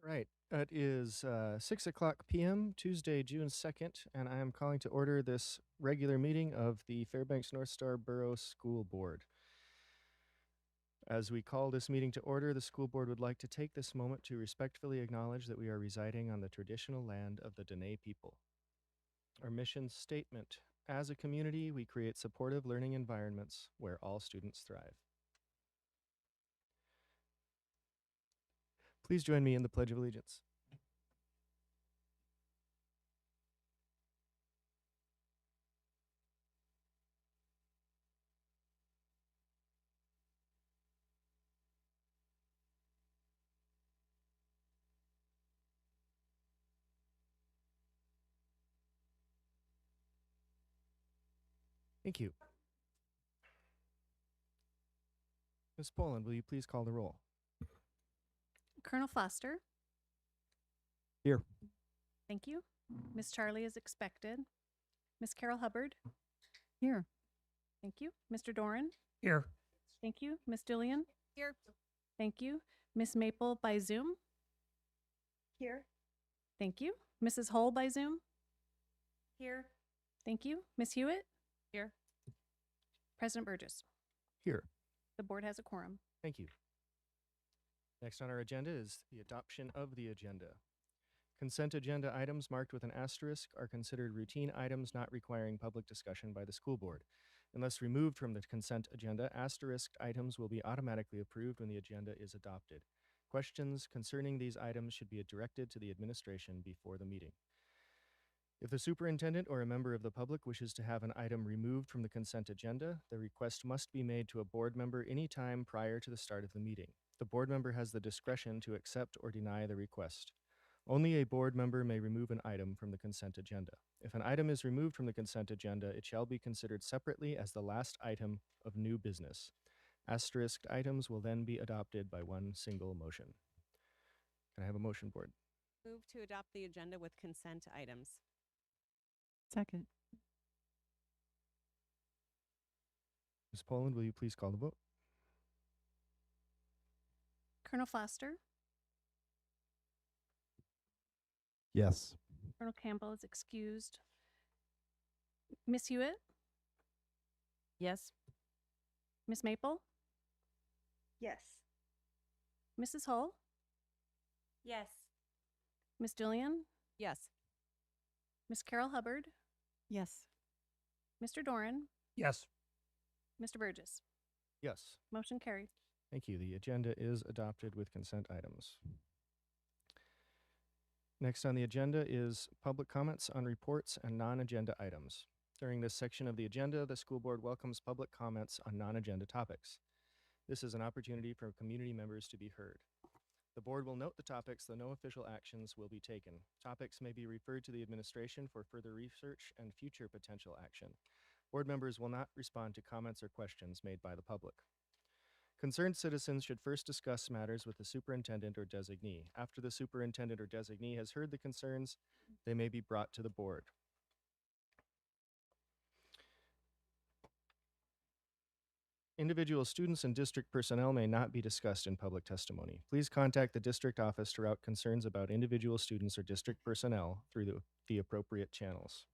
Right. It is 6 o'clock p.m., Tuesday, June 2nd, and I am calling to order this regular meeting of the Fairbanks North Star Borough School Board. As we call this meeting to order, the school board would like to take this moment to respectfully acknowledge that we are residing on the traditional land of the Dene people. Our mission statement: as a community, we create supportive learning environments where all students thrive. Please join me in the Pledge of Allegiance. Thank you. Ms. Poland, will you please call the roll? Colonel Foster. Here. Thank you. Miss Charlie is expected. Miss Carol Hubbard. Here. Thank you. Mr. Doran. Here. Thank you. Miss Dillian. Here. Thank you. Miss Maple by Zoom. Here. Thank you. Mrs. Hull by Zoom. Here. Thank you. Miss Hewitt. Here. President Burgess. Here. The board has a quorum. Thank you. Next on our agenda is the adoption of the agenda. Consent agenda items marked with an asterisk are considered routine items not requiring public discussion by the school board. Unless removed from the consent agenda, asterisked items will be automatically approved when the agenda is adopted. Questions concerning these items should be directed to the administration before the meeting. If the superintendent or a member of the public wishes to have an item removed from the consent agenda, the request must be made to a board member any time prior to the start of the meeting. The board member has the discretion to accept or deny the request. Only a board member may remove an item from the consent agenda. If an item is removed from the consent agenda, it shall be considered separately as the last item of new business. Asterisked items will then be adopted by one single motion. Can I have a motion, board? Move to adopt the agenda with consent items. Second. Ms. Poland, will you please call the vote? Colonel Foster. Yes. Colonel Campbell is excused. Miss Hewitt. Yes. Miss Maple. Yes. Mrs. Hull. Yes. Miss Dillian. Yes. Miss Carol Hubbard. Yes. Mr. Doran. Yes. Mr. Burgess. Yes. Motion carried. Thank you. The agenda is adopted with consent items. Next on the agenda is public comments on reports and non-agenda items. During this section of the agenda, the school board welcomes public comments on non-agenda topics. This is an opportunity for community members to be heard. The board will note the topics, though no official actions will be taken. Topics may be referred to the administration for further research and future potential action. Board members will not respond to comments or questions made by the public. Concerned citizens should first discuss matters with the superintendent or designee. After the superintendent or designee has heard the concerns, they may be brought to the board. Individual students and district personnel may not be discussed in public testimony. Please contact the district office to route concerns about individual students or district personnel through the appropriate channels.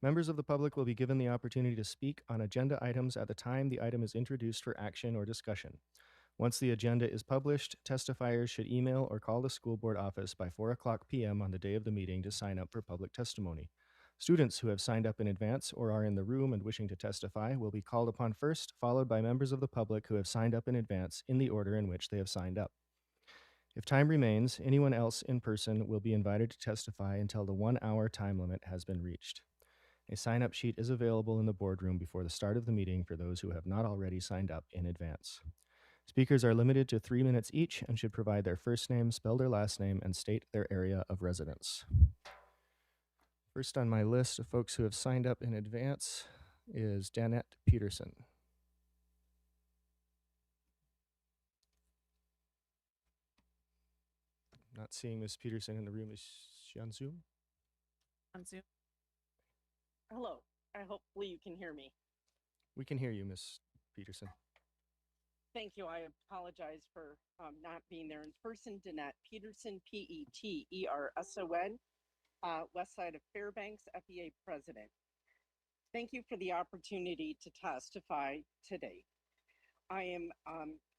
Members of the public will be given the opportunity to speak on agenda items at the time the item is introduced for action or discussion. Once the agenda is published, testifiers should email or call the school board office by 4:00 p.m. on the day of the meeting to sign up for public testimony. Students who have signed up in advance or are in the room and wishing to testify will be called upon first, followed by members of the public who have signed up in advance in the order in which they have signed up. If time remains, anyone else in person will be invited to testify until the 1-hour time limit has been reached. A sign-up sheet is available in the boardroom before the start of the meeting for those who have not already signed up in advance. Speakers are limited to 3 minutes each and should provide their first name, spell their last name, and state their area of residence. First on my list of folks who have signed up in advance is Danette Peterson. Not seeing Ms. Peterson in the room. Is she on Zoom? On Zoom. Hello. Hopefully you can hear me. We can hear you, Ms. Peterson. Thank you. I apologize for not being there in person. Danette Peterson, Peterson, west side of Fairbanks, FEA president. Thank you for the opportunity to testify today. I am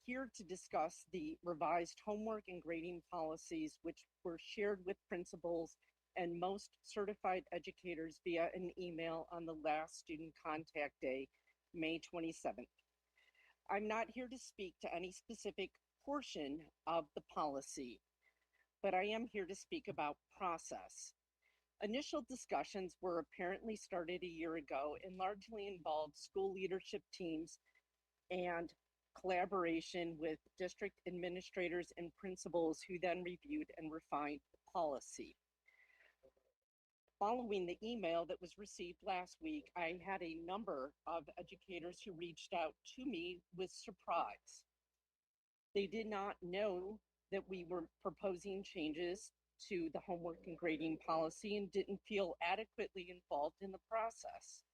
here to discuss the revised homework and grading policies, which were shared with principals and most certified educators via an email on the last student contact day, May 27th. I'm not here to speak to any specific portion of the policy, but I am here to speak about process. Initial discussions were apparently started a year ago and largely involved school leadership teams and collaboration with district administrators and principals who then reviewed and refined the policy. Following the email that was received last week, I had a number of educators who reached out to me with surprise. They did not know that we were proposing changes to the homework and grading policy and didn't feel adequately involved in the process.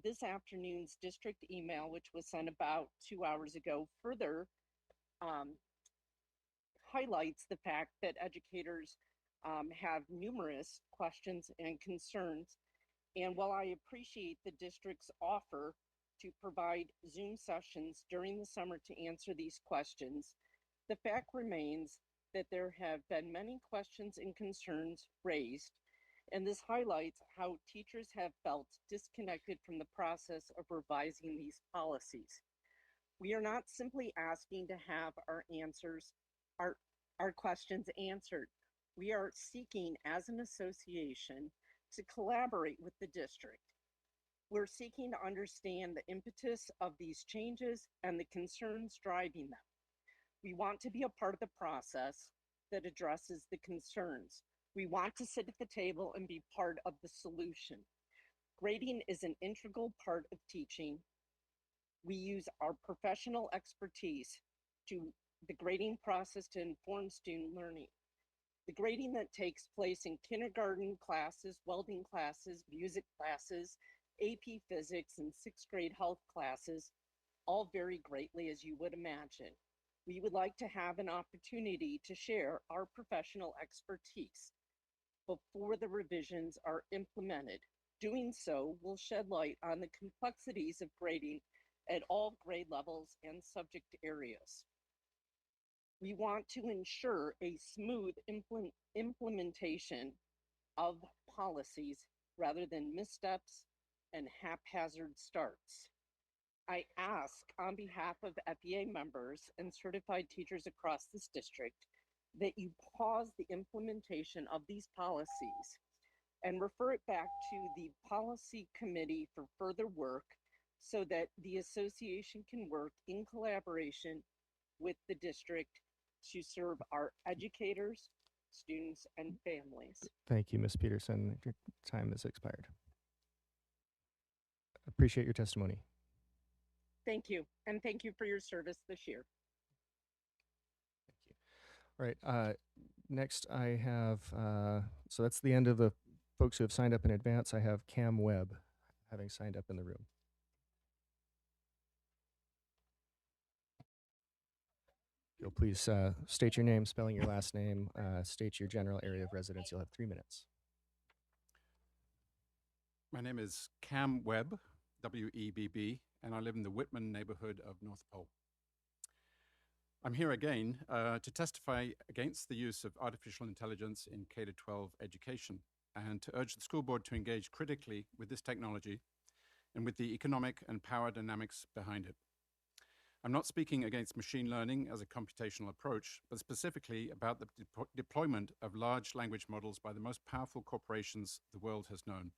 This afternoon's district email, which was sent about 2 hours ago, further highlights the fact that educators have numerous questions and concerns. And while I appreciate the district's offer to provide Zoom sessions during the summer to answer these questions, the fact remains that there have been many questions and concerns raised, and this highlights how teachers have felt disconnected from the process of revising these policies. We are not simply asking to have our questions answered. We are seeking, as an association, to collaborate with the district. We're seeking to understand the impetus of these changes and the concerns driving them. We want to be a part of the process that addresses the concerns. We want to sit at the table and be part of the solution. Grading is an integral part of teaching. We use our professional expertise to the grading process to inform student learning. The grading that takes place in kindergarten classes, welding classes, music classes, AP physics, and sixth grade health classes all vary greatly, as you would imagine. We would like to have an opportunity to share our professional expertise before the revisions are implemented. Doing so will shed light on the complexities of grading at all grade levels and subject areas. We want to ensure a smooth implementation of policies rather than missteps and haphazard starts. I ask on behalf of FEA members and certified teachers across this district that you pause the implementation of these policies and refer it back to the policy committee for further work so that the association can work in collaboration with the district to serve our educators, students, and families. Thank you, Ms. Peterson. Your time has expired. Appreciate your testimony. Thank you, and thank you for your service this year. Thank you. All right, next I have, so that's the end of the folks who have signed up in advance. I have Cam Webb having signed up in the room. You'll please state your name, spelling your last name, state your general area of residence. You'll have 3 minutes. My name is Cam Webb, W-E-B-B, and I live in the Whitman neighborhood of North Pole. I'm here again to testify against the use of artificial intelligence in K-12 education and to urge the school board to engage critically with this technology and with the economic and power dynamics behind it. I'm not speaking against machine learning as a computational approach, but specifically about the deployment of large language models by the most powerful corporations the world has known.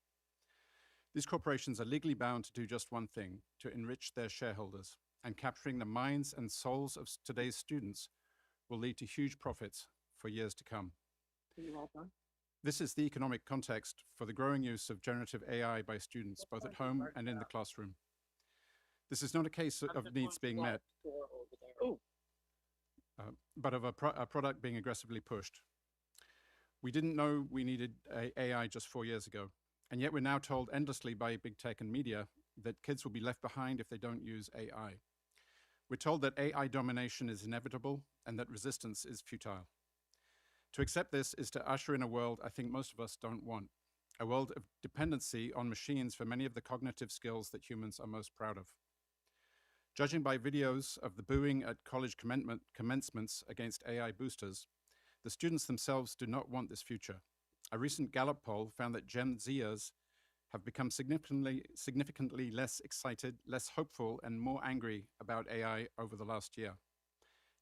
These corporations are legally bound to do just one thing, to enrich their shareholders, and capturing the minds and souls of today's students will lead to huge profits for years to come. Are you all done? This is the economic context for the growing use of generative AI by students, both at home and in the classroom. This is not a case of needs being met, but of a product being aggressively pushed. We didn't know we needed AI just 4 years ago, and yet we're now told endlessly by big tech and media that kids will be left behind if they don't use AI. We're told that AI domination is inevitable and that resistance is futile. To accept this is to usher in a world I think most of us don't want, a world of dependency on machines for many of the cognitive skills that humans are most proud of. Judging by videos of the booing at college commencements against AI boosters, the students themselves do not want this future. A recent Gallup poll found that Gen Zers have become significantly less excited, less hopeful, and more angry about AI over the last year.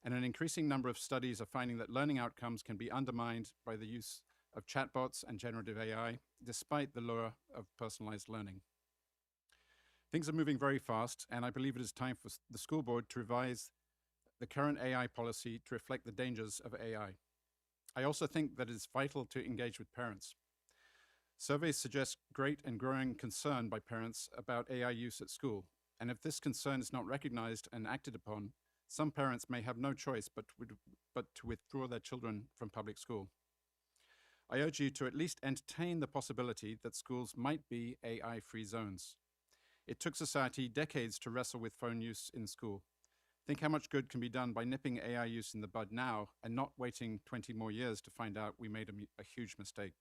And an increasing number of studies are finding that learning outcomes can be undermined by the use of chatbots and generative AI, despite the lure of personalized learning. Things are moving very fast, and I believe it is time for the school board to revise the current AI policy to reflect the dangers of AI. I also think that it is vital to engage with parents. Surveys suggest great and growing concern by parents about AI use at school, and if this concern is not recognized and acted upon, some parents may have no choice but to withdraw their children from public school. I urge you to at least entertain the possibility that schools might be AI-free zones. It took society decades to wrestle with phone use in school. Think how much good can be done by nipping AI use in the bud now and not waiting 20 more years to find out we made a huge mistake.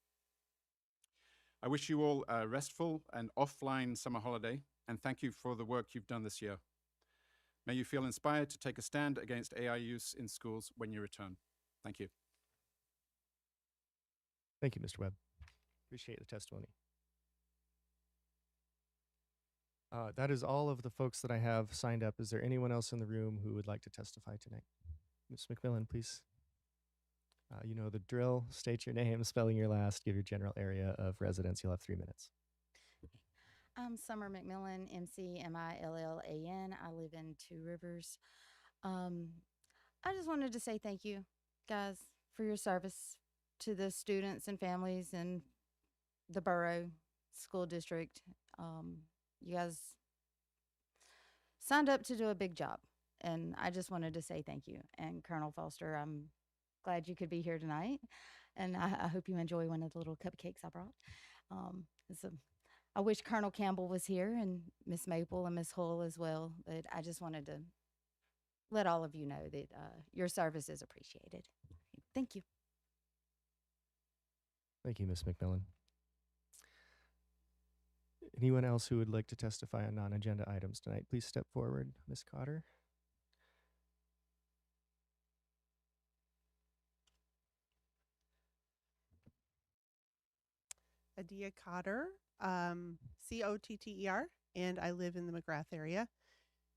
I wish you all a restful and offline summer holiday, and thank you for the work you've done this year. May you feel inspired to take a stand against AI use in schools when you return. Thank you. Thank you, Mr. Webb. Appreciate the testimony. That is all of the folks that I have signed up. Is there anyone else in the room who would like to testify tonight? Ms. McMillan, please. You know the drill. State your name, spelling your last, give your general area of residence. You'll have 3 minutes. I'm Summer McMillan, McMillan. I live in Two Rivers. I just wanted to say thank you, guys, for your service to the students and families in the borough school district. You guys signed up to do a big job, and I just wanted to say thank you. And Colonel Foster, I'm glad you could be here tonight, and I hope you enjoy one of the little cupcakes I brought. I wish Colonel Campbell was here and Miss Maple and Miss Hull as well, but I just wanted to let all of you know that your service is appreciated. Thank you. Thank you, Ms. McMillan. Anyone else who would like to testify on non-agenda items tonight, please step forward. Ms. Cotter. Adia Cotter, Cotter, and I live in the McGrath area.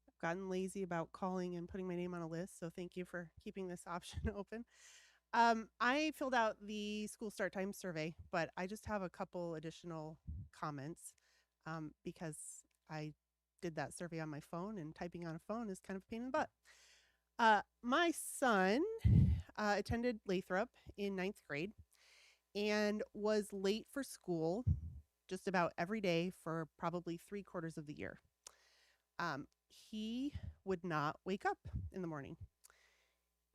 I've gotten lazy about calling and putting my name on a list, so thank you for keeping this option open. I filled out the school start time survey, but I just have a couple additional comments because I did that survey on my phone, and typing on a phone is kind of a pain in the butt. My son attended Lathrop in 9th grade and was late for school just about every day for probably 3/4 of the year. He would not wake up in the morning.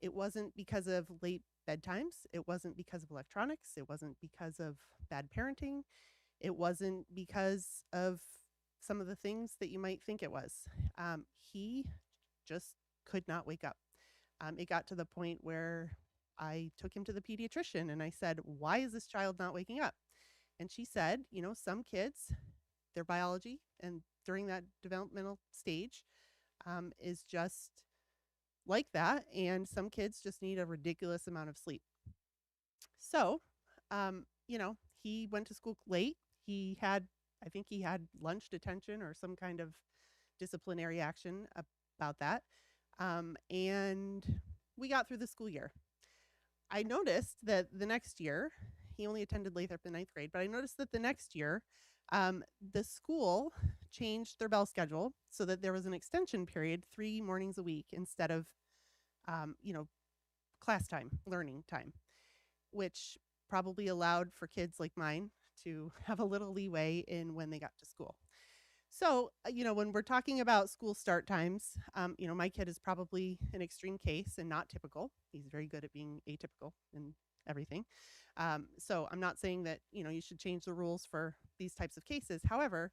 It wasn't because of late bedtimes. It wasn't because of electronics. It wasn't because of bad parenting. It wasn't because of some of the things that you might think it was. He just could not wake up. It got to the point where I took him to the pediatrician and I said, "Why is this child not waking up?" And she said, you know, some kids, their biology and during that developmental stage is just like that. And some kids just need a ridiculous amount of sleep. So, you know, he went to school late. I think he had lunch detention or some kind of disciplinary action about that. And we got through the school year. I noticed that the next year, he only attended Lathrop in 9th grade, but I noticed that the next year, the school changed their bell schedule so that there was an extension period 3 mornings a week instead of, you know, class time, learning time, which probably allowed for kids like mine to have a little leeway in when they got to school. So, you know, when we're talking about school start times, you know, my kid is probably an extreme case and not typical. He's very good at being atypical and everything. So I'm not saying that, you know, you should change the rules for these types of cases. However,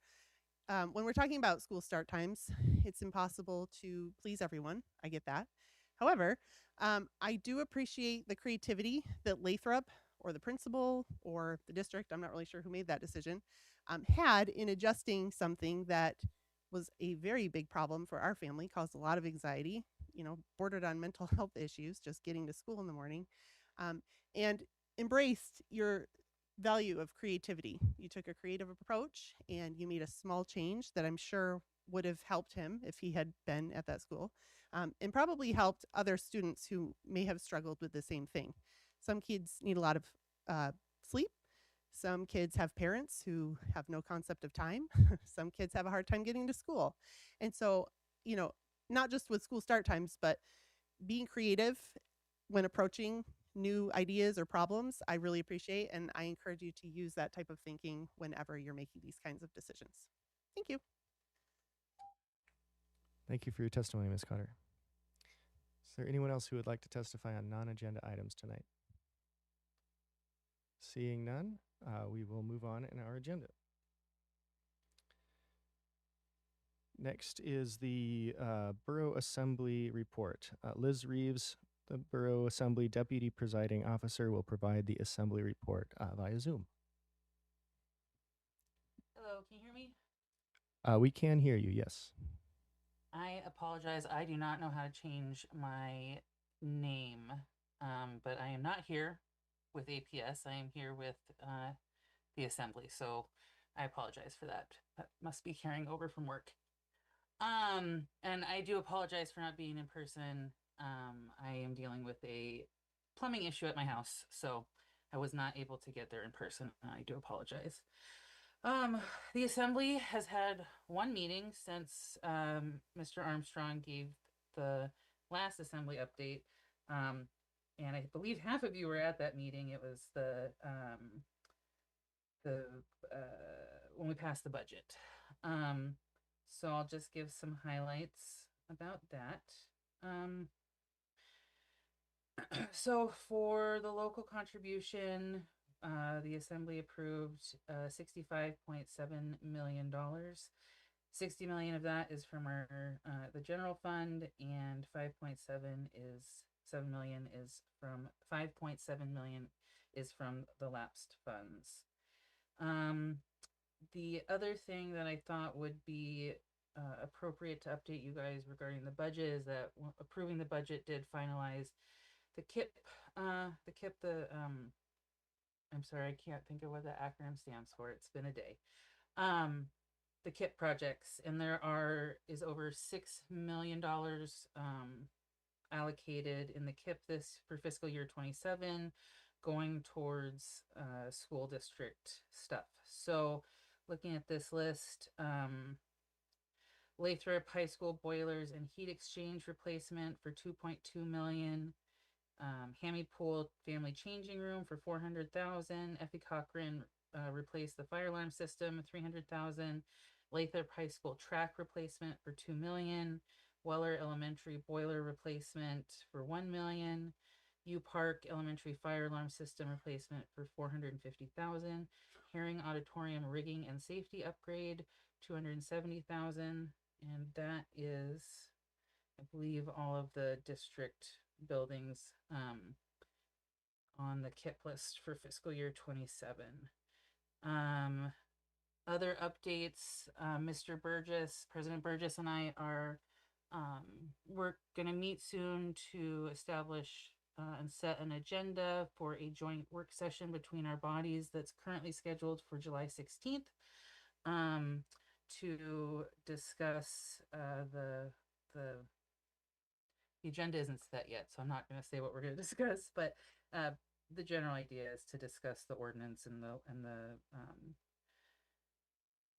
when we're talking about school start times, it's impossible to please everyone. I get that. However, I do appreciate the creativity that Lathrop or the principal or the district, I'm not really sure who made that decision, had in adjusting something that was a very big problem for our family, caused a lot of anxiety, bordered on mental health issues, just getting to school in the morning, and embraced your value of creativity. You took a creative approach and you made a small change that I'm sure would have helped him if he had been at that school, and probably helped other students who may have struggled with the same thing. Some kids need a lot of sleep. Some kids have parents who have no concept of time. Some kids have a hard time getting to school. And so, not just with school start times, but being creative when approaching new ideas or problems, I really appreciate, and I encourage you to use that type of thinking whenever you're making these kinds of decisions. Thank you. Thank you for your testimony, Ms. Cotter. Is there anyone else who would like to testify on non-agenda items tonight? Seeing none, we will move on in our agenda. Next is the Borough Assembly report. Liz Reeves, the Borough Assembly Deputy Presiding Officer, will provide the Assembly report via Zoom. Hello, can you hear me? We can hear you, yes. I apologize. I do not know how to change my name, but I am not here with APS. I am here with the Assembly, so I apologize for that. That must be carrying over from work. And I do apologize for not being in person. I am dealing with a plumbing issue at my house, so I was not able to get there in person. I do apologize. The Assembly has had one meeting since Mr. Armstrong gave the last Assembly update, and I believe half of you were at that meeting. It was the when we passed the budget. So I'll just give some highlights about that. So for the local contribution, the Assembly approved $65.7 million. $60 million of that is from our the general fund, and 7 million is from 5.7 million is from the lapsed funds. The other thing that I thought would be appropriate to update you guys regarding the budget is that approving the budget did finalize the KIP, I'm sorry, I can't think of what that acronym stands for. It's been a day. The KIP projects, and there is over $6 million allocated in the KIP for fiscal year 27, going towards school district stuff. So looking at this list, Lathrop High School boilers and heat exchange replacement for $2.2 million. Hammy Pool family changing room for $400,000. Effie Cochran replaced the fire alarm system, $300,000. Lathrop High School track replacement for $2 million. Weller Elementary boiler replacement for $1 million. U Park Elementary fire alarm system replacement for $450,000. Herring Auditorium rigging and safety upgrade, $270,000, and that is, I believe, all of the district buildings on the KIP list for fiscal year 27. Other updates, Mr. Burgess, President Burgess and I are, we're going to meet soon to establish and set an agenda for a joint work session between our bodies that's currently scheduled for July 16th to discuss the agenda isn't set yet, so I'm not going to say what we're going to discuss, but the general idea is to discuss the ordinance and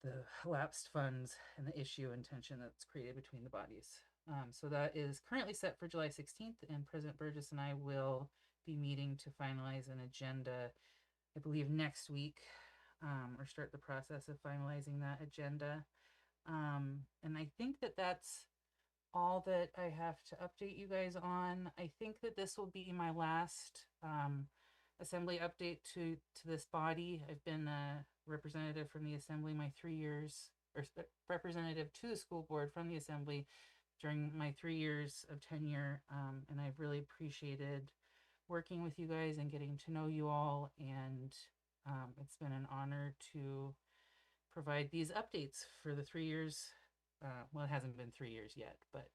the lapsed funds and the issue and tension that's created between the bodies. So that is currently set for July 16th, and President Burgess and I will be meeting to finalize an agenda, I believe, next week, or start the process of finalizing that agenda. And I think that that's all that I have to update you guys on. I think that this will be my last Assembly update to this body. I've been a representative from the Assembly my 3 years, representative to the school board from the assembly during my 3 years of tenure, and I've really appreciated working with you guys and getting to know you all. And it's been an honor to provide these updates for the 3 years. Well, it hasn't been 3 years yet, but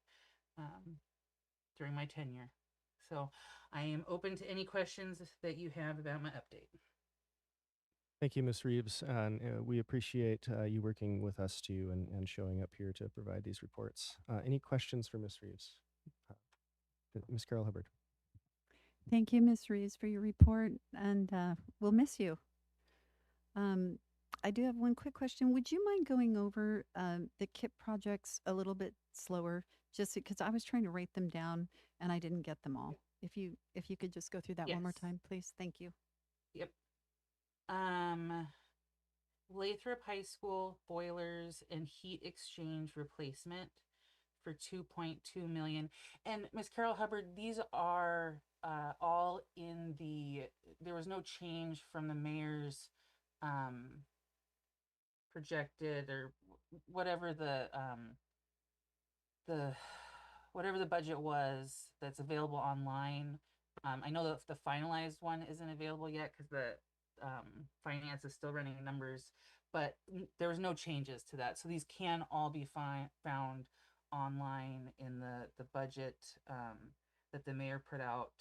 during my tenure. So I am open to any questions that you have about my update. Thank you, Ms. Reeves. And we appreciate you working with us too and showing up here to provide these reports. Any questions for Ms. Reeves? Ms. Carol Hubbard. Thank you, Ms. Reeves, for your report, and we'll miss you. I do have one quick question. Would you mind going over the KIP projects a little bit slower, just because I was trying to write them down and I didn't get them all? If you could just go through that one more Yes. time, please. Thank you. Yep. Lathrop High School boilers and heat exchange replacement for 2.2 million. And Miss Carol Hubbard, these are all in there was no change from the mayor's projected, or whatever the whatever the budget was that's available online. I know that the finalized one isn't available yet because the finance is still running numbers, but there was no changes to that. So these can all be found online in the budget that the mayor put out.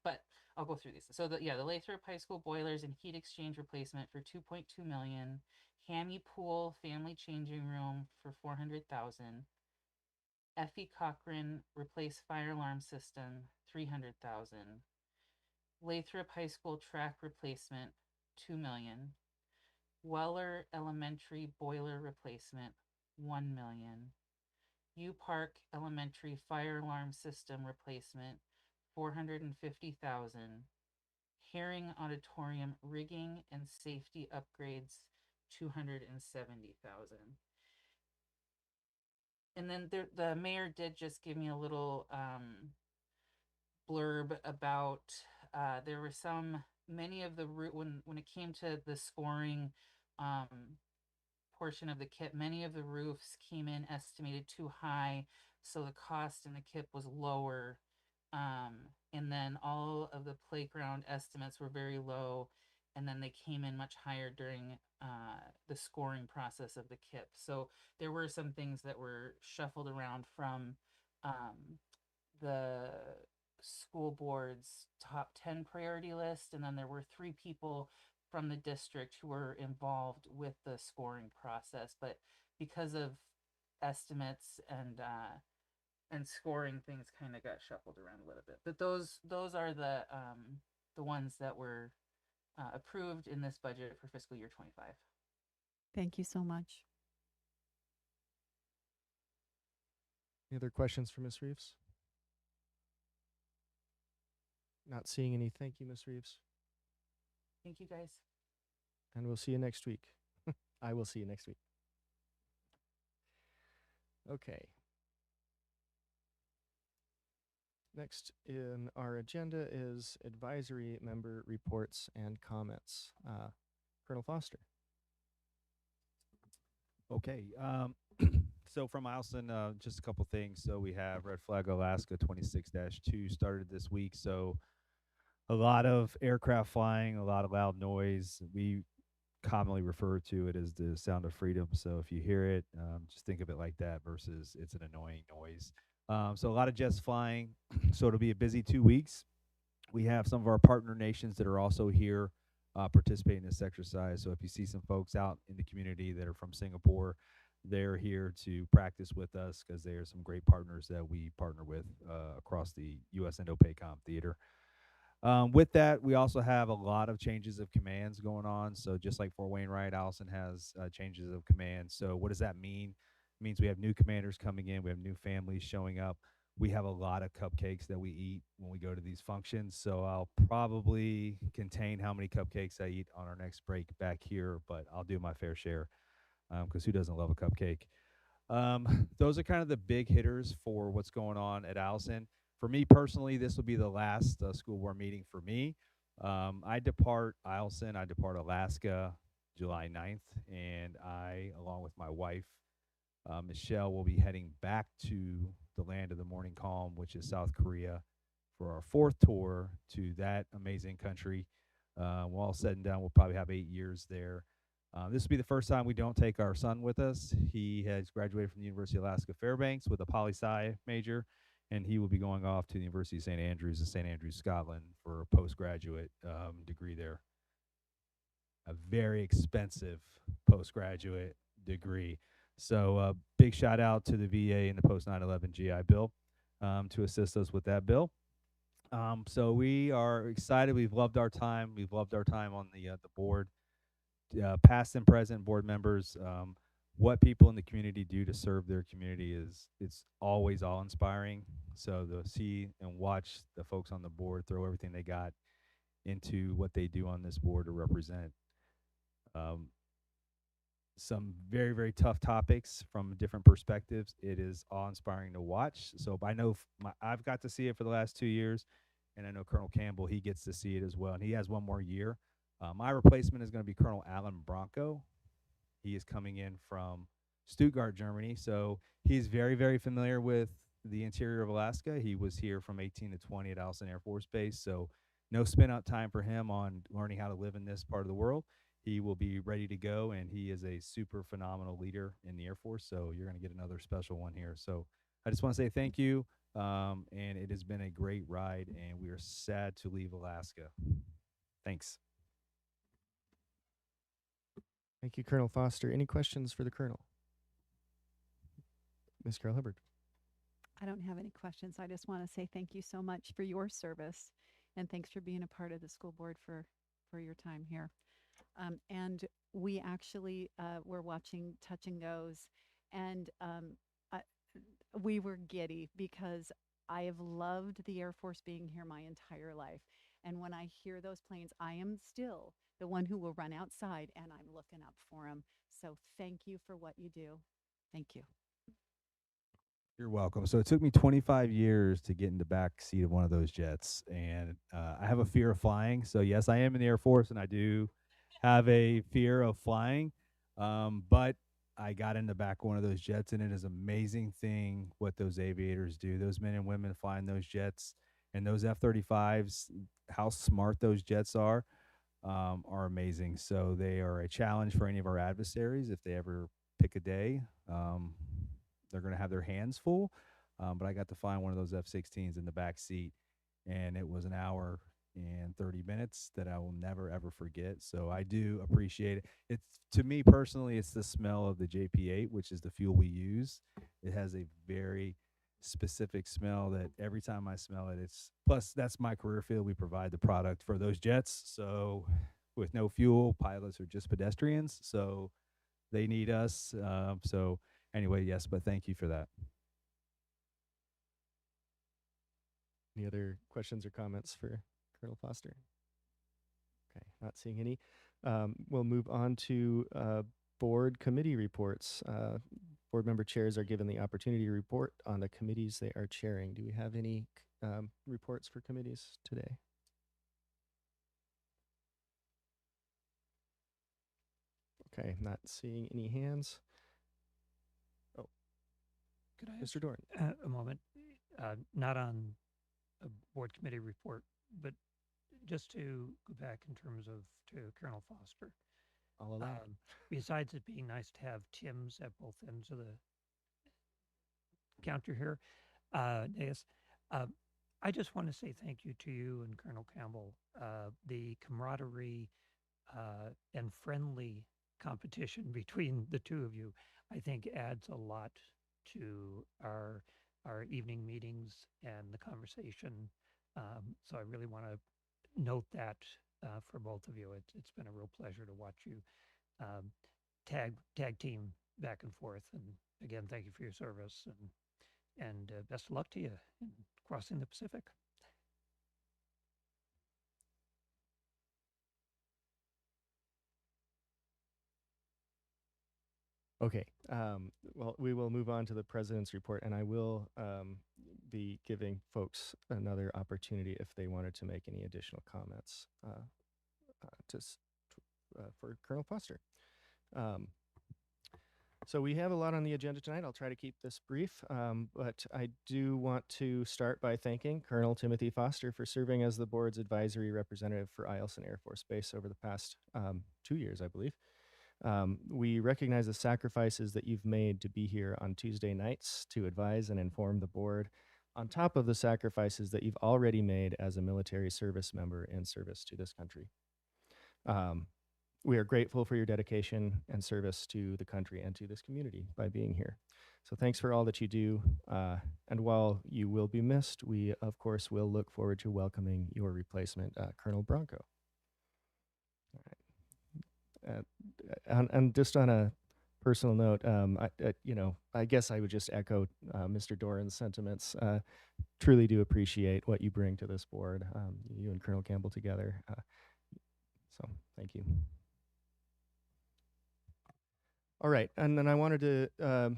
But I'll go through these. So the Lathrop High School boilers and heat exchange replacement for 2.2 million. Hammy Pool family changing room for 400,000. Effie Cochran replace fire alarm system, 300,000. Lathrop High School track replacement, 2 million. Weller Elementary boiler replacement, 1 million. U Park Elementary fire alarm system replacement, 450,000. Herring Auditorium rigging and safety upgrades, 270,000. And then the mayor did just give me a little blurb about there were many of the when it came to the scoring portion of the KIP, many of the roofs came in estimated too high, so the cost in the KIP was lower. And then all of the playground estimates were very low, and then they came in much higher during the scoring process of the KIP. So there were some things that were shuffled around from the school board's top 10 priority list, and then there were 3 people from the district who were involved with the scoring process. But because of estimates and scoring, things kind of got shuffled around a little bit. But those are the ones that were approved in this budget for fiscal year 25. Thank you so much. Any other questions for Ms. Reeves? Not seeing any. Thank you, Ms. Reeves. Thank you, guys. And we'll see you next week. I will see you next week. Okay. Next in our agenda is advisory member reports and comments. Colonel Foster. Okay. So from Eielson, just a couple things. So we have Red Flag Alaska 26-2 started this week. So a lot of aircraft flying, a lot of loud noise. We commonly refer to it as the sound of freedom. So if you hear it, just think of it like that versus it's an annoying noise. So a lot of jets flying. So it'll be a busy 2 weeks. We have some of our partner nations that are also here participating in this exercise. So if you see some folks out in the community that are from Singapore, they're here to practice with us because they are some great partners that we partner with across the U.S. Indo-PACOM theater. With that, we also have a lot of changes of commands going on. So just like Fort Wainwright, Eielson has changes of command. So what does that mean? It means we have new commanders coming in. We have new families showing up. We have a lot of cupcakes that we eat when we go to these functions. So I'll probably contain how many cupcakes I eat on our next break back here, but I'll do my fair share because who doesn't love a cupcake? Those are kind of the big hitters for what's going on at Eielson. For me personally, this will be the last school board meeting for me. I depart Eielson, I depart Alaska July 9th. And I, along with my wife, Michelle, will be heading back to the land of the morning calm, which is South Korea, for our fourth tour to that amazing country. When all said and done, we'll probably have 8 years there. This will be the first time we don't take our son with us. He has graduated from the University of Alaska Fairbanks with a poli-sci major, and he will be going off to the University of St. Andrews in St. Andrews, Scotland, for a postgraduate degree there. A very expensive postgraduate degree. So big shout out to the VA and the post 9/11 GI Bill to assist us with that bill. So we are excited. We've loved our time. We've loved our time on the board. Past and present board members, what people in the community do to serve their community it's always all inspiring. So to see and watch the folks on the board throw everything they got into what they do on this board to represent some very, very tough topics from different perspectives. It is awe-inspiring to watch. So I know I've got to see it for the last 2 years, and I know Colonel Campbell, he gets to see it as well, and he has one more year. My replacement is going to be Colonel Alan Bronco. He is coming in from Stuttgart, Germany, so he's very, very familiar with the interior of Alaska. He was here from 18 to 20 at Allison Air Force Base, so no spin-out time for him on learning how to live in this part of the world. He will be ready to go, and he is a super phenomenal leader in the Air Force, so you're going to get another special one here. So I just want to say thank you, and it has been a great ride, and we are sad to leave Alaska. Thanks. Thank you, Colonel Foster. Any questions for the Colonel? Ms. Carol Hubbard. I don't have any questions. I just want to say thank you so much for your service, and thanks for being a part of the school board for your time here. And we actually were watching Touch and Goes, and we were giddy because I have loved the Air Force being here my entire life. And when I hear those planes, I am still the one who will run outside and I'm looking up for them. So thank you for what you do. Thank you. You're welcome. So it took me 25 years to get in the back seat of one of those jets, and I have a fear of flying. So yes, I am in the Air Force, and I do have a fear of flying, but I got in the back of one of those jets, and it is an amazing thing what those aviators do. Those men and women flying those jets and those F-35s, how smart those jets are amazing. So they are a challenge for any of our adversaries if they ever pick a day. They're going to have their hands full, but I got to find one of those F-16s in the back seat, and it was an hour and 30 minutes that I will never, ever forget. So I do appreciate it. It's, to me personally, it's the smell of the JP-8, which is the fuel we use. It has a very specific smell that every time I smell it, plus that's my career field. We provide the product for those jets. So with no fuel, pilots are just pedestrians. So they need us. So anyway, yes, but thank you for that. Any other questions or comments for Colonel Foster? Okay, not seeing any. We'll move on to board committee reports. Board member chairs are given the opportunity to report on the committees they are chairing. Do we have any reports for committees today? Okay, not seeing any hands. Oh, could I Mr. Dorn? A moment, not on a board committee report, but just to go back in terms of to Colonel Foster. I'll allow. Besides it being nice to have Tim's at both ends of the counter here, yes, I just want to say thank you to you and Colonel Campbell. The camaraderie and friendly competition between the two of you, I think, adds a lot to our evening meetings and the conversation. So I really want to note that for both of you. It's been a real pleasure to watch you tag team back and forth. And again, thank you for your service, and best of luck to you in crossing the Pacific. Okay, well, we will move on to the president's report, and I will be giving folks another opportunity if they wanted to make any additional comments for Colonel Foster. So we have a lot on the agenda tonight. I'll try to keep this brief, but I do want to start by thanking Colonel Timothy Foster for serving as the board's advisory representative for Eielson Air Force Base over the past 2 years, I believe. We recognize the sacrifices that you've made to be here on Tuesday nights to advise and inform the board, on top of the sacrifices that you've already made as a military service member in service to this country. We are grateful for your dedication and service to the country and to this community by being here. So thanks for all that you do. And while you will be missed, we, of course, will look forward to welcoming your replacement, Colonel Bronco. All right. And just on a personal note, I guess I would just echo Mr. Doran's sentiments. Truly do appreciate what you bring to this board, you and Colonel Campbell together. So thank you. All right, and then I wanted to,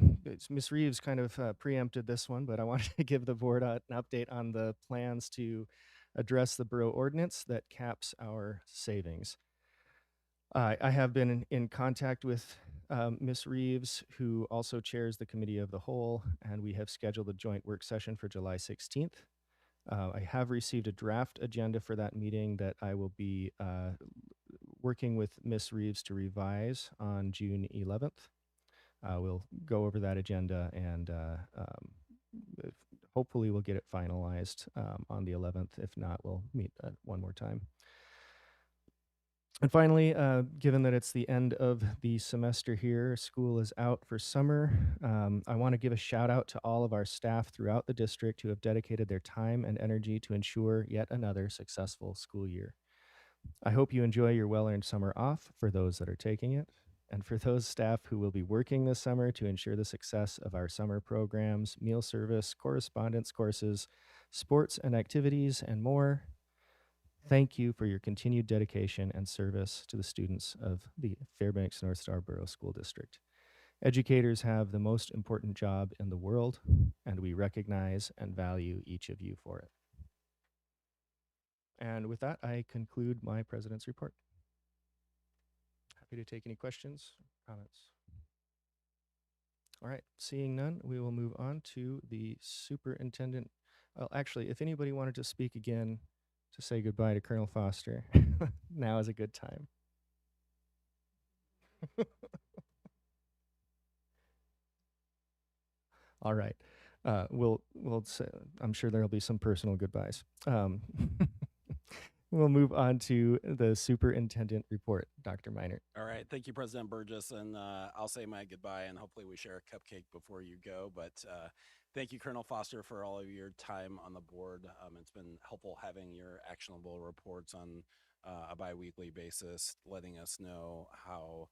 Ms. Reeves kind of preempted this one, but I wanted to give the board an update on the plans to address the borough ordinance that caps our savings. I have been in contact with Ms. Reeves, who also chairs the Committee of the Whole, and we have scheduled a joint work session for July 16th. I have received a draft agenda for that meeting that I will be working with Ms. Reeves to revise on June 11th. We'll go over that agenda and hopefully we'll get it finalized on the 11th. If not, we'll meet one more time. And finally, given that it's the end of the semester here, school is out for summer, I want to give a shout out to all of our staff throughout the district who have dedicated their time and energy to ensure yet another successful school year. I hope you enjoy your well-earned summer off for those that are taking it, and for those staff who will be working this summer to ensure the success of our summer programs, meal service, correspondence courses, sports and activities, and more. Thank you for your continued dedication and service to the students of the Fairbanks North Star Borough School District. Educators have the most important job in the world, and we recognize and value each of you for it. And with that, I conclude my president's report. Happy to take any questions, comments. All right, seeing none, we will move on to the superintendent. Well, actually, if anybody wanted to speak again to say goodbye to Colonel Foster, now is a good time. All right, we'll say, I'm sure there'll be some personal goodbyes. We'll move on to the superintendent report, Dr. Minert. All right. Thank you, President Burgess. And I'll say my goodbye and hopefully we share a cupcake before you go. But thank you, Colonel Foster, for all of your time on the board. It's been helpful having your actionable reports on a biweekly basis, letting us know how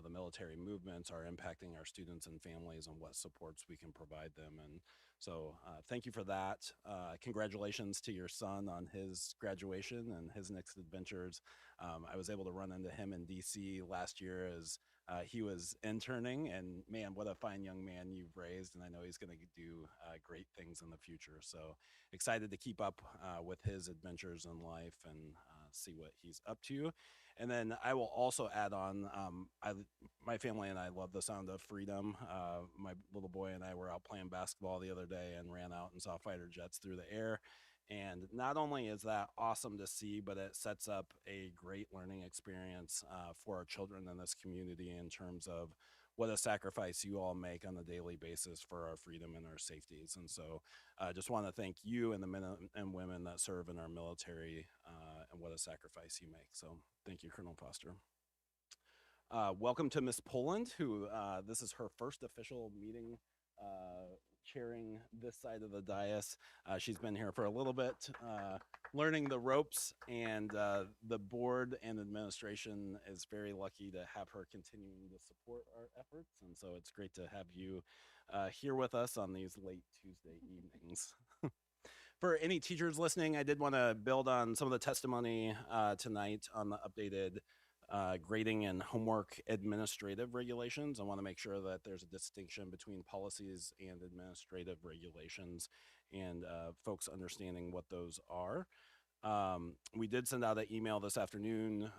the military movements are impacting our students and families and what supports we can provide them. And so thank you for that. Congratulations to your son on his graduation and his next adventures. I was able to run into him in DC last year as he was interning, and man, what a fine young man you've raised. And I know he's going to do great things in the future. So excited to keep up with his adventures in life and see what he's up to. And then I will also add on, my family and I love the sound of freedom. My little boy and I were out playing basketball the other day and ran out and saw fighter jets through the air. And not only is that awesome to see, but it sets up a great learning experience for our children in this community in terms of what a sacrifice you all make on a daily basis for our freedom and our safeties. And so I just want to thank you and the men and women that serve in our military and what a sacrifice you make. So thank you, Colonel Foster. Welcome to Miss Poland, who this is her first official meeting chairing this side of the dais. She's been here for a little bit, learning the ropes, and the board and administration is very lucky to have her continuing to support our efforts. And so it's great to have you here with us on these late Tuesday evenings. For any teachers listening, I did want to build on some of the testimony tonight on the updated grading and homework administrative regulations. I want to make sure that there's a distinction between policies and administrative regulations and folks understanding what those are. We did send out an email this afternoon,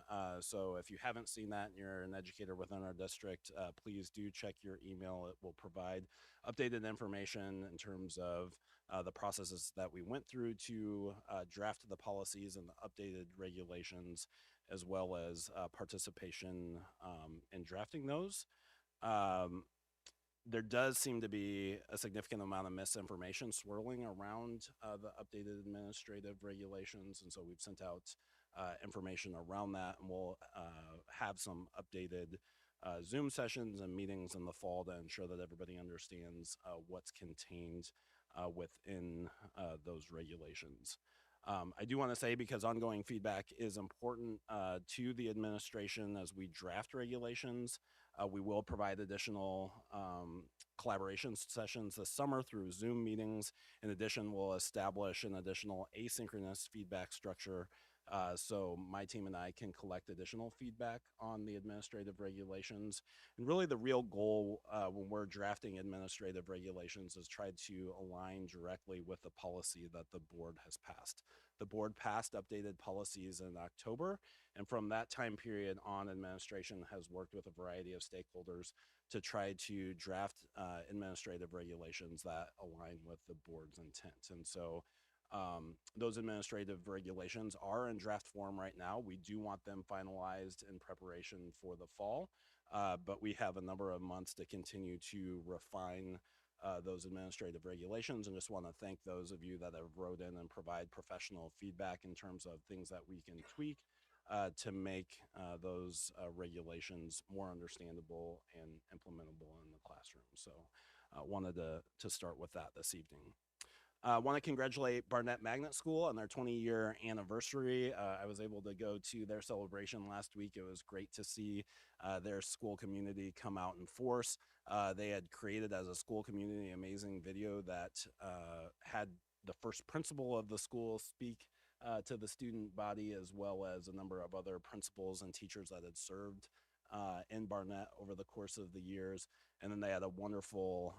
so if you haven't seen that and you're an educator within our district, please do check your email. It will provide updated information in terms of the processes that we went through to draft the policies and the updated regulations, as well as participation in drafting those. There does seem to be a significant amount of misinformation swirling around the updated administrative regulations. And so we've sent out information around that, and we'll have some updated Zoom sessions and meetings in the fall to ensure that everybody understands what's contained within those regulations. I do want to say, because ongoing feedback is important to the administration as we draft regulations, we will provide additional collaboration sessions this summer through Zoom meetings. In addition, we'll establish an additional asynchronous feedback structure so my team and I can collect additional feedback on the administrative regulations. And really the real goal when we're drafting administrative regulations is try to align directly with the policy that the board has passed. The board passed updated policies in October, and from that time period on, administration has worked with a variety of stakeholders to try to draft administrative regulations that align with the board's intent. And so those administrative regulations are in draft form right now. We do want them finalized in preparation for the fall, but we have a number of months to continue to refine those administrative regulations, and just want to thank those of you that have wrote in and provide professional feedback in terms of things that we can tweak to make those regulations more understandable and implementable in the classroom. So wanted to start with that this evening. I want to congratulate Barnett Magnet School on their 20-year anniversary. I was able to go to their celebration last week. It was great to see their school community come out in force. They had created, as a school community, an amazing video that had the first principal of the school speak to the student body, as well as a number of other principals and teachers that had served in Barnett over the course of the years. And then they had a wonderful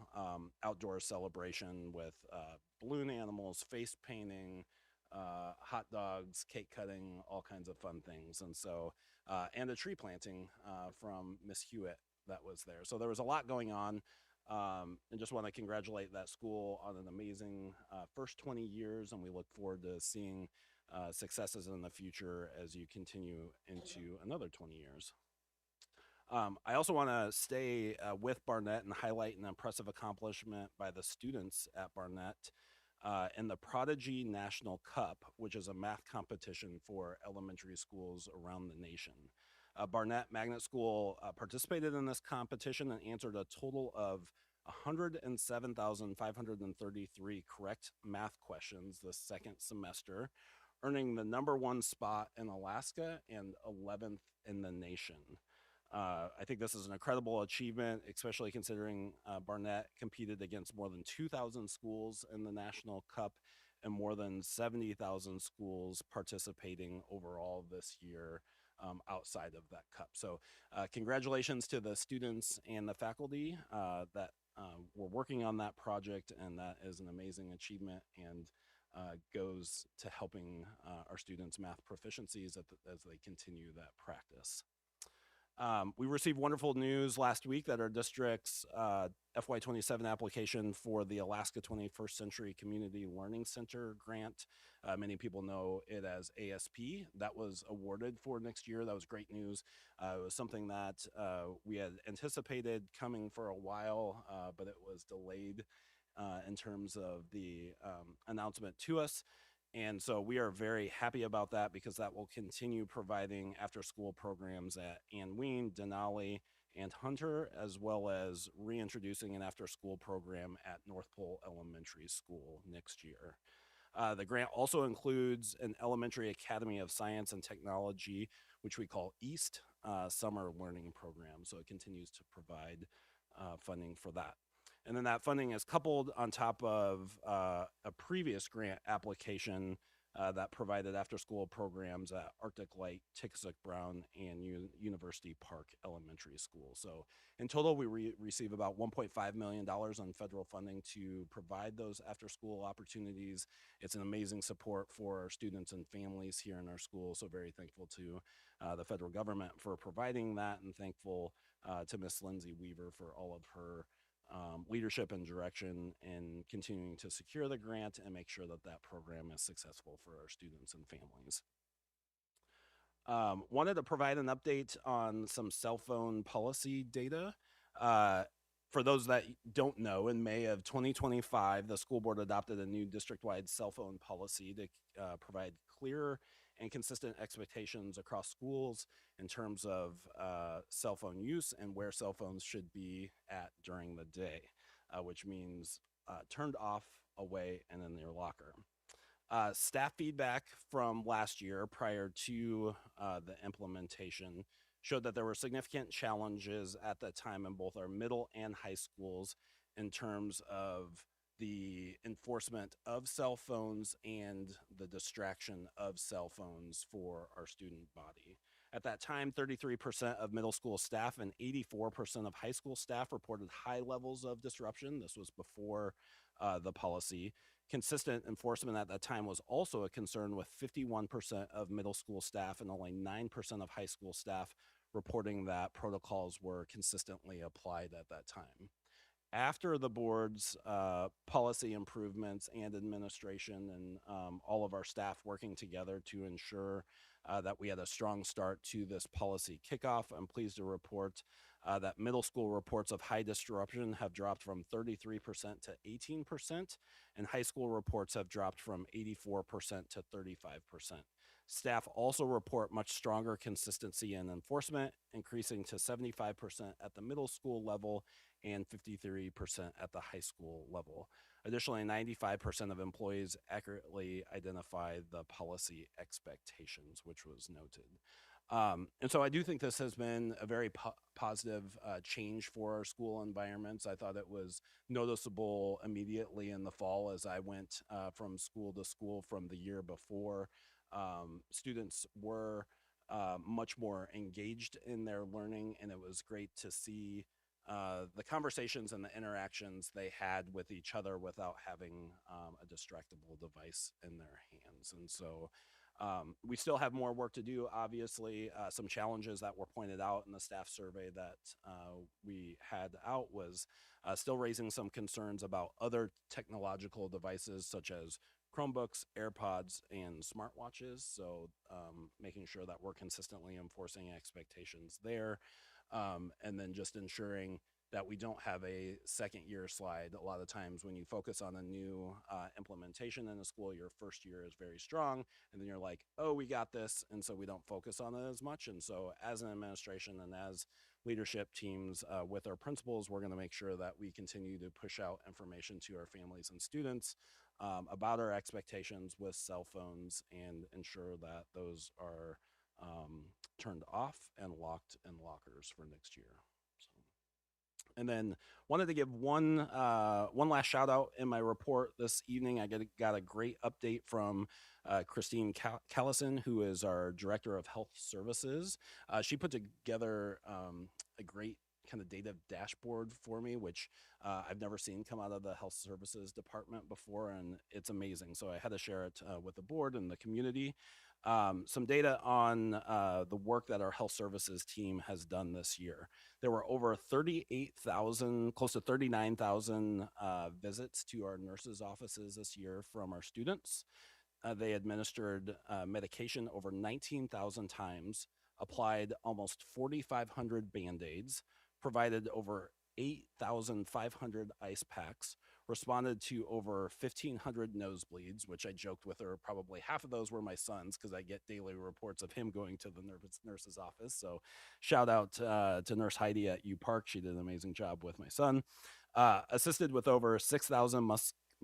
outdoor celebration with balloon animals, face painting, hot dogs, cake cutting, all kinds of fun things. And so, and a tree planting from Miss Hewitt that was there. So there was a lot going on. And just want to congratulate that school on an amazing first 20 years. And we look forward to seeing successes in the future as you continue into another 20 years. I also want to stay with Barnett and highlight an impressive accomplishment by the students at Barnett in the Prodigy National Cup, which is a math competition for elementary schools around the nation. Barnett Magnet School participated in this competition and answered a total of 107,533 correct math questions the second semester, earning the #1 spot in Alaska and 11th in the nation. I think this is an incredible achievement, especially considering Barnett competed against more than 2,000 schools in the National Cup and more than 70,000 schools participating overall this year outside of that cup. So congratulations to the students and the faculty that were working on that project, and that is an amazing achievement and goes to helping our students' math proficiencies as they continue that practice. We received wonderful news last week that our district's FY27 application for the Alaska 21st Century Community Learning Center grant, many people know it as ASP, that was awarded for next year. That was great news. It was something that we had anticipated coming for a while, but it was delayed in terms of the announcement to us. And so we are very happy about that, because that will continue providing after-school programs at Ann Ween, Denali, and Hunter, as well as reintroducing an after-school program at North Pole Elementary School next year. The grant also includes an Elementary Academy of Science and Technology, which we call EAST, summer learning program. So it continues to provide funding for that. And then that funding is coupled on top of a previous grant application that provided after-school programs at Arctic Light, Tickasuk Brown, and University Park Elementary School. So in total, we receive about $1.5 million on federal funding to provide those after-school opportunities. It's an amazing support for our students and families here in our school, so very thankful to the federal government for providing that, and thankful to Miss Lindsay Weaver for all of her leadership and direction in continuing to secure the grant and make sure that that program is successful for our students and families. Wanted to provide an update on some cell phone policy data. For those that don't know, in May of 2025, the school board adopted a new district-wide cell phone policy to provide clear and consistent expectations across schools in terms of cell phone use and where cell phones should be at during the day, which means turned off, away, and in your locker. Staff feedback from last year prior to the implementation showed that there were significant challenges at that time in both our middle and high schools in terms of the enforcement of cell phones and the distraction of cell phones for our student body. At that time, 33% of middle school staff and 84% of high school staff reported high levels of disruption. This was before the policy. Consistent enforcement at that time was also a concern, with 51% of middle school staff and only 9% of high school staff reporting that protocols were consistently applied at that time. After the board's policy improvements and administration and all of our staff working together to ensure that we had a strong start to this policy kickoff, I'm pleased to report that middle school reports of high disruption have dropped from 33% to 18%, and high school reports have dropped from 84% to 35%. Staff also report much stronger consistency in enforcement, increasing to 75% at the middle school level and 53% at the high school level. Additionally, 95% of employees accurately identify the policy expectations, which was noted. And so I do think this has been a very positive change for our school environments. I thought it was noticeable immediately in the fall as I went from school to school from the year before. Students were much more engaged in their learning, and it was great to see the conversations and the interactions they had with each other without having a distractible device in their hands. And so we still have more work to do, obviously. Some challenges that were pointed out in the staff survey that we had out was still raising some concerns about other technological devices such as Chromebooks, AirPods, and smartwatches. So making sure that we're consistently enforcing expectations there. And then just ensuring that we don't have a second year slide. A lot of times when you focus on a new implementation in a school, your first year is very strong, and then you're like, oh, we got this, and so we don't focus on it as much. And so as an administration and as leadership teams with our principals, we're gonna make sure that we continue to push out information to our families and students about our expectations with cell phones and ensure that those are turned off and locked in lockers for next year. So, and then wanted to give one last shout out in my report this evening. I got a great update from Christine Callison, who is our Director of Health Services. She put together a great kind of data dashboard for me, which I've never seen come out of the Health Services Department before, and it's amazing. So I had to share it with the board and the community. Some data on the work that our health services team has done this year. There were over 38,000, close to 39,000 visits to our nurses' offices this year from our students. They administered medication over 19,000 times, applied almost 4,500 Band-Aids, provided over 8,500 ice packs, responded to over 1,500 nosebleeds, which I joked with her, probably half of those were my son's because I get daily reports of him going to the nurse's office. So shout out to Nurse Heidi at U Park. She did an amazing job with my son. Assisted with over 6,000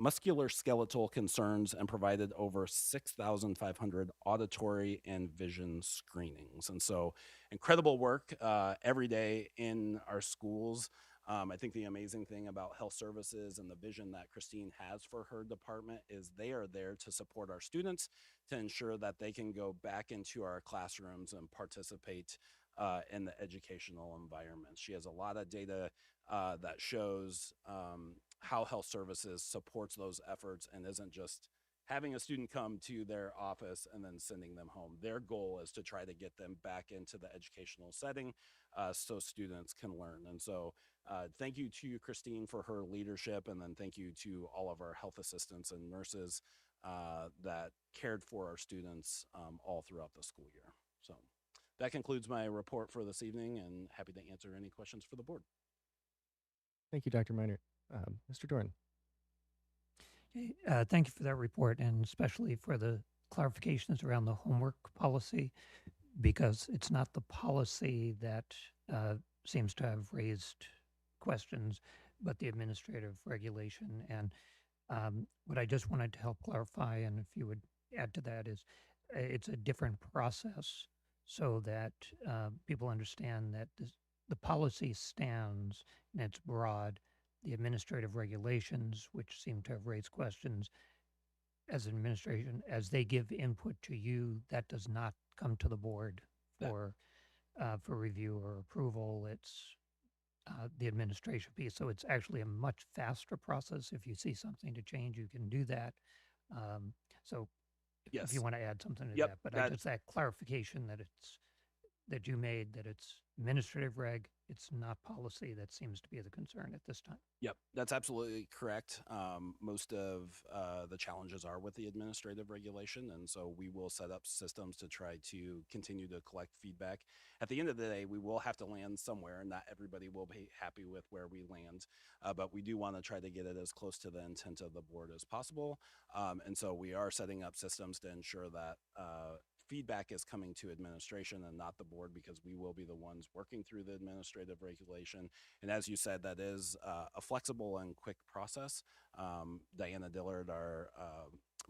musculoskeletal concerns and provided over 6,500 auditory and vision screenings. And so incredible work every day in our schools. I think the amazing thing about health services and the vision that Christine has for her department is they are there to support our students to ensure that they can go back into our classrooms and participate in the educational environment. She has a lot of data that shows how health services supports those efforts and isn't just having a student come to their office and then sending them home. Their goal is to try to get them back into the educational setting so students can learn. And so thank you to Christine for her leadership, and then thank you to all of our health assistants and nurses that cared for our students all throughout the school year. So that concludes my report for this evening, and happy to answer any questions for the board. Thank you, Dr. Minor. Mr. Dorn. Thank you for that report, and especially for the clarifications around the homework policy, because it's not the policy that seems to have raised questions, but the administrative regulation. And what I just wanted to help clarify, and if you would add to that, is it's a different process so that people understand that the policy stands and it's broad. The administrative regulations, which seem to have raised questions as an administration, as they give input to you, that does not come to the board for review or approval. It's the administration piece. So it's actually a much faster process. If you see something to change, you can do that. So Yes. if you want to add something to Yep, that, but that- just that clarification that you made, that it's administrative reg, it's not policy, that seems to be the concern at this time. Yep, that's absolutely correct. Most of the challenges are with the administrative regulation, and so we will set up systems to try to continue to collect feedback. At the end of the day, we will have to land somewhere, and not everybody will be happy with where we land, but we do want to try to get it as close to the intent of the board as possible. And so we are setting up systems to ensure that feedback is coming to administration and not the board, because we will be the ones working through the administrative regulation. And as you said, that is a flexible and quick process. Diana Dillard, our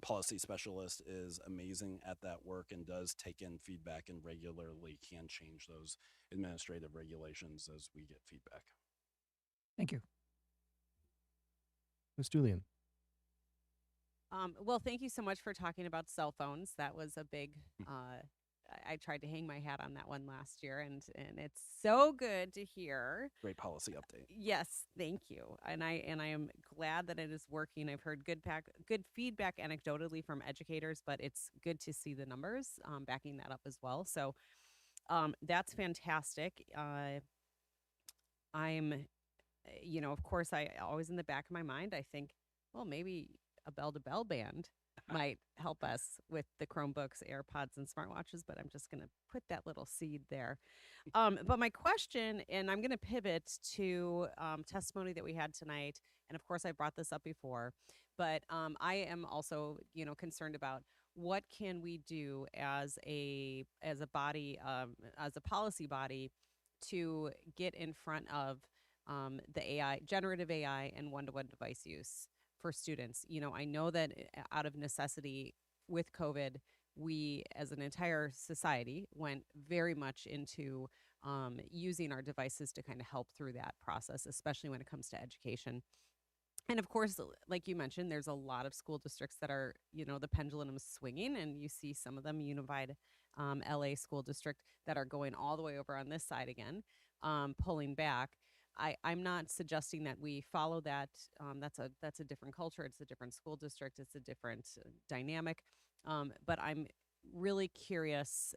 policy specialist, is amazing at that work and does take in feedback and regularly can change those administrative regulations as we get feedback. Thank you. Ms. Julian. Well, thank you so much for talking about cell phones. That was a big, I tried to hang my hat on that one last year, and it's so good to hear. Great policy update. Yes, thank you. And I am glad that it is working. I've heard good feedback anecdotally from educators, but it's good to see the numbers backing that up as well. So that's fantastic. I'm, of course, I always in the back of my mind, I think, well, maybe a bell-to-bell band might help us with the Chromebooks, AirPods, and smartwatches, but I'm just going to put that little seed there. But my question, and I'm going to pivot to testimony that we had tonight, and of course I brought this up before, but I am also, concerned about what can we do as a body, as a policy body, to get in front of the AI, generative AI, and one-to-one device use for students. I know that out of necessity with COVID, we as an entire society went very much into using our devices to kind of help through that process, especially when it comes to education. And of course, like you mentioned, there's a lot of school districts that are, the pendulum is swinging, and you see some of them, Unified LA School District, that are going all the way over on this side again, pulling back. I'm not suggesting that we follow that. That's a different culture. It's a different school district. It's a different dynamic. But I'm really curious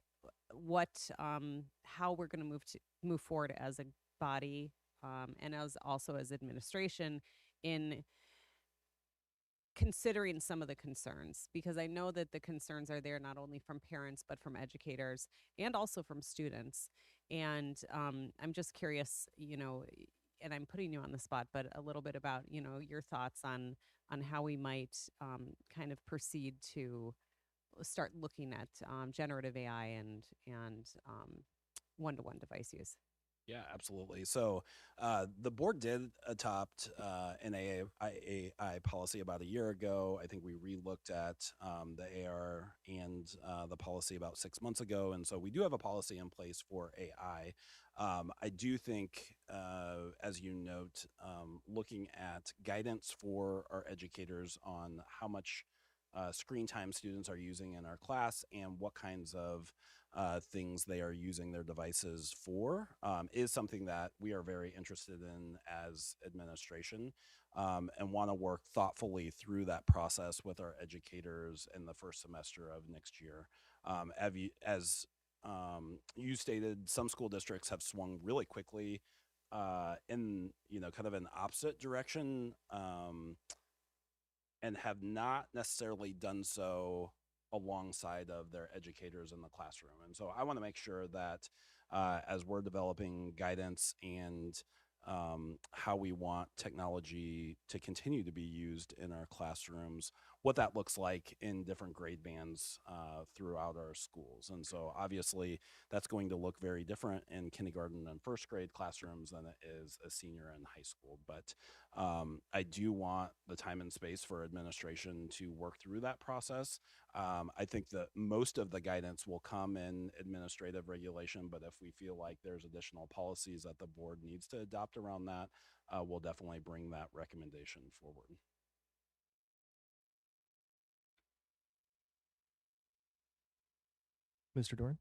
how we're going to move forward as a body, and also as administration, in considering some of the concerns, because I know that the concerns are there not only from parents, but from educators and also from students. And I'm just curious, and I'm putting you on the spot, but a little bit about, your thoughts on how we might kind of proceed to start looking at generative AI and one-to-one device use. Yeah, absolutely. So the board did adopt an AI policy about a year ago. I think we relooked at the AR and the policy about 6 months ago. And so we do have a policy in place for AI. I do think, as you note, looking at guidance for our educators on how much screen time students are using in our class and what kinds of things they are using their devices for is something that we are very interested in as administration, and want to work thoughtfully through that process with our educators in the first semester of next year. As you stated, some school districts have swung really quickly in kind of an opposite direction, and have not necessarily done so alongside of their educators in the classroom. And so I want to make sure that as we're developing guidance and how we want technology to continue to be used in our classrooms, what that looks like in different grade bands throughout our schools. And so obviously that's going to look very different in kindergarten and first grade classrooms than it is a senior in high school. But I do want the time and space for administration to work through that process. I think that most of the guidance will come in administrative regulation, but if we feel like there's additional policies that the board needs to adopt around that, we'll definitely bring that recommendation forward. Mr. Dorn?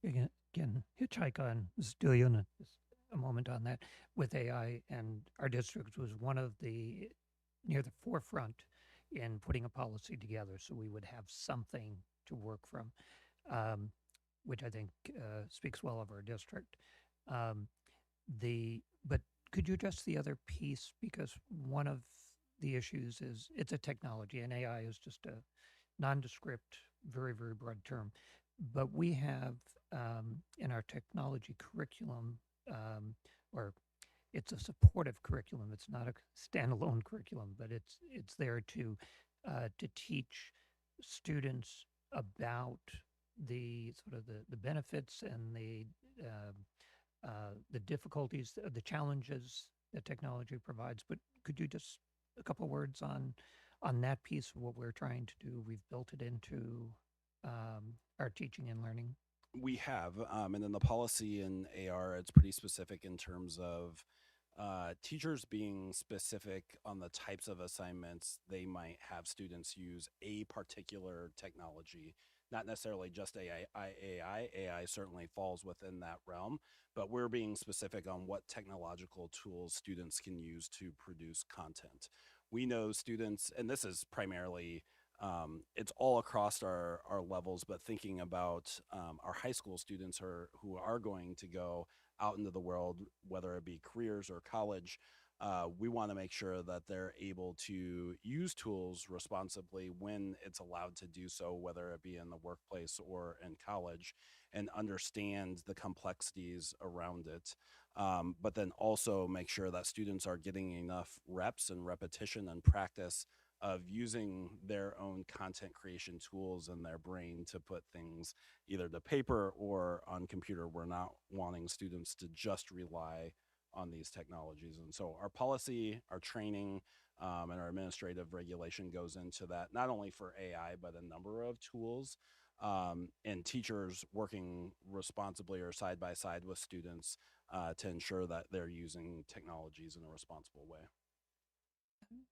Again, hitchhike on Stillion, just a moment on that. With AI, and our district was one of the near the forefront in putting a policy together, so we would have something to work from, which I think speaks well of our district. But could you address the other piece, because one of the issues is it's a technology, and AI is just a nondescript, very, very broad term. But we have in our technology curriculum, or it's a supportive curriculum. It's not a standalone curriculum, but it's there to teach students about the sort of the benefits and the difficulties, the challenges that technology provides. But could you just a couple words on that piece of what we're trying to do? We've built it into our teaching and learning. We have, and then the policy in AR, it's pretty specific in terms of teachers being specific on the types of assignments they might have students use a particular technology, not necessarily just AI. AI certainly falls within that realm, but we're being specific on what technological tools students can use to produce content. We know students, and this is primarily it's all across our levels, but thinking about our high school students who are going to go out into the world, whether it be careers or college, we want to make sure that they're able to use tools responsibly when it's allowed to do so, whether it be in the workplace or in college, and understand the complexities around it. But then also make sure that students are getting enough reps and repetition and practice of using their own content creation tools in their brain to put things either to paper or on computer. We're not wanting students to just rely on these technologies. And so our policy, our training, and our administrative regulation goes into that, not only for AI, but a number of tools, and teachers working responsibly or side by side with students to ensure that they're using technologies in a responsible way.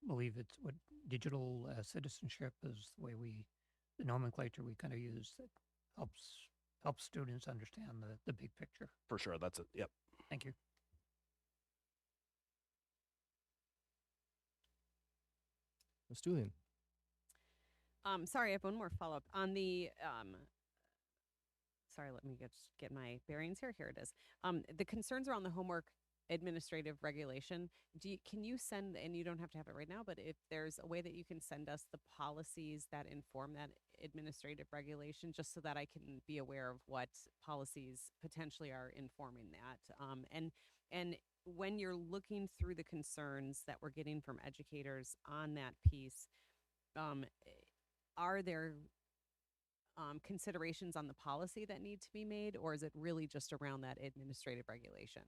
Believe it's what digital citizenship is the nomenclature we kind of use that helps students understand the big picture. For sure, that's it. Yep. Thank you. Ms. Julian? Sorry, I have one more follow-up on the sorry, let me get my bearings here. Here it is. The concerns around the homework administrative regulation. Can you send, and you don't have to have it right now, but if there's a way that you can send us the policies that inform that administrative regulation, just so that I can be aware of what policies potentially are informing that. And when you're looking through the concerns that we're getting from educators on that piece, are there considerations on the policy that need to be made, or is it really just around that administrative regulation?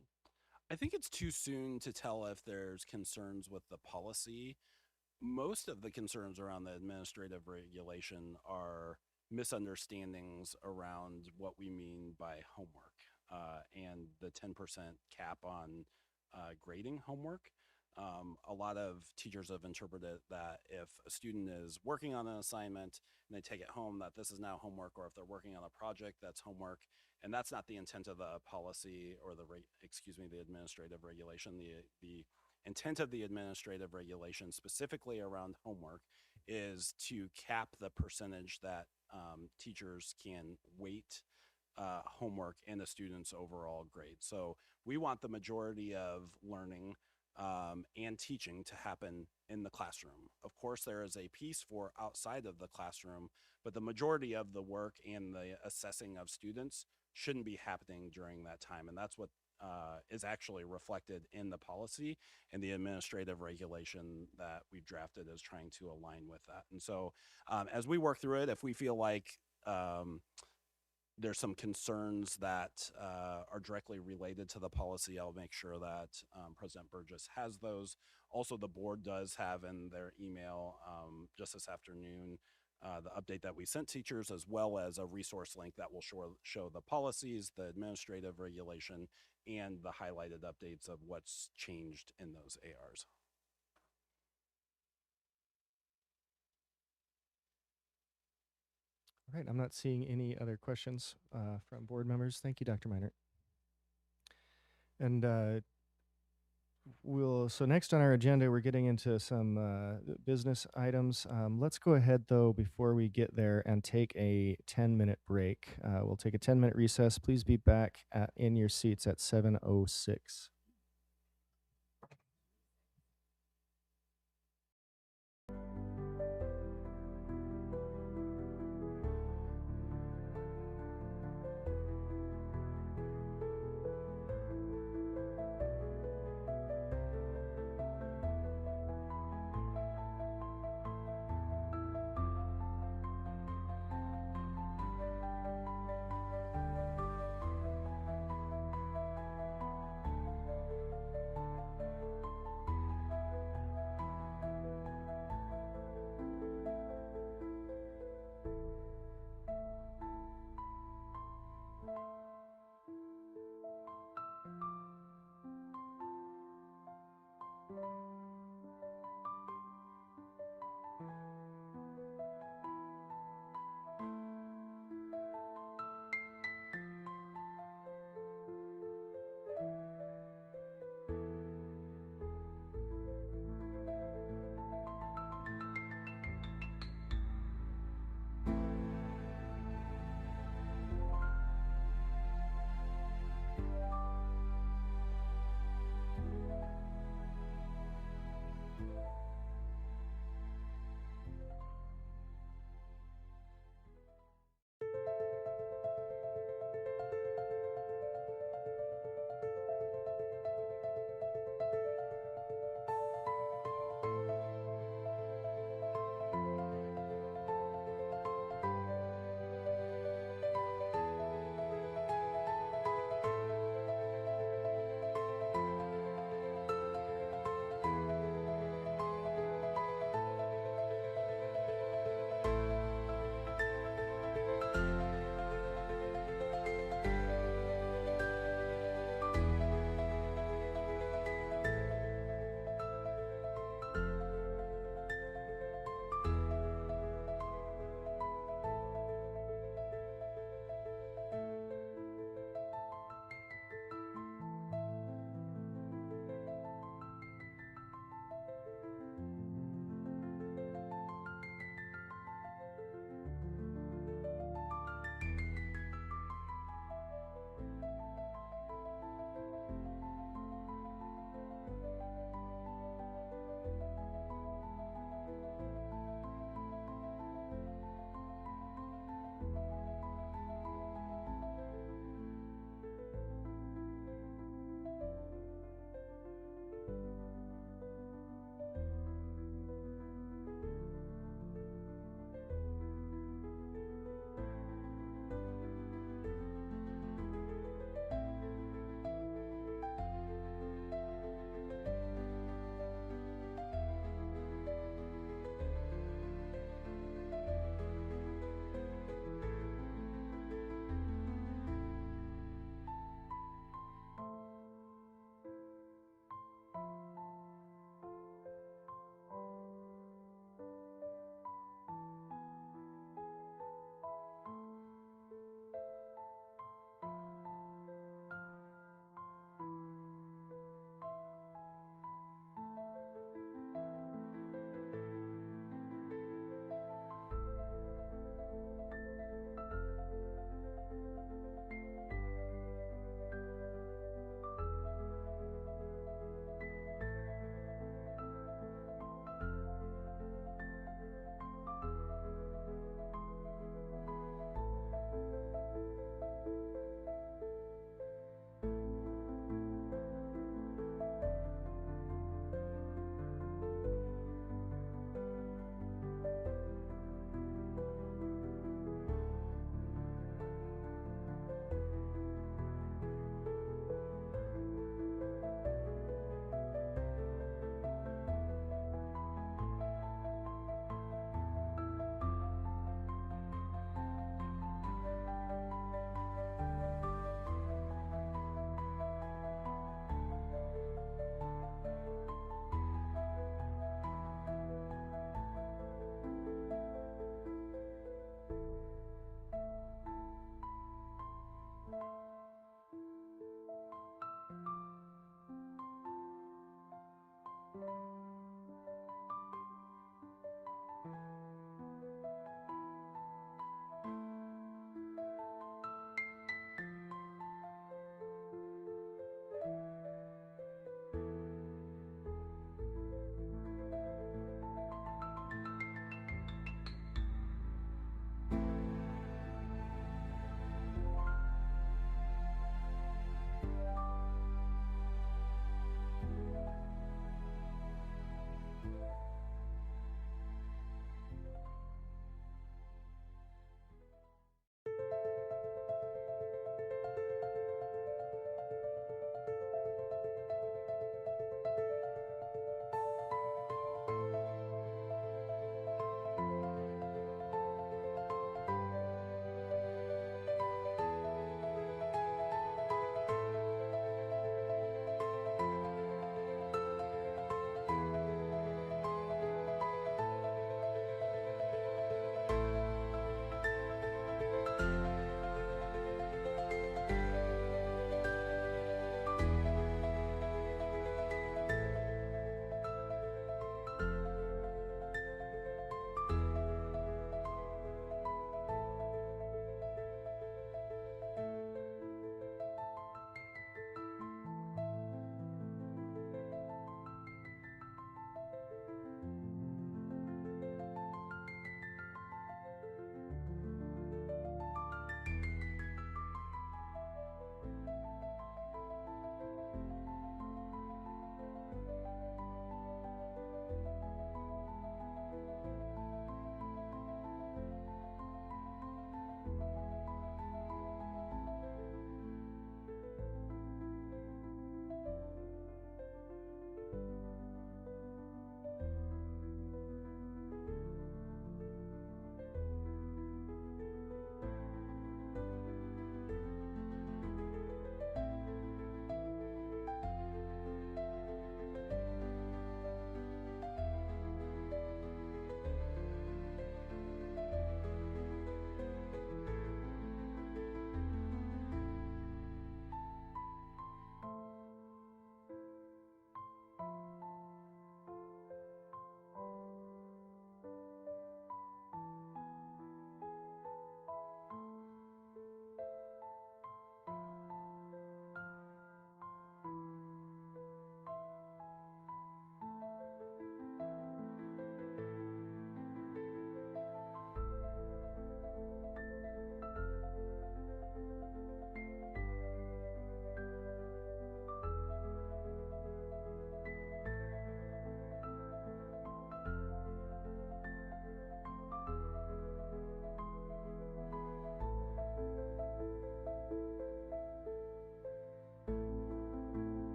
I think it's too soon to tell if there's concerns with the policy. Most of the concerns around the administrative regulation are misunderstandings around what we mean by homework and the 10% cap on grading homework. A lot of teachers have interpreted that if a student is working on an assignment and they take it home, that this is now homework, or if they're working on a project, that's homework. And that's not the intent of the policy or the administrative regulation. The intent of the administrative regulation, specifically around homework, is to cap the percentage that teachers can weight homework in a student's overall grade. So we want the majority of learning and teaching to happen in the classroom. Of course, there is a piece for outside of the classroom, but the majority of the work and the assessing of students shouldn't be happening during that time. And that's what is actually reflected in the policy, and the administrative regulation that we've drafted is trying to align with that. And so as we work through it, if we feel like there's some concerns that are directly related to the policy, I'll make sure that President Burgess has those. Also, the board does have in their email just this afternoon the update that we sent teachers, as well as a resource link that will show the policies, the administrative regulation, and the highlighted updates of what's changed in those ARs. All right, I'm not seeing any other questions from board members. Thank you, Dr. Meinert. And so next on our agenda, we're getting into some business items. Let's go ahead, though, before we get there, and take a 10-minute break. We'll take a 10-minute recess. Please be back in your seats at 7:06.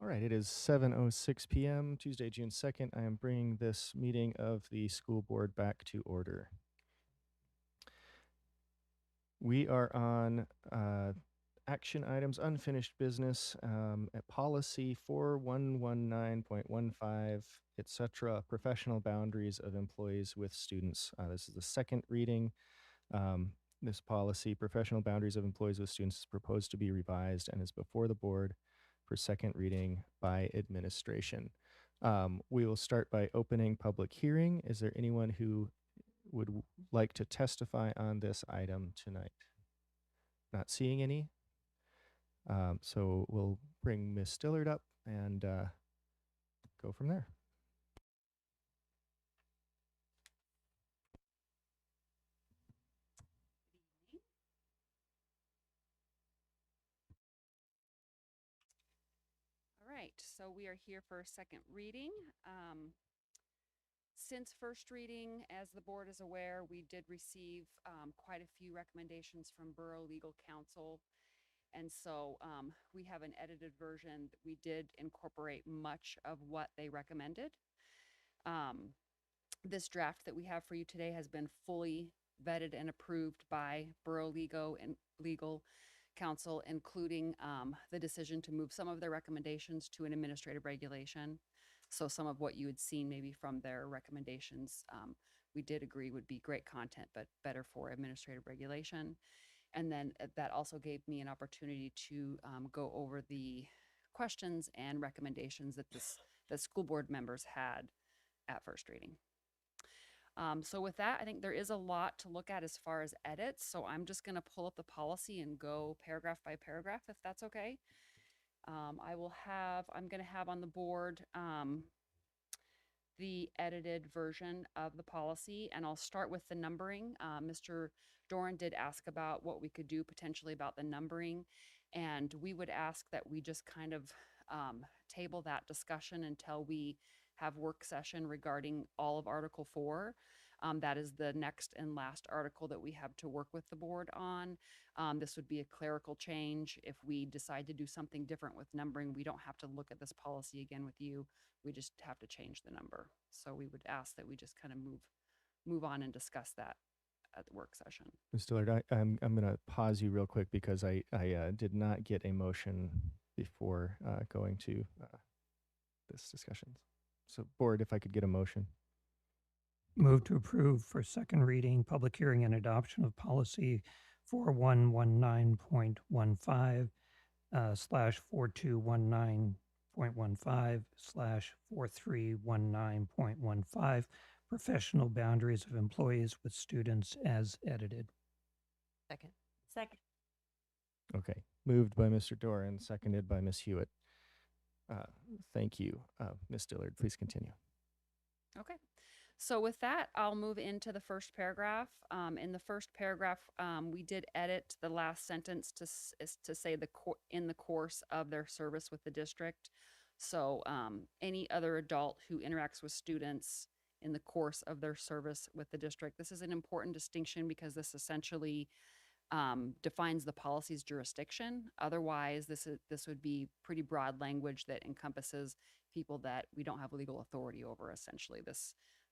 All right, it is 7:06 p.m., Tuesday, June 2nd. I am bringing this meeting of the school board back to order. We are on action items, unfinished business, at policy 4119.15, etc., professional boundaries of employees with students. This is the second reading. This policy, professional boundaries of employees with students, is proposed to be revised and is before the board for second reading by administration. We will start by opening public hearing. Is there anyone who would like to testify on this item tonight? Not seeing any. So we'll bring Ms. Stillard up and go from there. All right, so we are here for a second reading. Since first reading, as the board is aware, we did receive quite a few recommendations from Borough Legal Counsel. And so we have an edited version. We did incorporate much of what they recommended. This draft that we have for you today has been fully vetted and approved by Borough Legal Counsel, including the decision to move some of their recommendations to an administrative regulation. So some of what you had seen maybe from their recommendations, we did agree would be great content, but better for administrative regulation. And then that also gave me an opportunity to go over the questions and recommendations that the school board members had at first reading. So with that, I think there is a lot to look at as far as edits. So I'm just going to pull up the policy and go paragraph by paragraph, if that's okay. I'm going to have on the board the edited version of the policy, and I'll start with the numbering. Mr. Doran did ask about what we could do potentially about the numbering, and we would ask that we just kind of table that discussion until we have work session regarding all of Article 4. That is the next and last article that we have to work with the board on. This would be a clerical change. If we decide to do something different with numbering, we don't have to look at this policy again with you. We just have to change the number. So we would ask that we just kind of move on and discuss that at the work session. Ms. Dillard, I'm going to pause you real quick because I did not get a motion before going to this discussion. So board, if I could get a motion. Move to approve for second reading, public hearing and adoption of policy 4119.15 /4219.15 /4319.15 professional boundaries of employees with students as edited. Second. Okay. Moved by Mr. Doran, seconded by Ms. Hewitt. Thank you. Ms. Dillard, please continue. Okay. So with that, I'll move into the first paragraph. In the first paragraph, we did edit the last sentence to say in the course of their service with the district. So any other adult who interacts with students in the course of their service with the district. This is an important distinction because this essentially defines the policy's jurisdiction. Otherwise, this would be pretty broad language that encompasses people that we don't have legal authority over, essentially.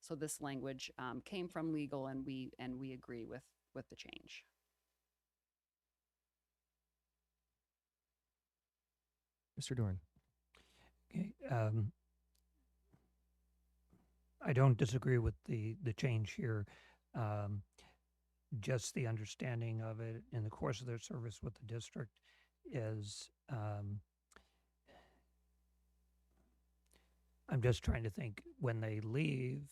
So this language came from legal, and we agree with the change. Mr. Doran. Okay. I don't disagree with the change here. Just the understanding of it in the course of their service with the district is, I'm just trying to think when they leave,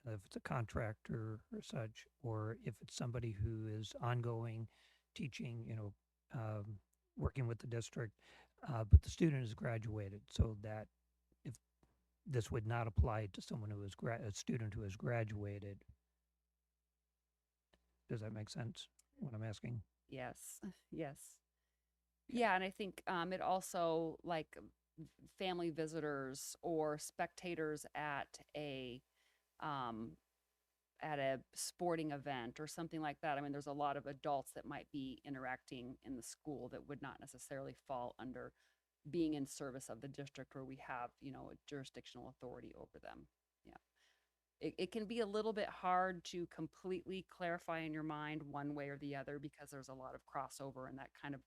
if it's a contractor or such, or if it's somebody who is ongoing teaching, working with the district, but the student has graduated, so that if this would not apply to someone who is a student who has graduated. Does that make sense, what I'm asking? Yes. Yeah, and I think it also, like family visitors or spectators at a sporting event or something like that. I mean, there's a lot of adults that might be interacting in the school that would not necessarily fall under being in service of the district where we have, you know, a jurisdictional authority over them. Yeah. It can be a little bit hard to completely clarify in your mind one way or the other because there's a lot of crossover, and that kind of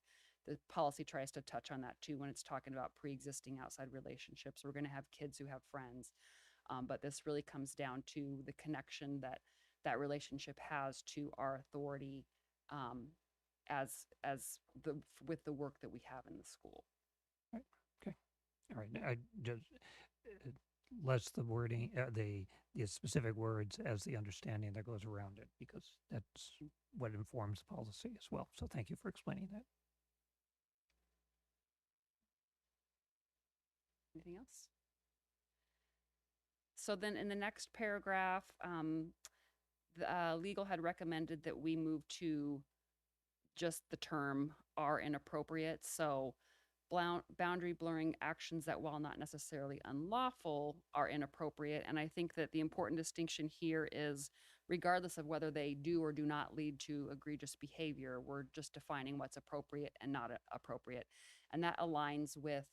the policy tries to touch on that too when it's talking about pre-existing outside relationships. We're going to have kids who have friends, but this really comes down to the connection that that relationship has to our authority as the with the work that we have in the school. Right. Okay. All right. I just less the wording, the specific words as the understanding that goes around it, because that's what informs policy as well. So thank you for explaining that. Anything else? So then in the next paragraph, legal had recommended that we move to just the term are inappropriate. So boundary blurring actions that, while not necessarily unlawful, are inappropriate. And I think that the important distinction here is regardless of whether they do or do not lead to egregious behavior, we're just defining what's appropriate and not appropriate. And that aligns with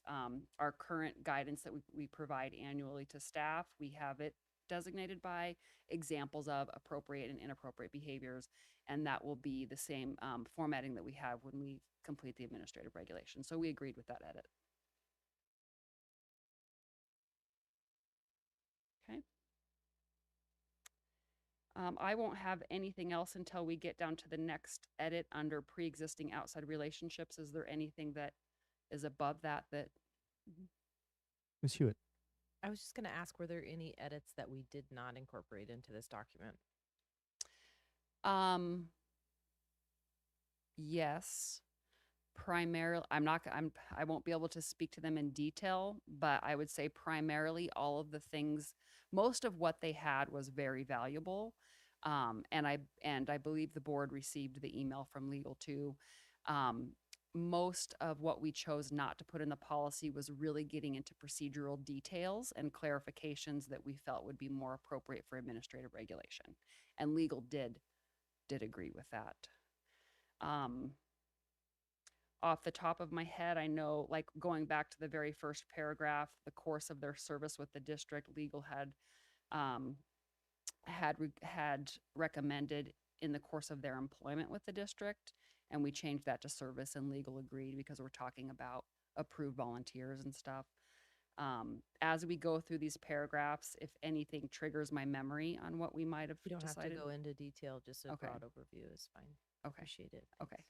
our current guidance that we provide annually to staff. We have it designated by examples of appropriate and inappropriate behaviors, and that will be the same formatting that we have when we complete the administrative regulation. So we agreed with that edit. Okay. I won't have anything else until we get down to the next edit under pre-existing outside relationships. Is there anything that is above that? Ms. Hewitt. I was just going to ask, were there any edits that we did not incorporate into this document? Yes. Primarily, I won't be able to speak to them in detail, but I would say primarily all of the things, most of what they had was very valuable. And I believe the board received the email from legal too. Most of what we chose not to put in the policy was really getting into procedural details and clarifications that we felt would be more appropriate for administrative regulation. And legal did agree with that. Off the top of my head, I know, like going back to the very first paragraph, the course of their service with the district, legal had recommended in the course of their employment with the district, and we changed that to service, and legal agreed because we're talking about approved volunteers and stuff. As we go through these paragraphs, if anything triggers my memory on what we might have You don't decided. have to go into detail, just a Okay. broad overview is fine. Okay. Appreciate it. Okay.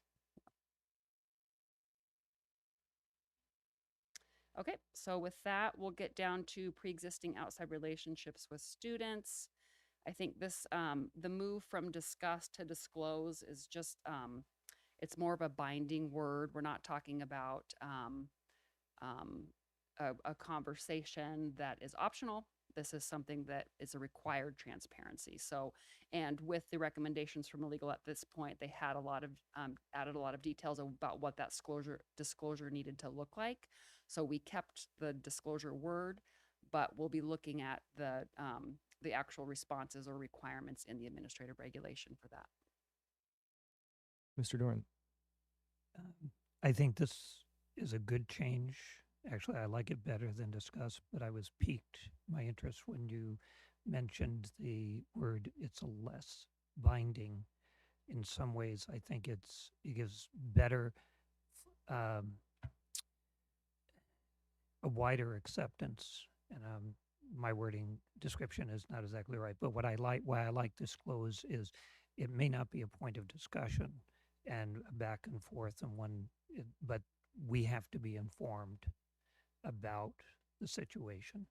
Okay, so with that, we'll get down to pre-existing outside relationships with students. I think this, the move from discuss to disclose is just, it's more of a binding word. We're not talking about a conversation that is optional. This is something that is a required transparency. So, and with the recommendations from legal at this point, they had a lot of, added a lot of details about what that disclosure needed to look like. So we kept the disclosure word, but we'll be looking at the actual responses or requirements in the administrative regulation for that. Mr. Doran. I think this is a good change. Actually, I like it better than discuss, but I was piqued my interest when you mentioned the word it's a less binding. In some ways, I think it gives better, a wider acceptance. And my wording description is not exactly right, but why I like disclose is it may not be a point of discussion and back and forth but we have to be informed about the situation,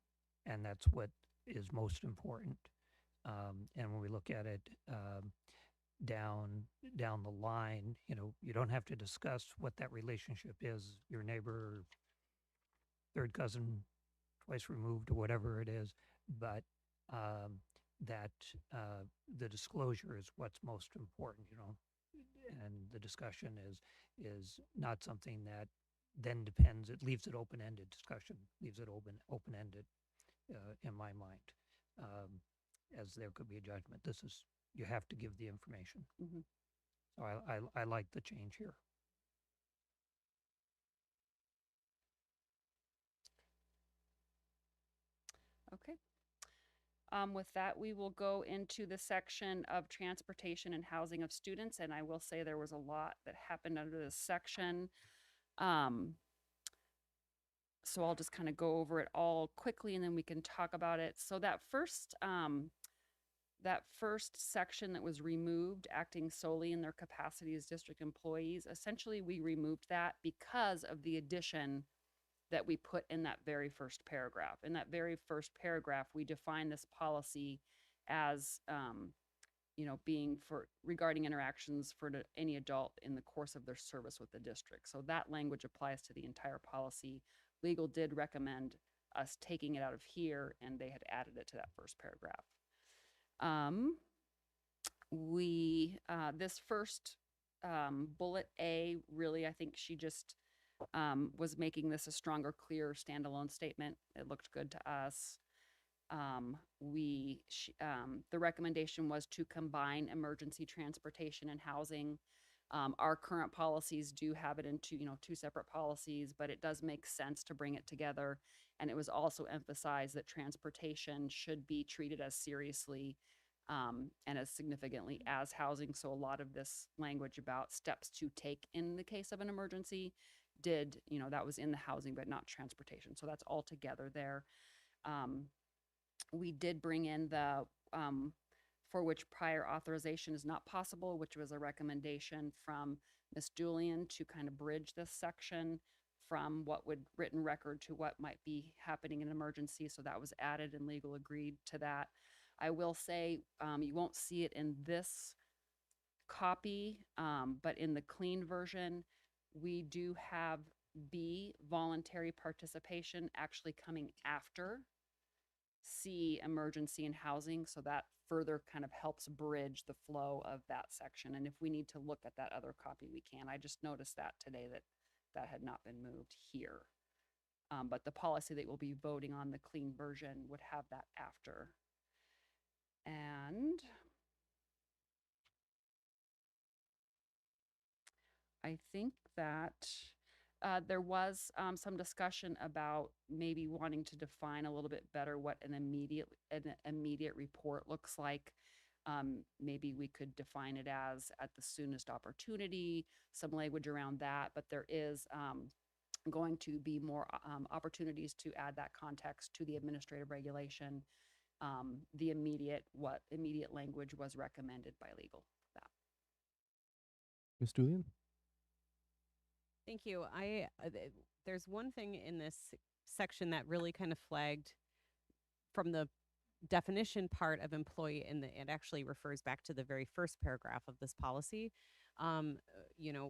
and that's what is most important. And when we look at it down the line, you don't have to discuss what that relationship is, your neighbor, third cousin, twice removed, or whatever it is, but that the disclosure is what's most important, and the discussion is not something that then depends. It leaves it open-ended. Discussion leaves it open-ended in my mind, as there could be a judgment. You have to give the information. Mm-hmm. So I like the change here. Okay. With that, we will go into the section of transportation and housing of students. And I will say there was a lot that happened under this section. So I'll just kind of go over it all quickly and then we can talk about it. So that first section that was removed, acting solely in their capacity as district employees, essentially we removed that because of the addition that we put in that very first paragraph. In that very first paragraph, we define this policy as, being regarding interactions for any adult in the course of their service with the district. So that language applies to the entire policy. Legal did recommend us taking it out of here, and they had added it to that first paragraph. This first bullet A, really, I think she just was making this a stronger, clear standalone statement. It looked good to us. The recommendation was to combine emergency transportation and housing. Our current policies do have it in two separate policies, but it does make sense to bring it together. And it was also emphasized that transportation should be treated as seriously and as significantly as housing. So a lot of this language about steps to take in the case of an emergency that was in the housing, but not transportation. So that's all together there. We did bring in the for which prior authorization is not possible, which was a recommendation from Ms. Julian to kind of bridge this section from what would written record to what might be happening in an emergency. So that was added and legal agreed to that. I will say you won't see it in this copy, but in the clean version, we do have B, voluntary participation, actually coming after C, emergency and housing. So that further kind of helps bridge the flow of that section. And if we need to look at that other copy, we can. I just noticed that today that had not been moved here. But the policy that we'll be voting on, the clean version, would have that after. And I think that there was some discussion about maybe wanting to define a little bit better what an immediate report looks like. Maybe we could define it as at the soonest opportunity, some language around that, but there is going to be more opportunities to add that context to the administrative regulation. The immediate language was recommended by legal for that. Ms. Julian? Thank you. There's one thing in this section that really kind of flagged from the definition part of employee, and it actually refers back to the very first paragraph of this policy.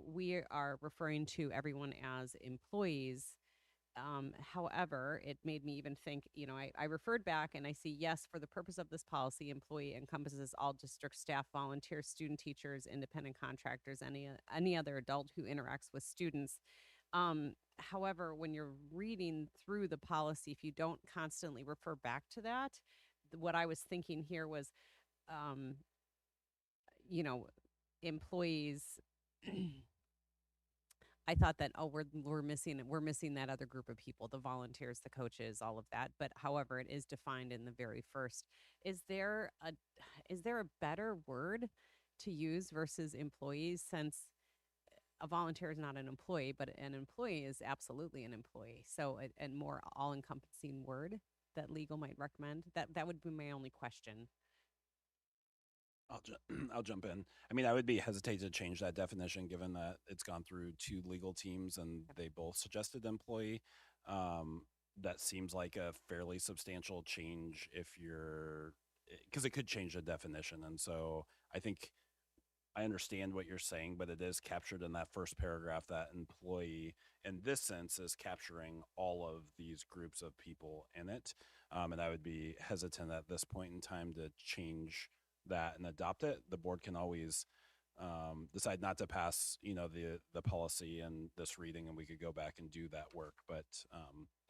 We are referring to everyone as employees. However, it made me even think, I referred back and I see, yes, for the purpose of this policy, employee encompasses all district staff, volunteers, student teachers, independent contractors, any other adult who interacts with students. However, when you're reading through the policy, if you don't constantly refer back to that, what I was thinking here was, employees. I thought that, we're missing that other group of people, the volunteers, the coaches, all of that. But however, it is defined in the very first. Is there a better word to use versus employees, since a volunteer is not an employee, but an employee is absolutely an employee? So a more all-encompassing word that legal might recommend. That would be my only question. I'll jump in. I mean, I would be hesitant to change that definition given that it's gone through two legal teams and they both suggested employee. That seems like a fairly substantial change because it could change the definition. And so I think I understand what you're saying, but it is captured in that first paragraph that employee in this sense is capturing all of these groups of people in it. And I would be hesitant at this point in time to change that and adopt it. The board can always decide not to pass, the policy in this reading, and we could go back and do that work. But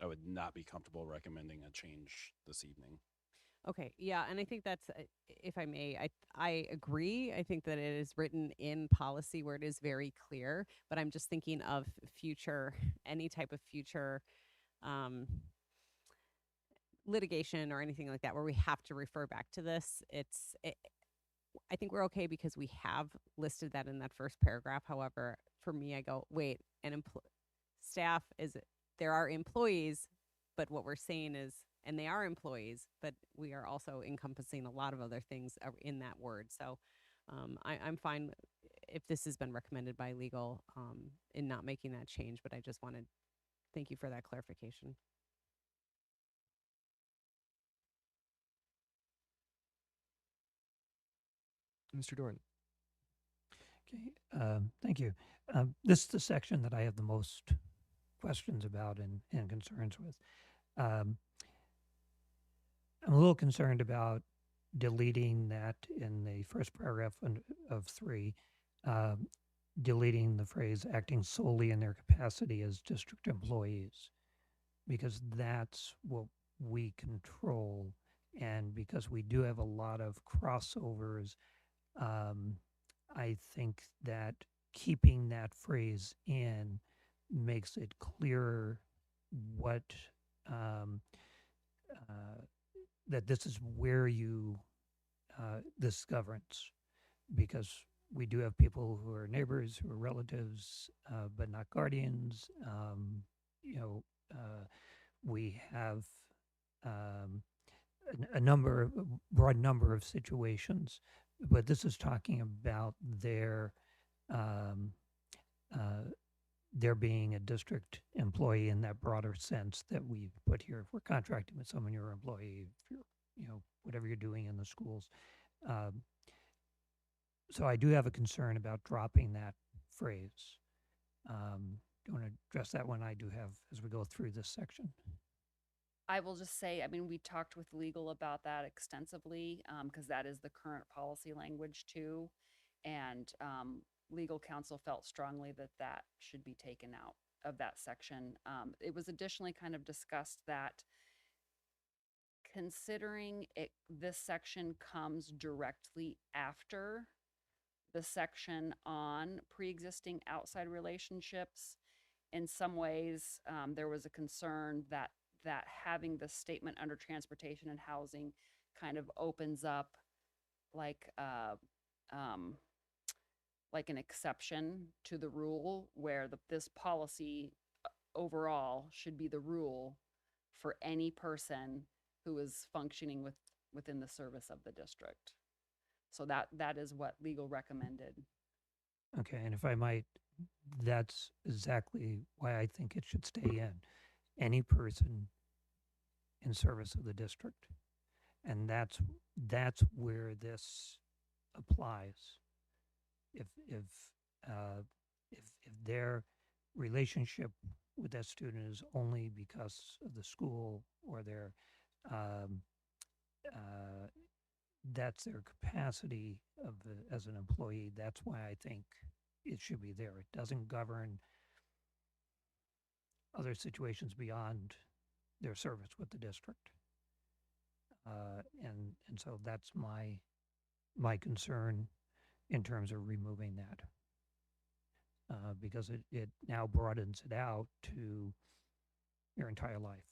I would not be comfortable recommending a change this evening. Okay, yeah, and I think that's, if I may, I agree. I think that it is written in policy where it is very clear, but I'm just thinking of any type of future litigation or anything like that where we have to refer back to this. I think we're okay because we have listed that in that first paragraph. However, for me, I go, wait, staff there are employees, but what we're saying is, and they are employees, but we are also encompassing a lot of other things in that word. So I'm fine if this has been recommended by legal in not making that change, but I just wanted, thank you for that clarification. Mr. Doran. Okay, thank you. This is the section that I have the most questions about and concerns with. I'm a little concerned about deleting that in the first paragraph of 3, deleting the phrase acting solely in their capacity as district employees, because that's what we control. And because we do have a lot of crossovers, I think that keeping that phrase in makes it clearer what that this is where this governs, because we do have people who are neighbors, who are relatives, but not guardians. We have a broad number of situations, but this is talking about their being a district employee in that broader sense that we put here. If we're contracting with someone, you're an employee, if you're, whatever you're doing in the schools. So I do have a concern about dropping that phrase. Do you want to address that one? I do have as we go through this section. I will just say, I mean, we talked with legal about that extensively because that is the current policy language too. And legal counsel felt strongly that that should be taken out of that section. It was additionally kind of discussed that considering this section comes directly after the section on pre-existing outside relationships, in some ways there was a concern that having the statement under transportation and housing kind of opens up like an exception to the rule, where this policy overall should be the rule for any person who is functioning within the service of the district. So that is what legal recommended. Okay, and if I might, that's exactly why I think it should stay in. Any person in service of the district. And that's where this applies. If their relationship with that student is only because of the school or their that's their capacity as an employee, that's why I think it should be there. It doesn't govern other situations beyond their service with the district. And so that's my concern in terms of removing that. Because it now broadens it out to your entire life.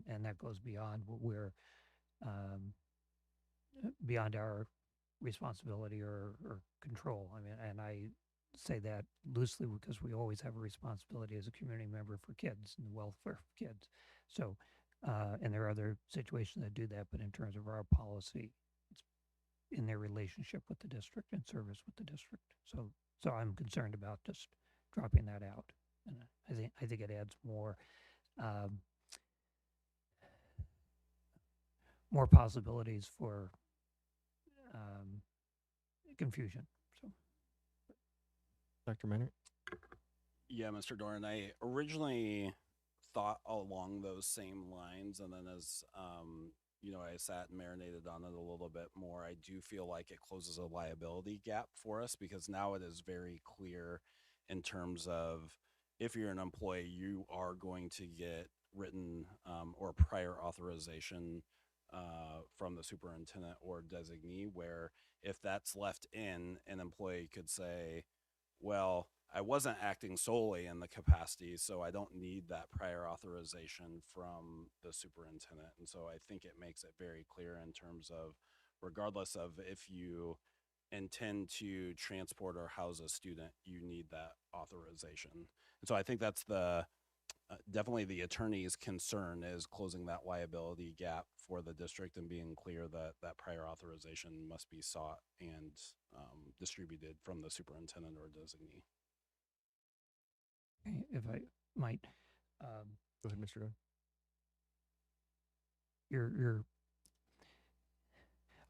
And that goes beyond what we're beyond our responsibility or control. I mean, and I say that loosely because we always have a responsibility as a community member for kids and the welfare of kids. So, and there are other situations that do that, but in terms of our policy, it's in their relationship with the district and service with the district. So I'm concerned about just dropping that out, and I think it adds more possibilities for confusion. So, Dr. Minert? Yeah, Mr. Doran, I originally thought along those same lines, and then as I sat and marinated on it a little bit more, I do feel like it closes a liability gap for us, because now it is very clear in terms of if you're an employee, you are going to get written or prior authorization from the superintendent or designee, where if that's left in, an employee could say, well, I wasn't acting solely in the capacity, so I don't need that prior authorization from the superintendent. And so I think it makes it very clear in terms of, regardless of if you intend to transport or house a student, you need that authorization. And so I think that's the definitely the attorney's concern, is closing that liability gap for the district and being clear that that prior authorization must be sought and distributed from the superintendent or designee. If I might, Go ahead, Mr. Dorn.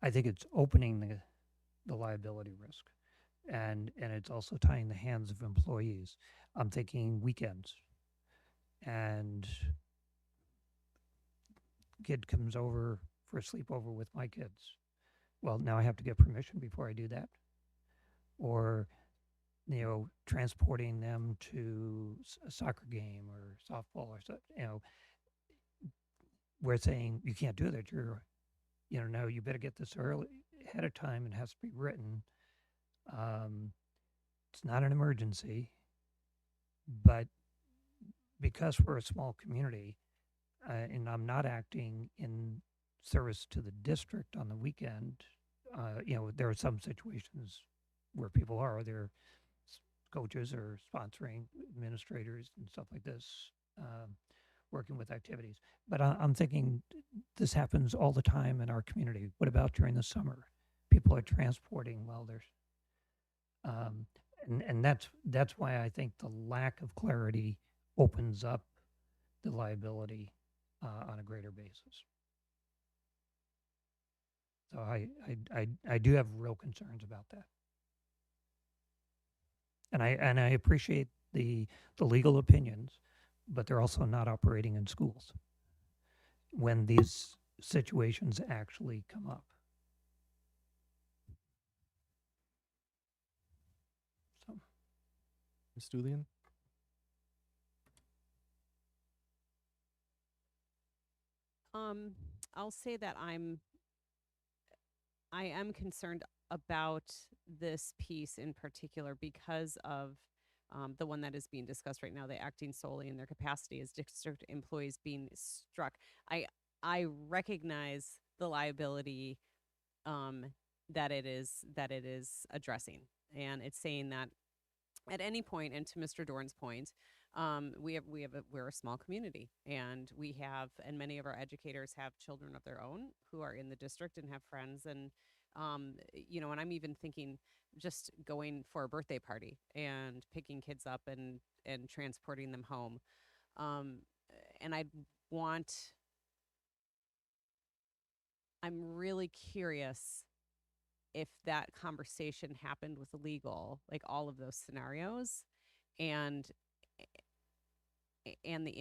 I think it's opening the liability risk, and it's also tying the hands of employees. I'm thinking weekends, and kid comes over for a sleepover with my kids. Well, now I have to get permission before I do that. Or, transporting them to a soccer game or softball or so, we're saying you can't do that. No, you better get this early ahead of time. It has to be written. It's not an emergency, but because we're a small community, and I'm not acting in service to the district on the weekend, there are some situations where people they're coaches or sponsoring administrators and stuff like this, working with activities. But I'm thinking this happens all the time in our community. What about during the summer? People are transporting while there's, and that's why I think the lack of clarity opens up the liability on a greater basis. So I do have real concerns about that. And I appreciate the legal opinions, but they're also not operating in schools when these situations actually come up. So, Ms. Julian? I'll say that I am concerned about this piece in particular because of the one that is being discussed right now, the acting solely in their capacity as district employees being struck. I recognize the liability that it is addressing, and it's saying that at any point, and to Mr. Dorn's point, we're a small community, and and many of our educators have children of their own who are in the district and have friends, and and I'm even thinking just going for a birthday party and picking kids up and transporting them home. And I'm really curious if that conversation happened with legal, like all of those scenarios, and the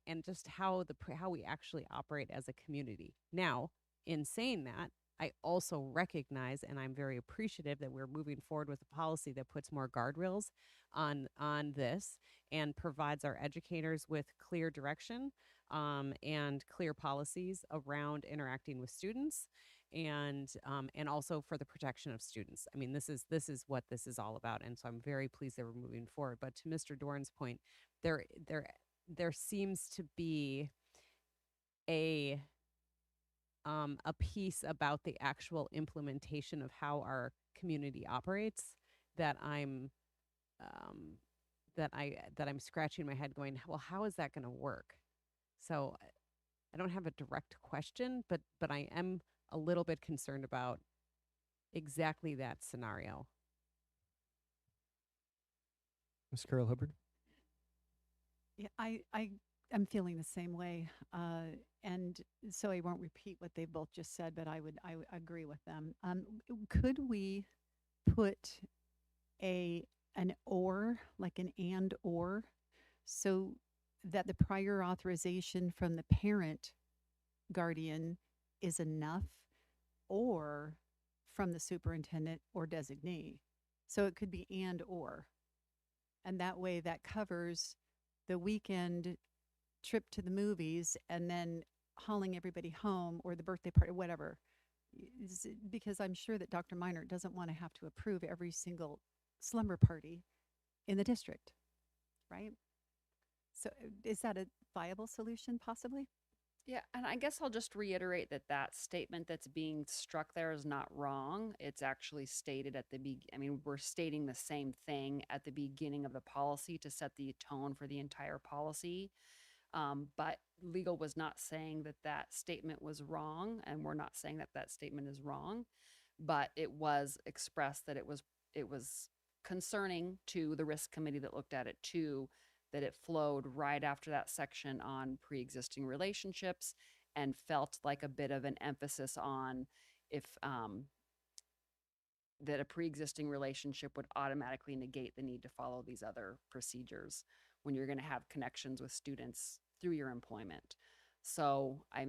and just how we actually operate as a community. Now, in saying that, I also recognize, and I'm very appreciative that we're moving forward with a policy that puts more guardrails on this and provides our educators with clear direction and clear policies around interacting with students, and also for the protection of students. I mean, this is what this is all about, and so I'm very pleased that we're moving forward. But to Mr. Dorn's point, there seems to be a piece about the actual implementation of how our community operates that I'm scratching my head going, well, how is that going to work? So I don't have a direct question, but I am a little bit concerned about exactly that scenario. Ms. Carol Hubbard? Yeah, I'm feeling the same way, and so I won't repeat what they both just said, but I agree with them. Could we put an or, like an and or, so that the prior authorization from the parent guardian is enough, or from the superintendent or designee? So it could be and or, and that way that covers the weekend trip to the movies and then hauling everybody home, or the birthday party, whatever. Because I'm sure that Dr. Minor doesn't want to have to approve every single slumber party in the district, right? So is that a viable solution possibly? Yeah, and I guess I'll just reiterate that that statement that's being struck there is not wrong. It's actually stated at the we're stating the same thing at the beginning of the policy to set the tone for the entire policy. But legal was not saying that that statement was wrong, and we're not saying that that statement is wrong. But it was expressed that it was concerning to the risk committee that looked at it too, that it flowed right after that section on pre-existing relationships and felt like a bit of an emphasis on if that a pre-existing relationship would automatically negate the need to follow these other procedures when you're going to have connections with students through your employment. So, I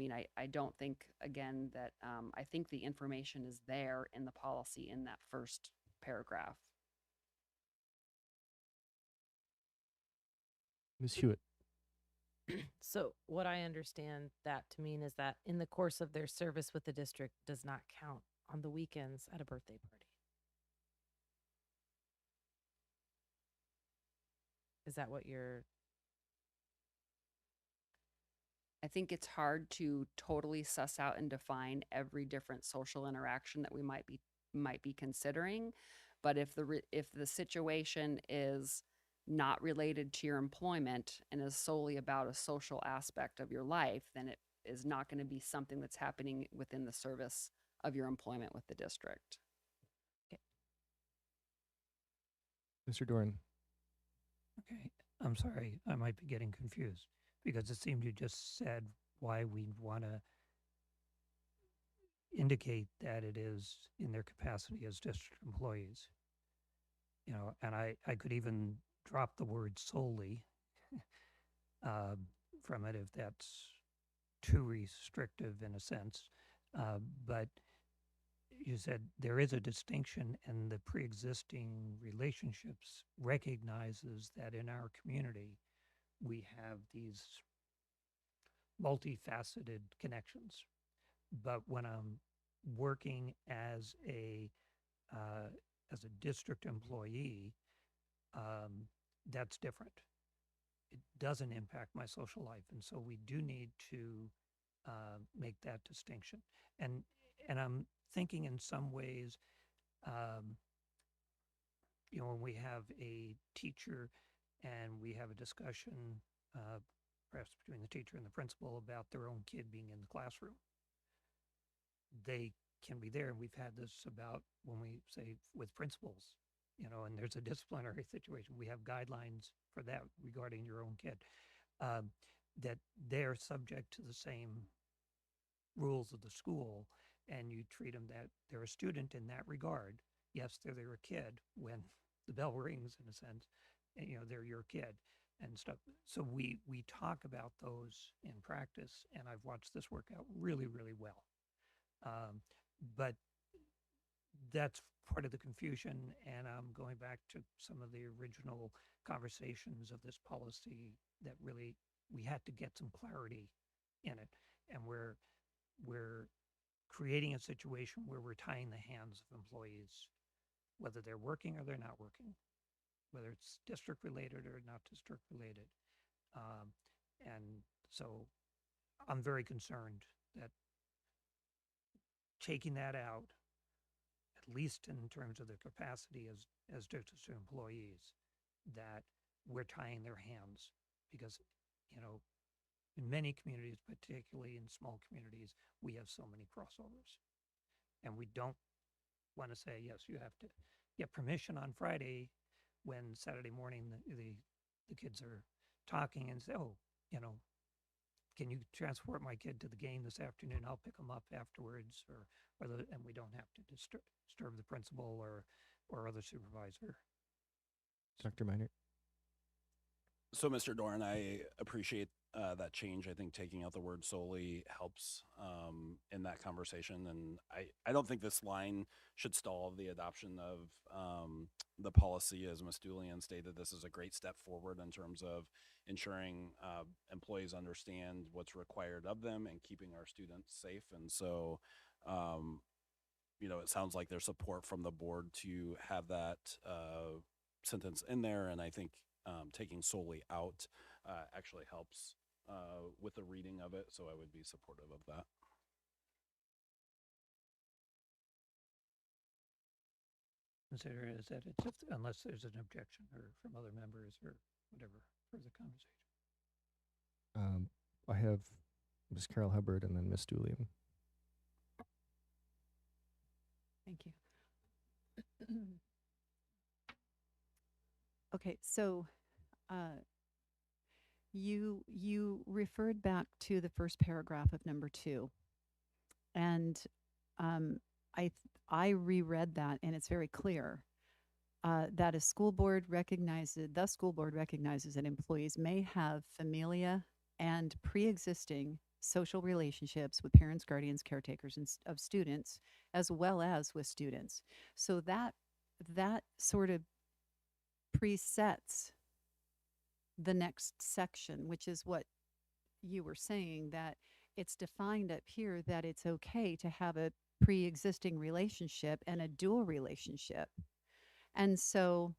don't think, again, that I think the information is there in the policy in that first paragraph. Ms. Hewitt. So what I understand that to mean is that in the course of their service with the district does not count on the weekends at a birthday party. Is that what you're? I think it's hard to totally suss out and define every different social interaction that we might be considering, but if the situation is not related to your employment and is solely about a social aspect of your life, then it is not going to be something that's happening within the service of your employment with the district. Mr. Doran. Okay, I'm sorry, I might be getting confused because it seemed you just said why we want to indicate that it is in their capacity as district employees. You know, and I could even drop the word solely from it if that's too restrictive in a sense. But you said there is a distinction, and the pre-existing relationships recognizes that in our community we have these multifaceted connections. But when I'm working as a district employee, that's different. It doesn't impact my social life, and so we do need to make that distinction. And I'm thinking in some ways, when we have a teacher and we have a discussion, perhaps between the teacher and the principal, about their own kid being in the classroom, they can be there. And we've had this about when we say with principals, and there's a disciplinary situation. We have guidelines for that regarding your own kid, that they're subject to the same rules of the school, and you treat them that they're a student in that regard. Yes, they're a kid when the bell rings, in a sense, and, they're your kid and stuff. So we talk about those in practice, and I've watched this work out really, really well. But that's part of the confusion, and I'm going back to some of the original conversations of this policy that really we had to get some clarity in it, and we're creating a situation where we're tying the hands of employees, whether they're working or they're not working, whether it's district related or not district related. And so I'm very concerned that taking that out, at least in terms of their capacity as district employees, that we're tying their hands because, in many communities, particularly in small communities, we have so many crossovers. And we don't want to say, yes, you have to get permission on Friday when Saturday morning the kids are talking and say, oh, can you transport my kid to the game this afternoon? I'll pick them up afterwards, and we don't have to disturb the principal or other supervisor. Dr. Meinert. So, Mr. Doran, I appreciate that change. I think taking out the word solely helps in that conversation. And I don't think this line should stall the adoption of the policy. As Ms. Julian stated, this is a great step forward in terms of ensuring employees understand what's required of them and keeping our students safe. And so, it sounds like there's support from the board to have that sentence in there, and I think taking solely out actually helps with the reading of it, so I would be supportive of that. Consider it as edited unless there's an objection or from other members or whatever for the conversation. I have Ms. Carol Hubbard and then Ms. Julian. Thank you. Okay, so you referred back to the first paragraph of number 2, and I reread that, and it's very clear that the school board recognizes that employees may have familia and pre-existing social relationships with parents, guardians, caretakers, and of students, as well as with students. So that sort of presets the next section, which is what you were saying, that it's defined up here that it's okay to have a pre-existing relationship and a dual relationship. And so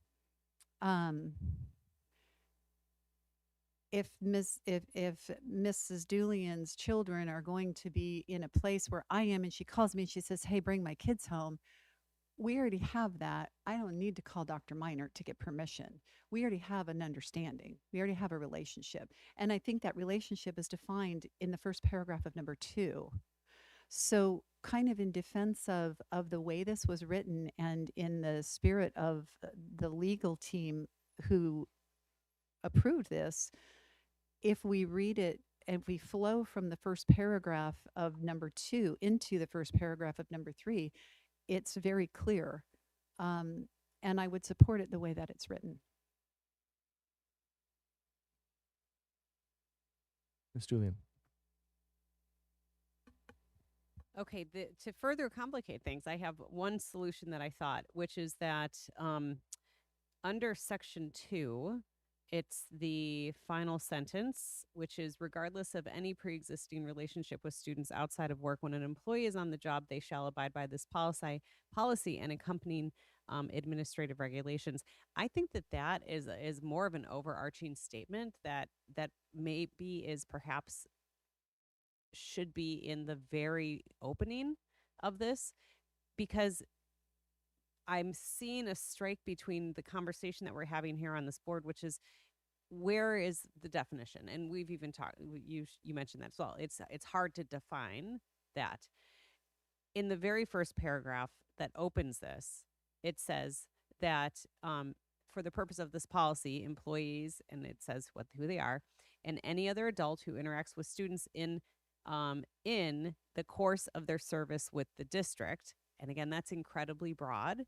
if Mrs. Julian's children are going to be in a place where I am, and she calls me and she says, hey, bring my kids home, we already have that. I don't need to call Dr. Minert to get permission. We already have an understanding. We already have a relationship. And I think that relationship is defined in the first paragraph of number 2. So kind of in defense of the way this was written and in the spirit of the legal team who approved this, if we read it and we flow from the first paragraph of number 2 into the first paragraph of number 3, it's very clear. And I would support it the way that it's written. Ms. Julian. Okay, to further complicate things, I have one solution that I thought, which is that under section 2, it's the final sentence, which is regardless of any pre-existing relationship with students outside of work, when an employee is on the job, they shall abide by this policy and accompanying administrative regulations. I think that is more of an overarching statement that maybe is perhaps should be in the very opening of this, because I'm seeing a strike between the conversation that we're having here on this board, which is where is the definition? And we've even talked, you mentioned that as well. It's hard to define that. In the very first paragraph that opens this, it says that for the purpose of this policy, employees, and it says who they are, and any other adult who interacts with students in the course of their service with the district. And again, that's incredibly broad.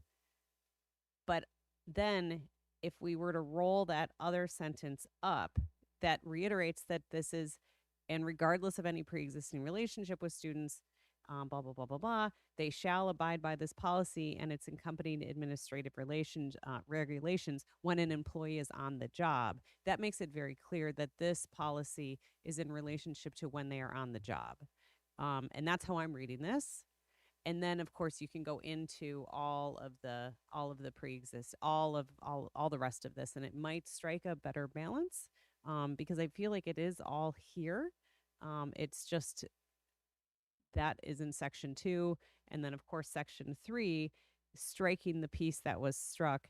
But then if we were to roll that other sentence up, that reiterates that this is, and regardless of any pre-existing relationship with students, blah, blah, blah, blah, blah, they shall abide by this policy and its accompanying administrative regulations when an employee is on the job. That makes it very clear that this policy is in relationship to when they are on the job. And that's how I'm reading this. And then, of course, you can go into all of the pre-exist, all the rest of this, and it might strike a better balance because I feel like it is all here. It's just that is in section 2, and then of course section 3, striking the piece that was struck.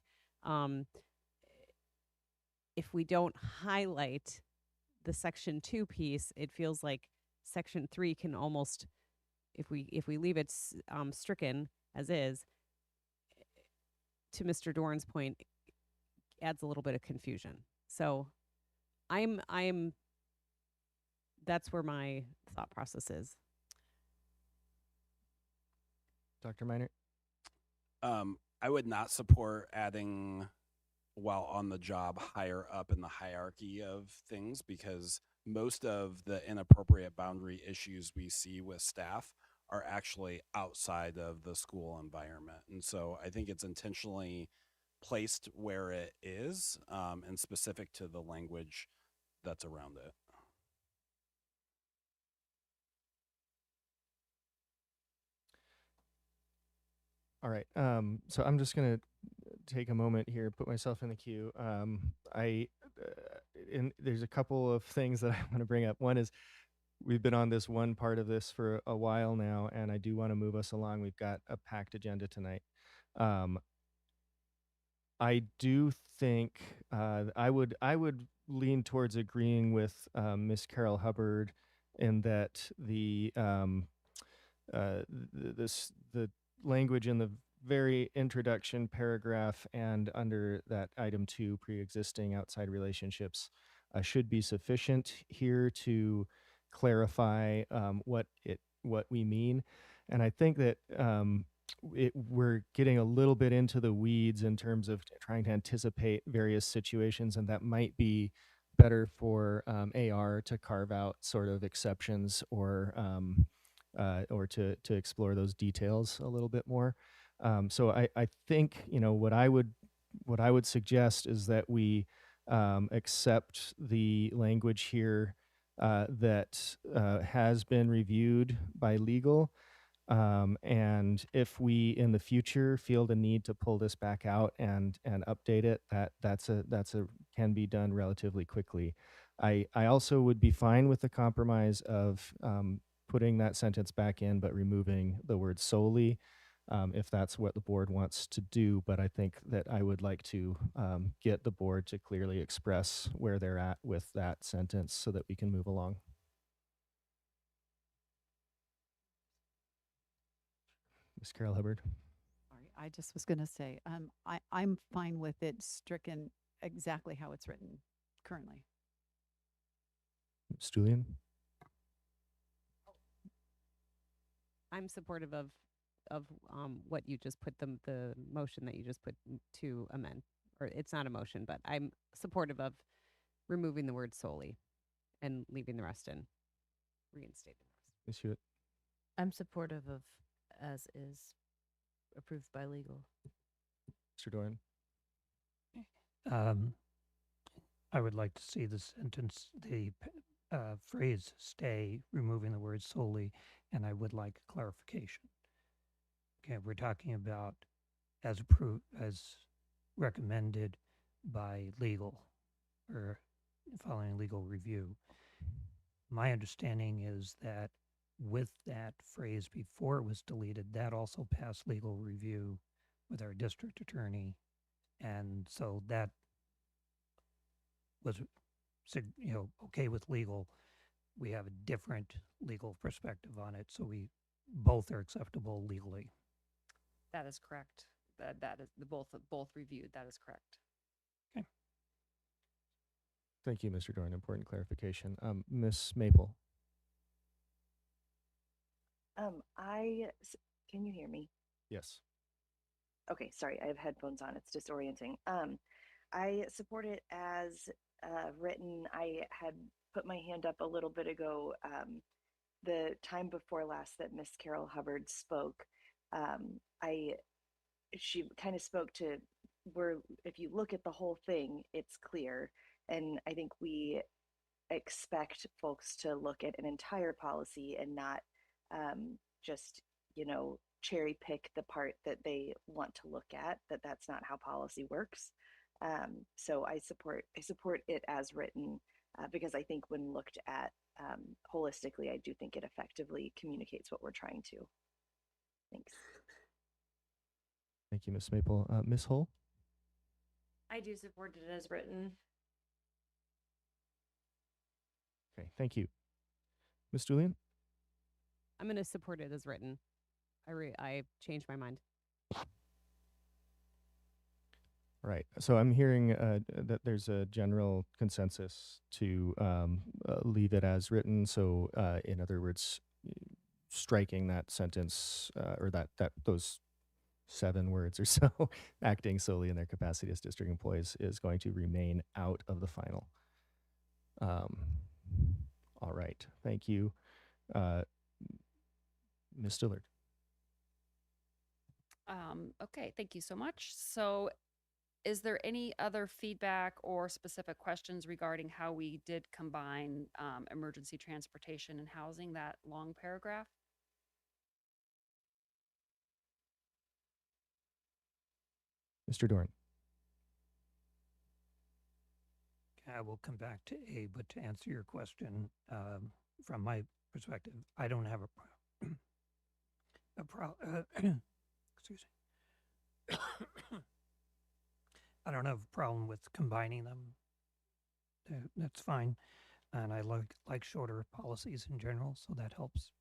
If we don't highlight the section 2 piece, it feels like section 3 can almost, if we leave it stricken as is, to Mr. Doran's point, adds a little bit of confusion. So that's where my thought process is. Dr. Minert? I would not support adding while on the job higher up in the hierarchy of things, because most of the inappropriate boundary issues we see with staff are actually outside of the school environment. And so I think it's intentionally placed where it is and specific to the language that's around it. All right. So I'm just going to take a moment here, put myself in the queue. There's a couple of things that I want to bring up. One is we've been on this one part of this for a while now, and I do want to move us along. We've got a packed agenda tonight. I do think I would lean towards agreeing with Miss Carol Hubbard in that the language in the very introduction paragraph and under that item 2, pre-existing outside relationships, should be sufficient here to clarify what we mean. And I think that we're getting a little bit into the weeds in terms of trying to anticipate various situations, and that might be better for AR to carve out sort of exceptions or to explore those details a little bit more. So I think, what I would suggest is that we accept the language here that has been reviewed by legal. And if we in the future feel the need to pull this back out and update it, that's can be done relatively quickly. I also would be fine with the compromise of putting that sentence back in, but removing the word solely, if that's what the board wants to do. But I think that I would like to get the board to clearly express where they're at with that sentence so that we can move along. Ms. Carol Hubbard. Sorry, I just was going to say, I'm fine with it stricken exactly how it's written currently. Stulian. I'm supportive of what you just put the motion that you just put to amend, or it's not a motion, but I'm supportive of removing the word solely and leaving the rest in, reinstating the rest. Ms. Hewitt. I'm supportive of as is approved by legal. Mr. Doran. I would like to see the sentence, the phrase stay, removing the word solely, and I would like clarification. Okay, we're talking about as approved, as recommended by legal or following legal review. My understanding is that with that phrase before it was deleted, that also passed legal review with our district attorney. And so that was, okay with legal. We have a different legal perspective on it. So we both are acceptable legally. That is correct. That is both reviewed. That is correct. Okay. Thank you, Mr. Doran. Important clarification. Ms. Maple. Can you hear me? Yes. Okay, sorry, I have headphones on. It's disorienting. I support it as written. I had put my hand up a little bit ago, the time before last that Miss Carol Hubbard spoke. She kind of spoke to where, if you look at the whole thing, it's clear. And I think we expect folks to look at an entire policy and not just, cherry pick the part that they want to look at. That's not how policy works. So I support it as written because I think when looked at holistically, I do think it effectively communicates what we're trying to. Thanks. Thank you, Ms. Maple. Ms. Hull? I do support it as written. Okay, thank you. Ms. Julian? I'm going to support it as written. I changed my mind. Right. So I'm hearing that there's a general consensus to leave it as written. So in other words, striking that sentence or those 7 words or so, acting solely in their capacity as district employees, is going to remain out of the final. All right. Thank you. Ms. Dillard. Okay, thank you so much. So is there any other feedback or specific questions regarding how we did combine emergency transportation and housing, that long paragraph? Mr. Dorn. I will come back to A, but to answer your question, from my perspective, I don't have excuse me. I don't have a problem with combining them. That's fine. And I like shorter policies in general, so that helps.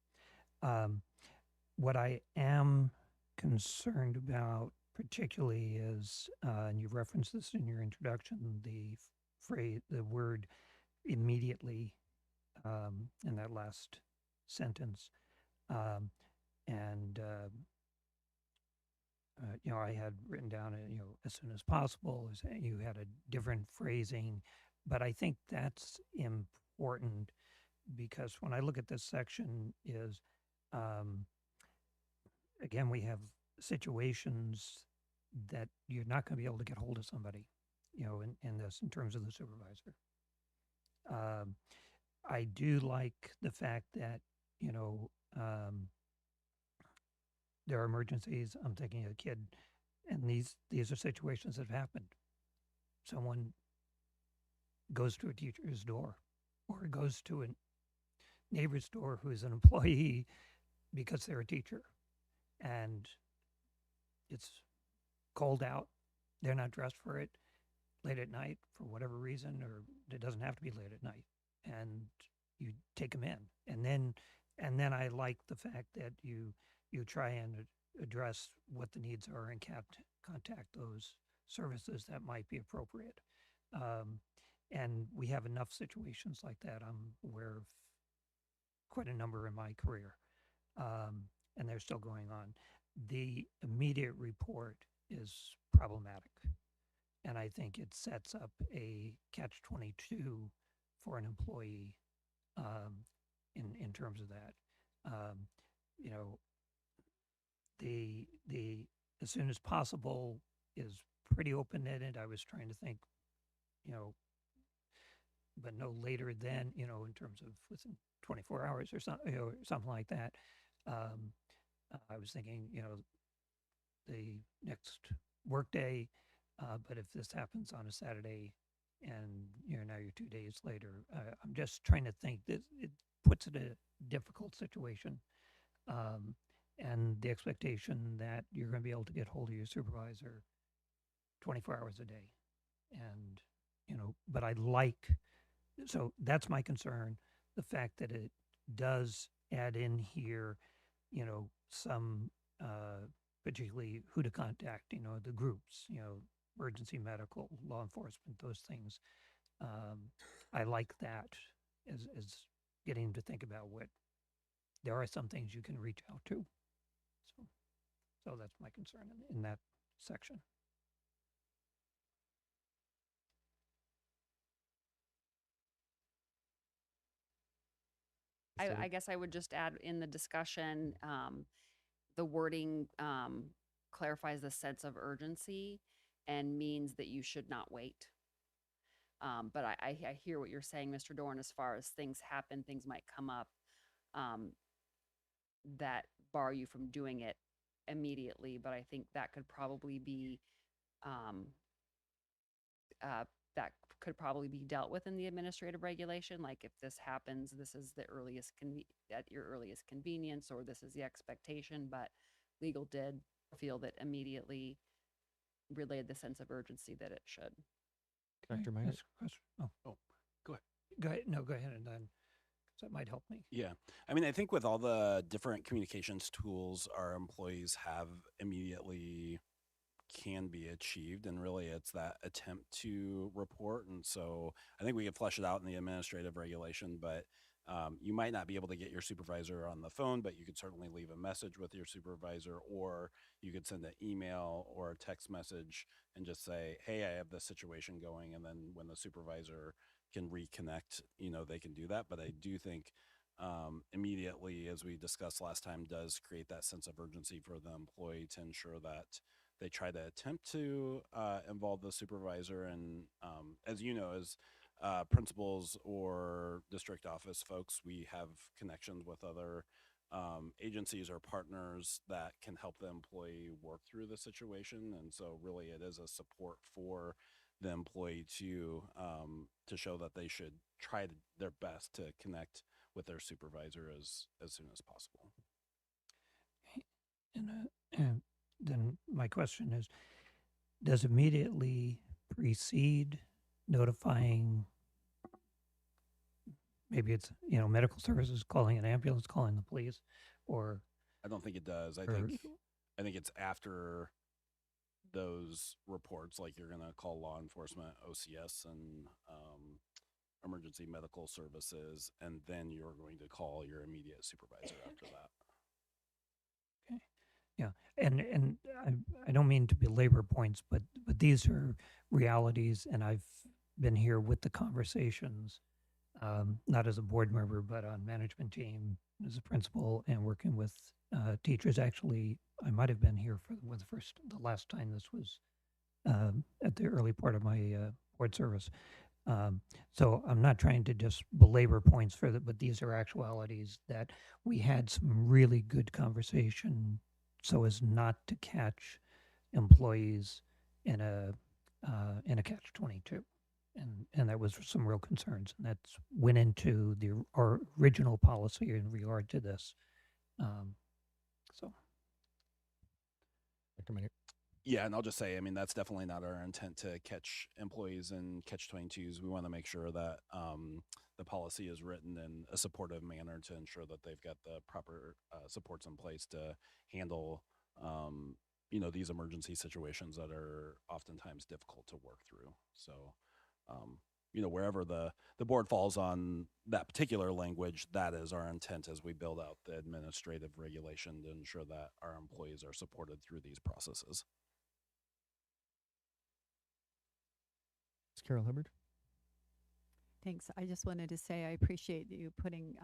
What I am concerned about particularly is, and you referenced this in your introduction, the word immediately in that last sentence. I had written down, as soon as possible. You had a different phrasing, but I think that's important because when I look at this section again, we have situations that you're not going to be able to get hold of somebody, in terms of the supervisor. I do like the fact that, there are emergencies. I'm thinking of a kid, and these are situations that have happened. Someone goes to a teacher's door or goes to a neighbor's door who's an employee because they're a teacher, and it's cold out. They're not dressed for it, late at night for whatever reason, or it doesn't have to be late at night, and you take them in. And then I like the fact that you try and address what the needs are and contact those services that might be appropriate. And we have enough situations like that. I'm aware of quite a number in my career, and they're still going on. The immediate report is problematic, and I think it sets up a catch-22 for an employee in terms of that. The as soon as possible is pretty open-ended. I was trying to think, but no later than, in terms of within 24 hours or something, something like that. I was thinking, the next workday, but if this happens on a Saturday and, now you're 2 days later, I'm just trying to think that it puts it in a difficult situation. And the expectation that you're going to be able to get hold of your supervisor 24 hours a day. And, but so that's my concern. The fact that it does add in here, some, particularly who to contact, the groups, emergency medical, law enforcement, those things. I like that as getting to think about there are some things you can reach out to. So that's my concern in that section. I guess I would just add in the discussion, the wording clarifies the sense of urgency and means that you should not wait. But I hear what you're saying, Mr. Dorn, as far as things happen, things might come up that bar you from doing it immediately. But I think that could probably be dealt with in the administrative regulation. Like if this happens, this is the earliest at your earliest convenience, or this is the expectation. But legal did feel that immediately relayed the sense of urgency that it should. Dr. Minor? Oh, go ahead. Go ahead. No, go ahead, and then that might help me. Yeah. I mean, I think with all the different communications tools our employees have immediately can be achieved, and really it's that attempt to report. And so I think we could flesh it out in the administrative regulation, but you might not be able to get your supervisor on the phone, but you could certainly leave a message with your supervisor, or you could send an email or a text message and just say, hey, I have this situation going. And then when the supervisor can reconnect, they can do that. But I do think immediately, as we discussed last time, does create that sense of urgency for the employee to ensure that they try to attempt to involve the supervisor. And as you know, as principals or district office folks, we have connections with other agencies or partners that can help the employee work through the situation. And so really it is a support for the employee to show that they should try their best to connect with their supervisor as soon as possible. And then my question is, does immediately precede notifying, maybe it's, medical services, calling an ambulance, calling the police, or? I don't think it does. I or- think it's after those reports, like you're going to call law enforcement, OCS, and emergency medical services, and then you're going to call your immediate supervisor after that. Yeah, and I don't mean to belabor points, but these are realities, and I've been here with the conversations, not as a board member, but on management team as a principal and working with teachers. Actually, I might have been here for the last time this was at the early part of my board service. So I'm not trying to just belabor points for that, but these are actualities that we had some really good conversation so as not to catch employees in a catch-22, and that was some real concerns, and that's went into our original policy in regard to this. So, Dr. Minnick. Yeah, and I'll just say, I mean, that's definitely not our intent to catch employees in catch-22s. We want to make sure that the policy is written in a supportive manner to ensure that they've got the proper supports in place to handle, these emergency situations that are oftentimes difficult to work through. So, wherever the board falls on that particular language, that is our intent as we build out the administrative regulation to ensure that our employees are supported through these processes. Ms. Carol Hubbard. Thanks. I just wanted to say I appreciate you putting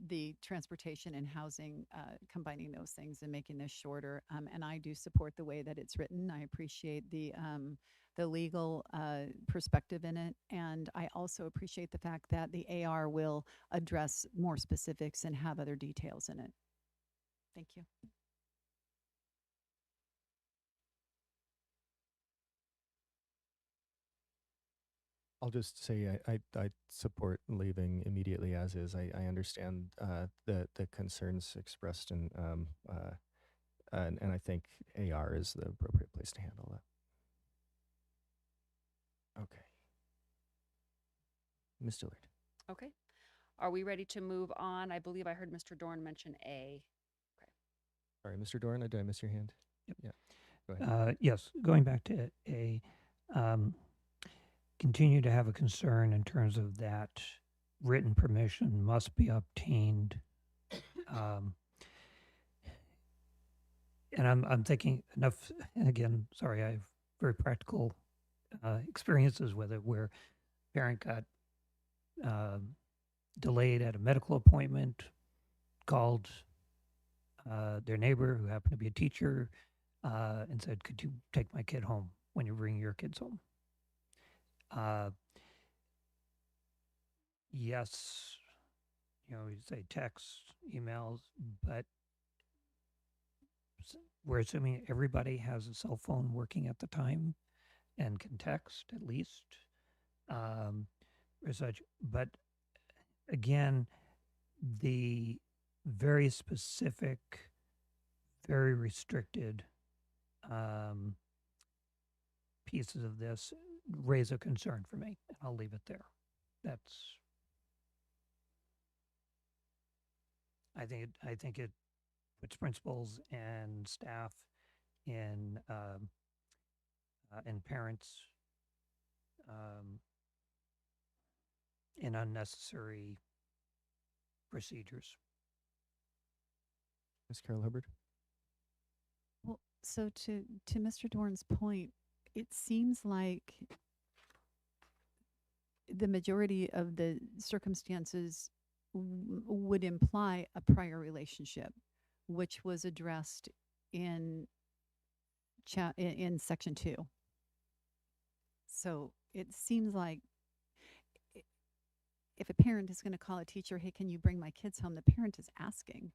the transportation and housing, combining those things and making this shorter. And I do support the way that it's written. I appreciate the legal perspective in it. And I also appreciate the fact that the AR will address more specifics and have other details in it. Thank you. I'll just say I support leaving immediately as is. I understand the concerns expressed and I think AR is the appropriate place to handle that. Okay. Ms. Dillard. Okay. Are we ready to move on? I believe I heard Mr. Dorn mention A. Sorry, Mr. Dorn, did I miss your hand? Yep. Yeah. Go ahead. Yes, going back to A, continue to have a concern in terms of that written permission must be obtained. And I'm thinking enough, and again, sorry, I have very practical experiences with it where parent got delayed at a medical appointment, called their neighbor who happened to be a teacher and said, could you take my kid home when you bring your kids home? Yes, you say text, emails, but we're assuming everybody has a cell phone working at the time and can text at least, or such. But again, the very specific, very restricted pieces of this raise a concern for me, and I'll leave it there. I think it puts principals and staff and parents in unnecessary procedures. Ms. Carol Hubbard. Well, so to Mr. Dorn's point, it seems like the majority of the circumstances would imply a prior relationship, which was addressed in section 2. So it seems like if a parent is going to call a teacher, hey, can you bring my kids home? The parent is asking.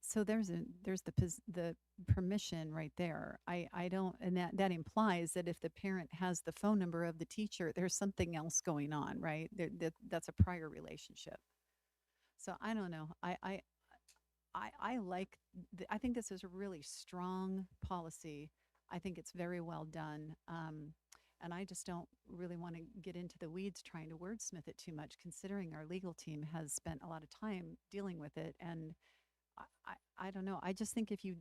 So there's the permission right there. I don't, and that implies that if the parent has the phone number of the teacher, there's something else going on, right? That's a prior relationship. So I don't know. I like. I think this is a really strong policy. I think it's very well done. And I just don't really want to get into the weeds trying to wordsmith it too much, considering our legal team has spent a lot of time dealing with it. And I don't know. I just think if you,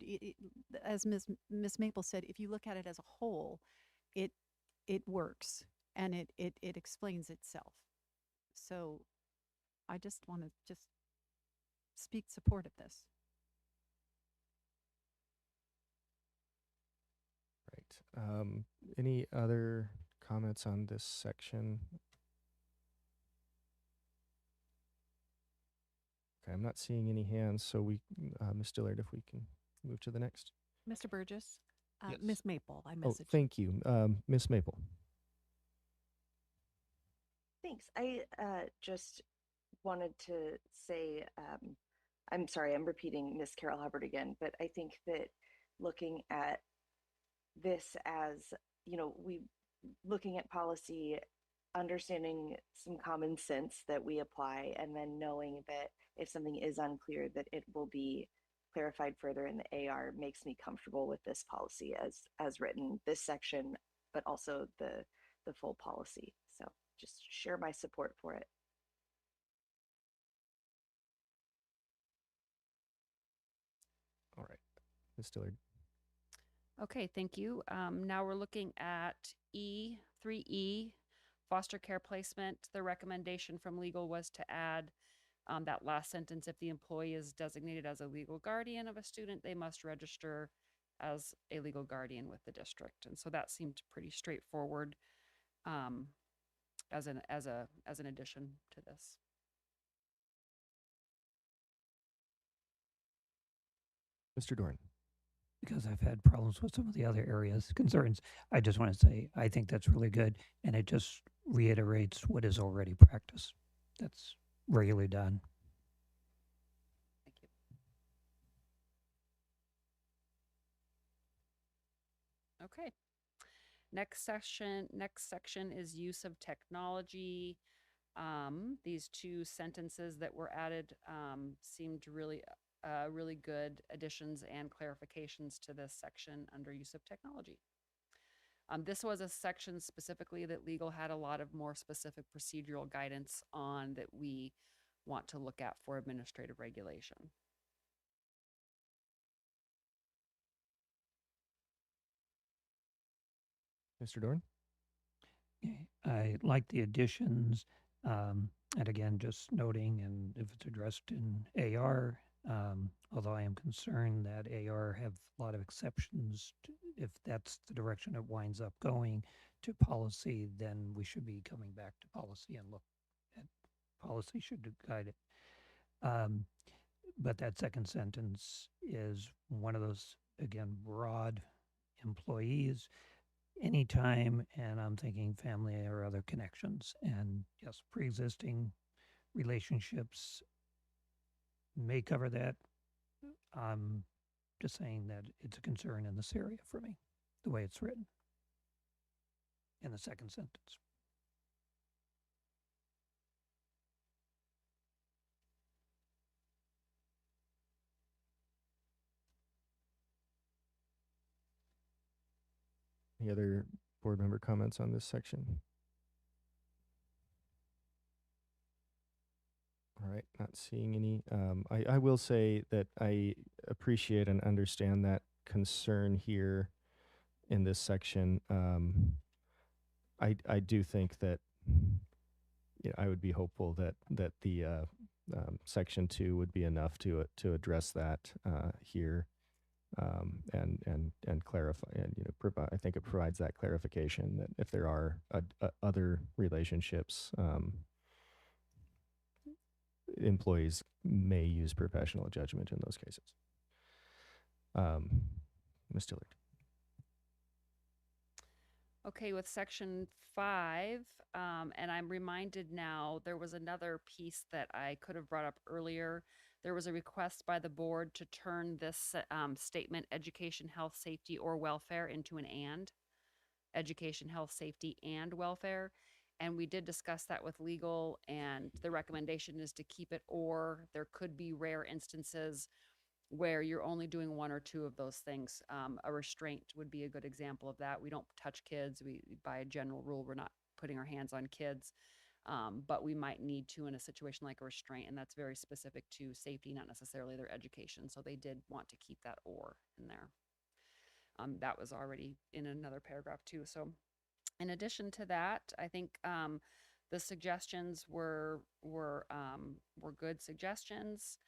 as Miss Maple said, if you look at it as a whole, it works and it explains itself. So I just want to just speak support of this. Right. Any other comments on this section? Okay, I'm not seeing any hands, so Ms. Dillard, if we can move to the next. Mr. Burgess, Yes. Miss Maple, I Oh, messaged. thank you. Ms. Maple. Thanks. I just wanted to say, I'm sorry, I'm repeating Miss Carol Hubbard again, but I think that looking at this as, looking at policy, understanding some common sense that we apply, and then knowing that if something is unclear, that it will be clarified further in the AR makes me comfortable with this policy as written, this section, but also the full policy. So just share my support for it. All right. Ms. Dillard. Okay, thank you. Now we're looking at E3E, foster care placement. The recommendation from legal was to add that last sentence: if the employee is designated as a legal guardian of a student, they must register as a legal guardian with the district. And so that seemed pretty straightforward as an addition to this. Mr. Dorn. Because I've had problems with some of the other areas, concerns, I just want to say I think that's really good, and it just reiterates what is already practice. That's regularly done. Thank you. Okay. Next section is use of technology. These two sentences that were added seemed really good additions and clarifications to this section under use of technology. This was a section specifically that legal had a lot of more specific procedural guidance on that we want to look at for administrative regulation. Mr. Dorn. I like the additions, and again, just noting, and if it's addressed in AR, although I am concerned that AR have a lot of exceptions, if that's the direction it winds up going to policy, then we should be coming back to policy and look at policy should guide it. But that second sentence is one of those, again, broad employees anytime, and I'm thinking family or other connections. And yes, pre-existing relationships may cover that. I'm just saying that it's a concern in this area for me, the way it's written in the second sentence. Any other board member comments on this section? All right, not seeing any. I will say that I appreciate and understand that concern here in this section. I do think that I would be hopeful that the section 2 would be enough to address that here. And clarify, and provide. I think it provides that clarification that if there are other relationships, employees may use professional judgment in those cases. Ms. Dillard. Okay, with section 5, and I'm reminded now, there was another piece that I could have brought up earlier. There was a request by the board to turn this statement, education, health, safety, or welfare, into an and. Education, health, safety, and welfare. And we did discuss that with legal, and the recommendation is to keep it or. There could be rare instances where you're only doing one or two of those things. A restraint would be a good example of that. We don't touch kids. By a general rule, we're not putting our hands on kids. But we might need to in a situation like a restraint, and that's very specific to safety, not necessarily their education. So they did want to keep that or in there. That was already in another paragraph too. So in addition to that, I think the suggestions were good suggestions.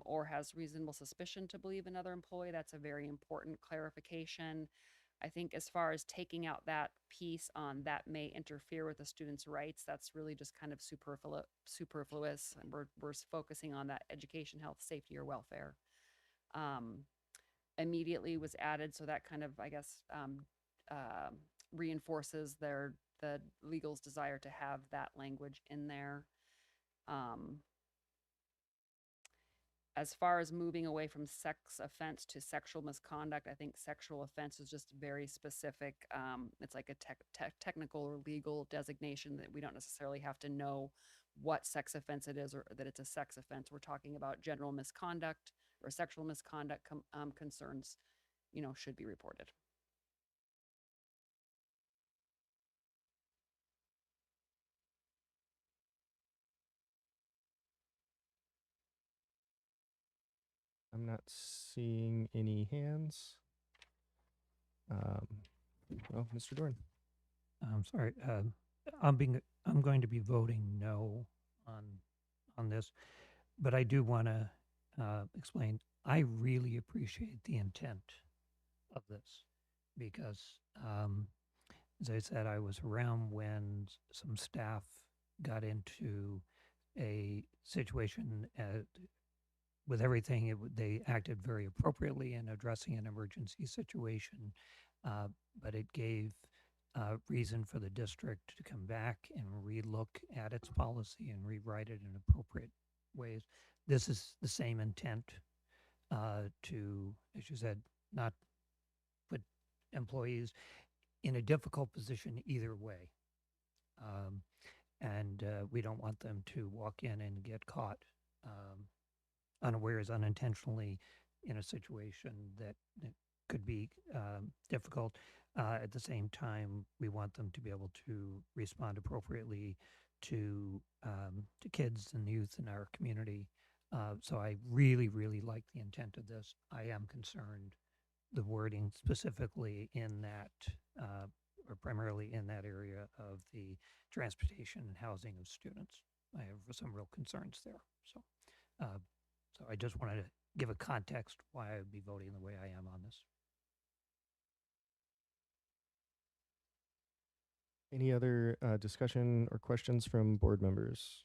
Or has reasonable suspicion to believe another employee. That's a very important clarification. I think as far as taking out that piece on that may interfere with the student's rights, that's really just kind of superfluous. And we're focusing on that education, health, safety, or welfare. Immediately was added, so that kind of, I guess, reinforces the legal's desire to have that language in there. As far as moving away from sex offense to sexual misconduct, I think sexual offense is just very specific. It's like a technical or legal designation that we don't necessarily have to know what sex offense it is or that it's a sex offense. We're talking about general misconduct or sexual misconduct concerns, should be reported. I'm not seeing any hands. Well, Mr. Dorn. I'm sorry. I'm going to be voting no on this, but I do want to explain. I really appreciate the intent of this because, as I said, I was around when some staff got into a situation with everything. They acted very appropriately in addressing an emergency situation, but it gave reason for the district to come back and relook at its policy and rewrite it in appropriate ways. This is the same intent to, as you said, not put employees in a difficult position either way. And we don't want them to walk in and get caught unawares, unintentionally in a situation that could be difficult. At the same time, we want them to be able to respond appropriately to kids and youth in our community. So I really, really like the intent of this. I am concerned the wording specifically in that, or primarily in that area of the transportation and housing of students. I have some real concerns there. So I just wanted to give a context why I would be voting the way I am on this. Any other discussion or questions from board members?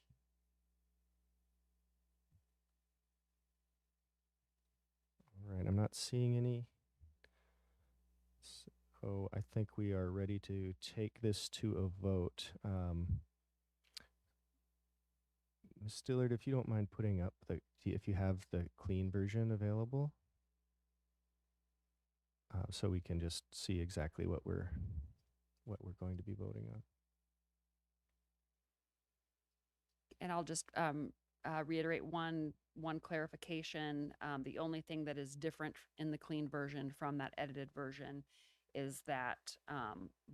All right, I'm not seeing any. So I think we are ready to take this to a vote. Ms. Stillard, if you don't mind putting up if you have the clean version available, so we can just see exactly what we're going to be voting on. And I'll just reiterate one clarification. The only thing that is different in the clean version from that edited version is that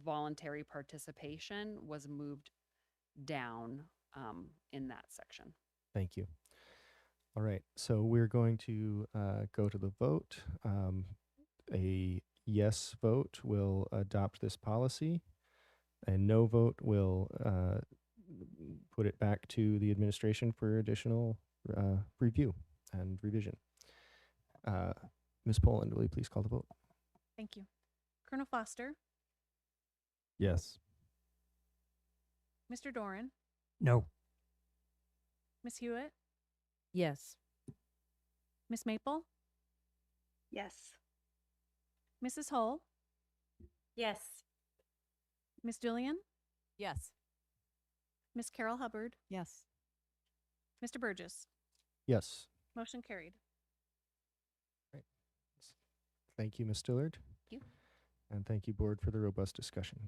voluntary participation was moved down in that section. Thank you. All right, so we're going to go to the vote. A yes vote will adopt this policy. A no vote will put it back to the administration for additional review and revision. Ms. Poland, will you please call the vote? Thank you. Colonel Foster, Yes. Mr. Doran, No. Ms. Hewitt, Yes. Ms. Maple, Yes. Mrs. Hull, Yes. Ms. Julian, Yes. Ms. Carol Hubbard, Yes. Mr. Burgess. Yes. Motion carried. Thank you, Ms. Dillard. you. And thank you, board, for the robust discussion.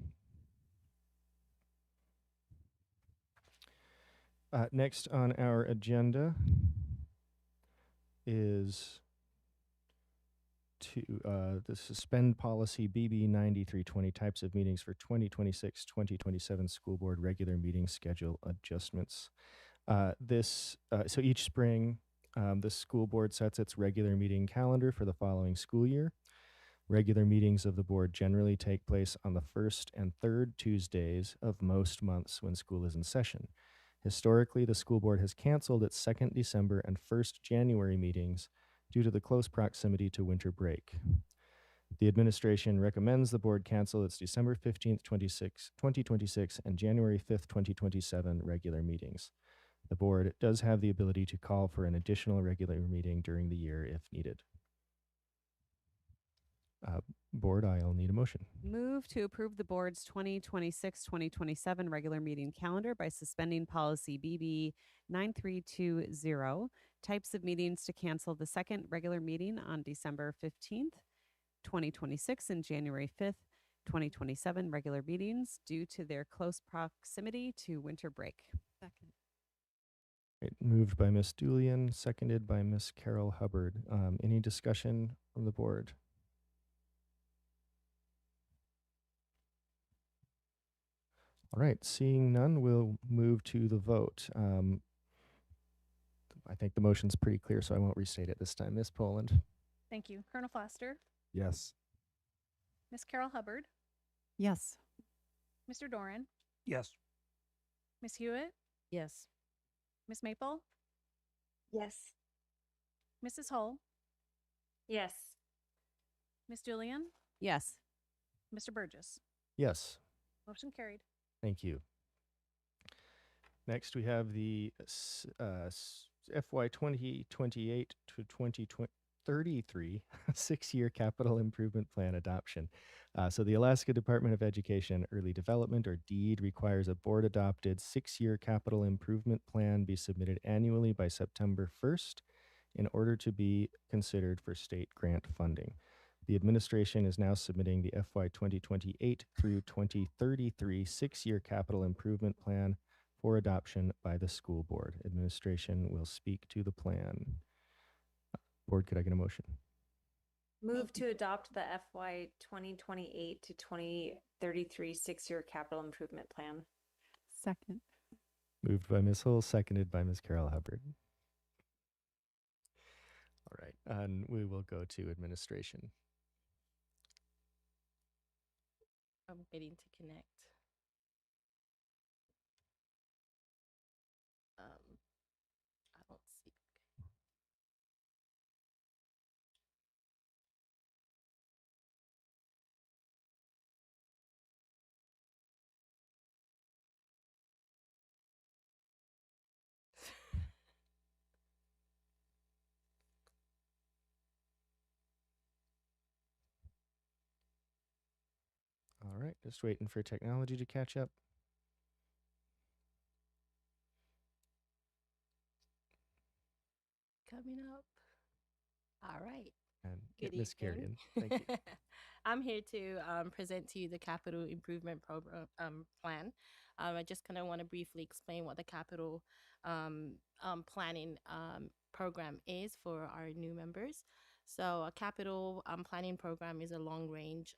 Next on our agenda is the suspend policy BB 9320 types of meetings for 2026-2027 school board regular meeting schedule adjustments. So each spring, the school board sets its regular meeting calendar for the following school year. Regular meetings of the board generally take place on the first and third Tuesdays of most months when school is in session. Historically, the school board has canceled its 2nd December and 1st January meetings due to the close proximity to winter break. The administration recommends the board cancel its December 15th, 2026 and January 5th, 2027 regular meetings. The board does have the ability to call for an additional regular meeting during the year if needed. Board, I'll need a motion. Move to approve the board's 2026-2027 regular meeting calendar by suspending policy BB 9320, types of meetings to cancel the second regular meeting on December 15th, 2026 and January 5th, 2027 regular meetings due to their close proximity to winter break. Second. Right, moved by Ms. Julian, seconded by Ms. Carol Hubbard. Any discussion from the board? All right, seeing none, we'll move to the vote. I think the motion's pretty clear, so I won't restate it this time. Ms. Poland? Thank you. Colonel Foster, Yes. Ms. Carol Hubbard, Yes. Mr. Doran, Yes. Ms. Hewitt, Yes. Ms. Maple, Yes. Mrs. Hull, Yes. Ms. Julian, Yes. Mr. Burgess. Yes. Motion carried. Thank you. Next, we have the FY 2028 to 2033 six-year capital improvement plan adoption. So the Alaska Department of Education Early Development, or DEED, requires a board-adopted six-year capital improvement plan be submitted annually by September 1st in order to be considered for state grant funding. The administration is now submitting the FY 2028 through 2033 six-year capital improvement plan for adoption by the school board. Administration will speak to the plan. Board, could I get a motion? Move to adopt the FY 2028 to 2033 six-year capital improvement plan. Second. Moved by Ms. Hull, seconded by Ms. Carol Hubbard. All right, and we will go to administration. I'm waiting to connect. I don't see. All right, just waiting for technology to catch up. Coming up. All right. And Good Ms. evening. Carrion, thank you. I'm here to present to you the capital improvement program plan. I just kind of want to briefly explain what the capital planning program is for our new members. So a capital planning program is a long-range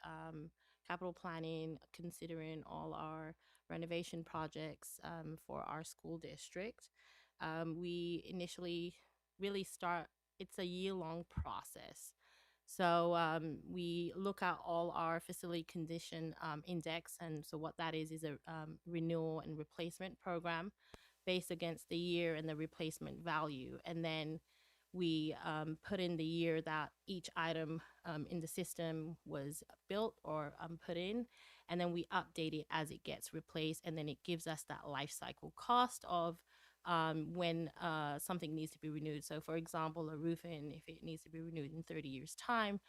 capital planning considering all our renovation projects for our school district. We initially really start, it's a year-long process. So we look at all our facility condition index, and so what that is a renewal and replacement program based against the year and the replacement value. And then we put in the year that each item in the system was built or put in, and then we update it as it gets replaced, and then it gives us that life cycle cost of when something needs to be renewed. So for example, a roofing, if it needs to be renewed in 30 years time,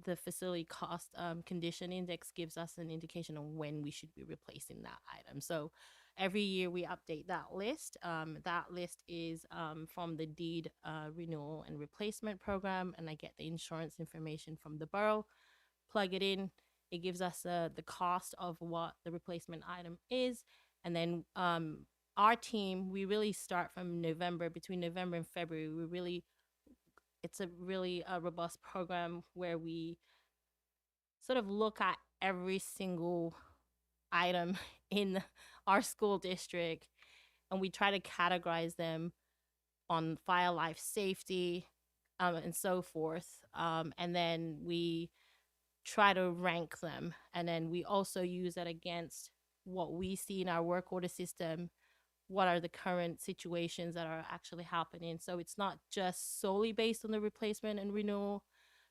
the facility cost condition index gives us an indication on when we should be replacing that item. So every year we update that list. That list is from the deed renewal and replacement program, and I get the insurance information from the borough, plug it in. It gives us the cost of what the replacement item is, and then our team, we really start from November, between November and February. It's a really robust program where we sort of look at every single item in our school district, and we try to categorize them on fire life safety and so forth. And then we try to rank them. And then we also use that against what we see in our work order system. What are the current situations that are actually happening? So it's not just solely based on the replacement and renewal.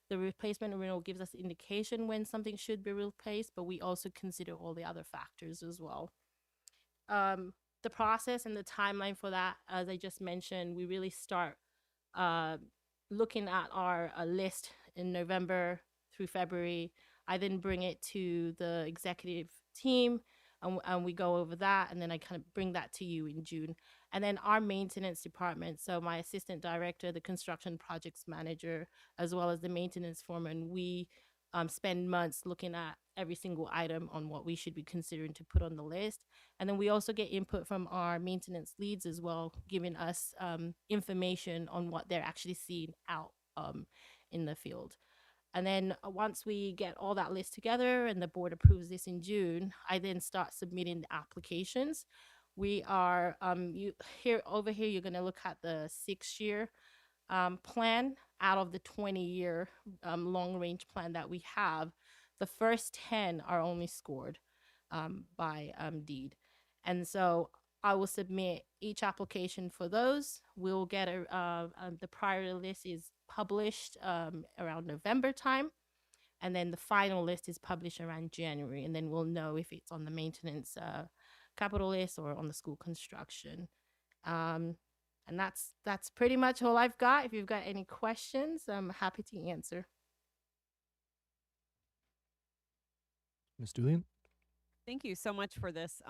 The replacement and renewal gives us indication when something should be replaced, but we also consider all the other factors as well. The process and the timeline for that, as I just mentioned, we really start looking at our list in November through February. I then bring it to the executive team, and we go over that, and then I kind of bring that to you in June. And then our maintenance department, so my assistant director, the construction projects manager, as well as the maintenance foreman, we spend months looking at every single item on what we should be considering to put on the list. And then we also get input from our maintenance leads as well, giving us information on what they're actually seeing out in the field. And then once we get all that list together and the board approves this in June, I then start submitting the applications. We are over here, you're going to look at the 6-year plan out of the 20-year long range plan that we have. The first 10 are only scored by deed. And so I will submit each application for those. We'll get the priority list is published around November time. And then the final list is published around January. And then we'll know if it's on the maintenance capital list or on the school construction. And that's pretty much all I've got. If you've got any questions, I'm happy to answer. Ms. Julian? Thank you so much for this.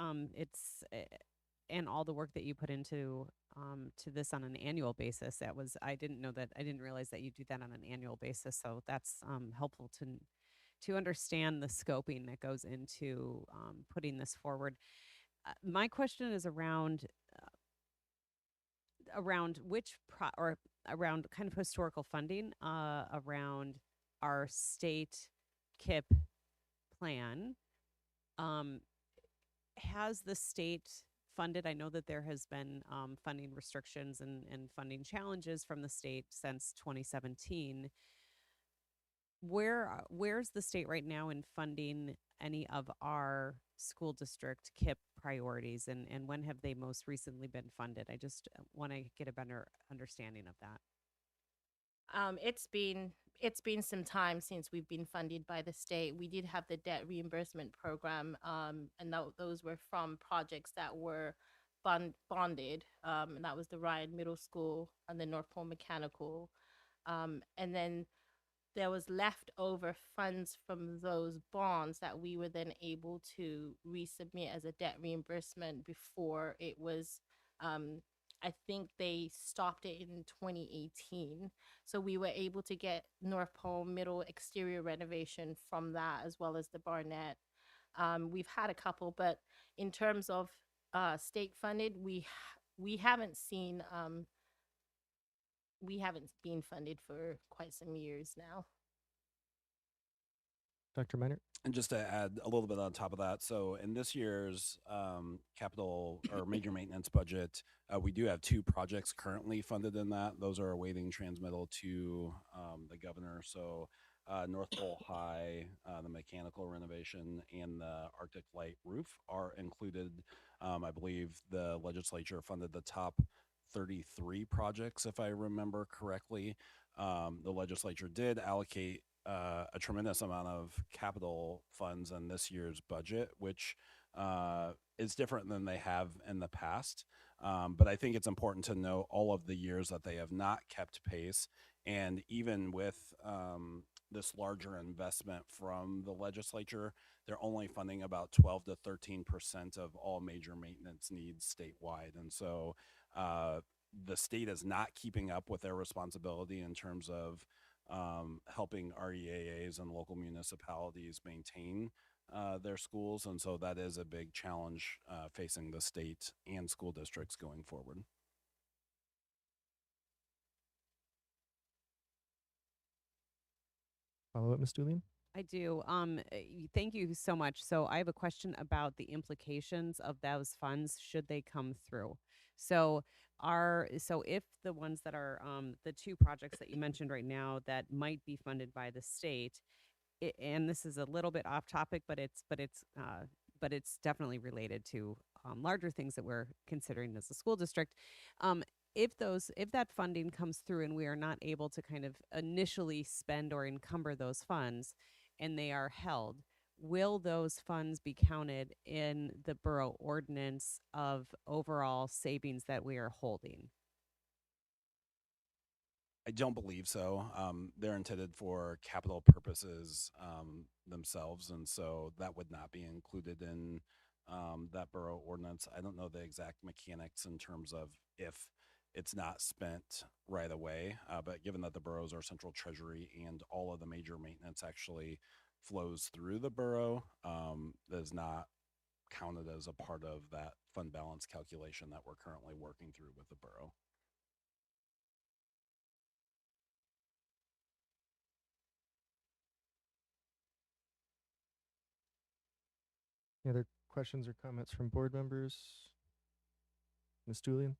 And all the work that you put into to this on an annual basis. I didn't realize that you do that on an annual basis. So that's helpful to understand the scoping that goes into putting this forward. My question is around which around kind of historical funding around our state KIP plan. Has the state funded? I know that there has been funding restrictions and funding challenges from the state since 2017. Where's the state right now in funding any of our school district KIP priorities, and when have they most recently been funded? I just want to get a better understanding of that. It's been some time since we've been funded by the state. We did have the debt reimbursement program, and those were from projects that were bonded. And that was the Ryan Middle School and the North Pole Mechanical. And then there was leftover funds from those bonds that we were then able to resubmit as a debt reimbursement before it was I think they stopped it in 2018. So we were able to get North Pole Middle exterior renovation from that, as well as the Barnett. We've had a couple, but in terms of state funded, we haven't seen we haven't been funded for quite some years now. Dr. Miner? And just to add a little bit on top of that, so in this year's capital or major maintenance budget, we do have 2 projects currently funded in that. Those are awaiting transmittal to the governor. So North Pole High, the mechanical renovation, and the Arctic Light roof are included. I believe the legislature funded the top 33 projects, if I remember correctly. The legislature did allocate a tremendous amount of capital funds in this year's budget, which is different than they have in the past. But I think it's important to know all of the years that they have not kept pace. And even with this larger investment from the legislature, they're only funding about 12 to 13% of all major maintenance needs statewide. And so the state is not keeping up with their responsibility in terms of helping REAAs and local municipalities maintain their schools. And so that is a big challenge facing the state and school districts going forward. Follow up, Ms. Julian? I do. Thank you so much. So I have a question about the implications of those funds should they come through. So if the ones that are the two projects that you mentioned right now that might be funded by the state, and this is a little bit off topic, but it's definitely related to larger things that we're considering as a school district. If that funding comes through and we are not able to kind of initially spend or encumber those funds and they are held, will those funds be counted in the borough ordinance of overall savings that we are holding? I don't believe so. They're intended for capital purposes themselves, and so that would not be included in that borough ordinance. I don't know the exact mechanics in terms of if it's not spent right away, but given that the boroughs are central treasury and all of the major maintenance actually flows through the borough, that is not counted as a part of that fund balance calculation that we're currently working through with the borough. Any other questions or comments from board members? Ms. Julian?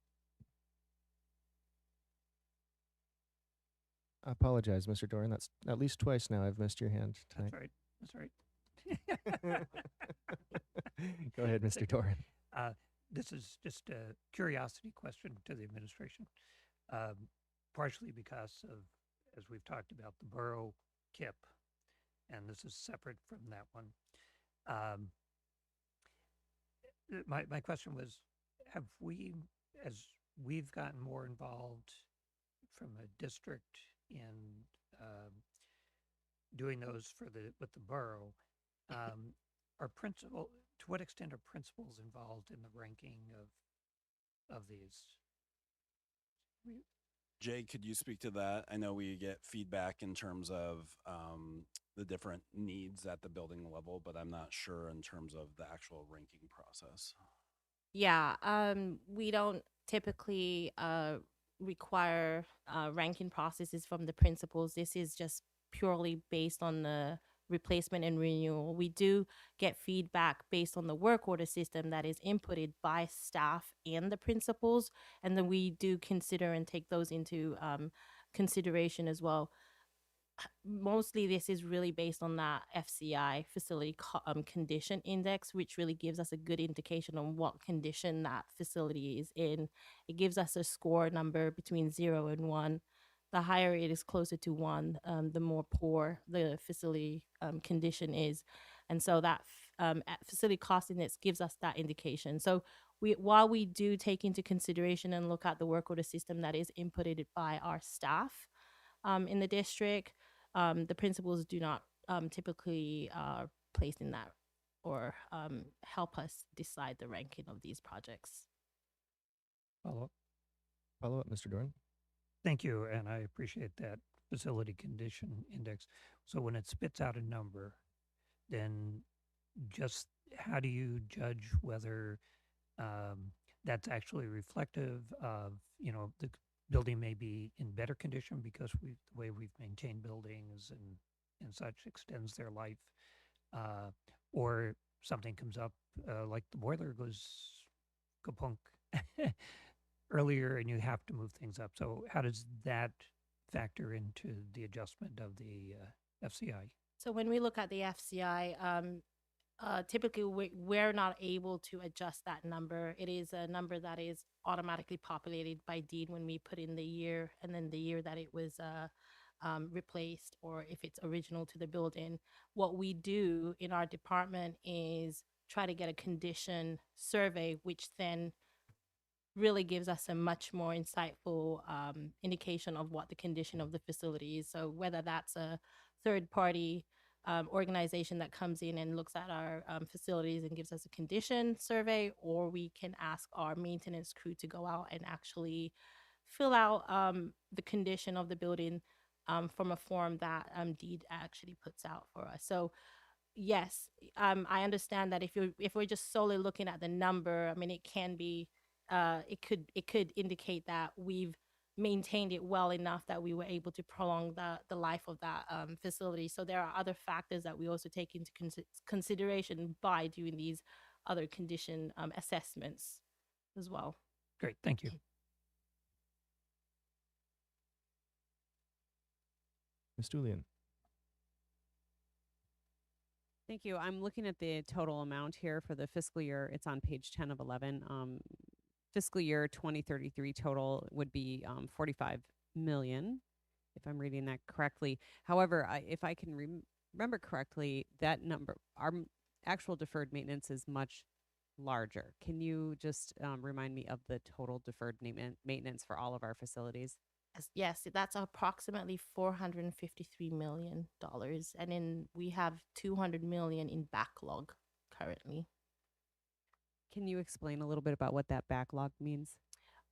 I apologize, Mr. Doran. That's at least twice now I've missed your hand tonight. That's right. Go ahead, Mr. Doran. This is just a curiosity question to the administration, partially because of, as we've talked about, the borough KIP, and this is separate from that one. My question was, have we, as we've gotten more involved from a district in doing those with the borough, to what extent are principals involved in the ranking of these? Jay, could you speak to that? I know we get feedback in terms of the different needs at the building level, but I'm not sure in terms of the actual ranking process. Yeah, we don't typically require ranking processes from the principals. This is just purely based on the replacement and renewal. We do get feedback based on the work order system that is inputted by staff and the principals, and then we do consider and take those into consideration as well. Mostly this is really based on that FCI facility condition index, which really gives us a good indication on what condition that facility is in. It gives us a score number between 0 and 1. The higher it is closer to 1, the more poor the facility condition is. And so that facility cost index gives us that indication. So while we do take into consideration and look at the work order system that is inputted by our staff in the district, the principals do not typically place in that or help us decide the ranking of these projects. Follow up, Mr. Doran. Thank you, and I appreciate that facility condition index. So when it spits out a number, then just how do you judge whether that's actually reflective of, the building may be in better condition because the way we've maintained buildings and such extends their life, or something comes up like the boiler goes kapunk earlier and you have to move things up. So how does that factor into the adjustment of the FCI? So when we look at the FCI, typically we're not able to adjust that number. It is a number that is automatically populated by Dean when we put in the year and then the year that it was replaced, or if it's original to the building. What we do in our department is try to get a condition survey, which then really gives us a much more insightful indication of what the condition of the facility is. So whether that's a third party organization that comes in and looks at our facilities and gives us a condition survey, or we can ask our maintenance crew to go out and actually fill out the condition of the building from a form that deed actually puts out for us. So yes, I understand that if we're just solely looking at the number, I mean, it can be, it could indicate that we've maintained it well enough that we were able to prolong the life of that facility. So there are other factors that we also take into consideration by doing these other condition assessments as well. Great, thank you. Ms. Julian. Thank you. I'm looking at the total amount here for the fiscal year. It's on page 10 of 11. Fiscal year 2033 total would be 45 million, if I'm reading that correctly. However, if I can remember correctly, that number, our actual deferred maintenance is much larger. Can you just remind me of the total deferred maintenance for all of our facilities? Yes, that's approximately $453 million, and then we have $200 million in backlog currently. Can you explain a little bit about what that backlog means?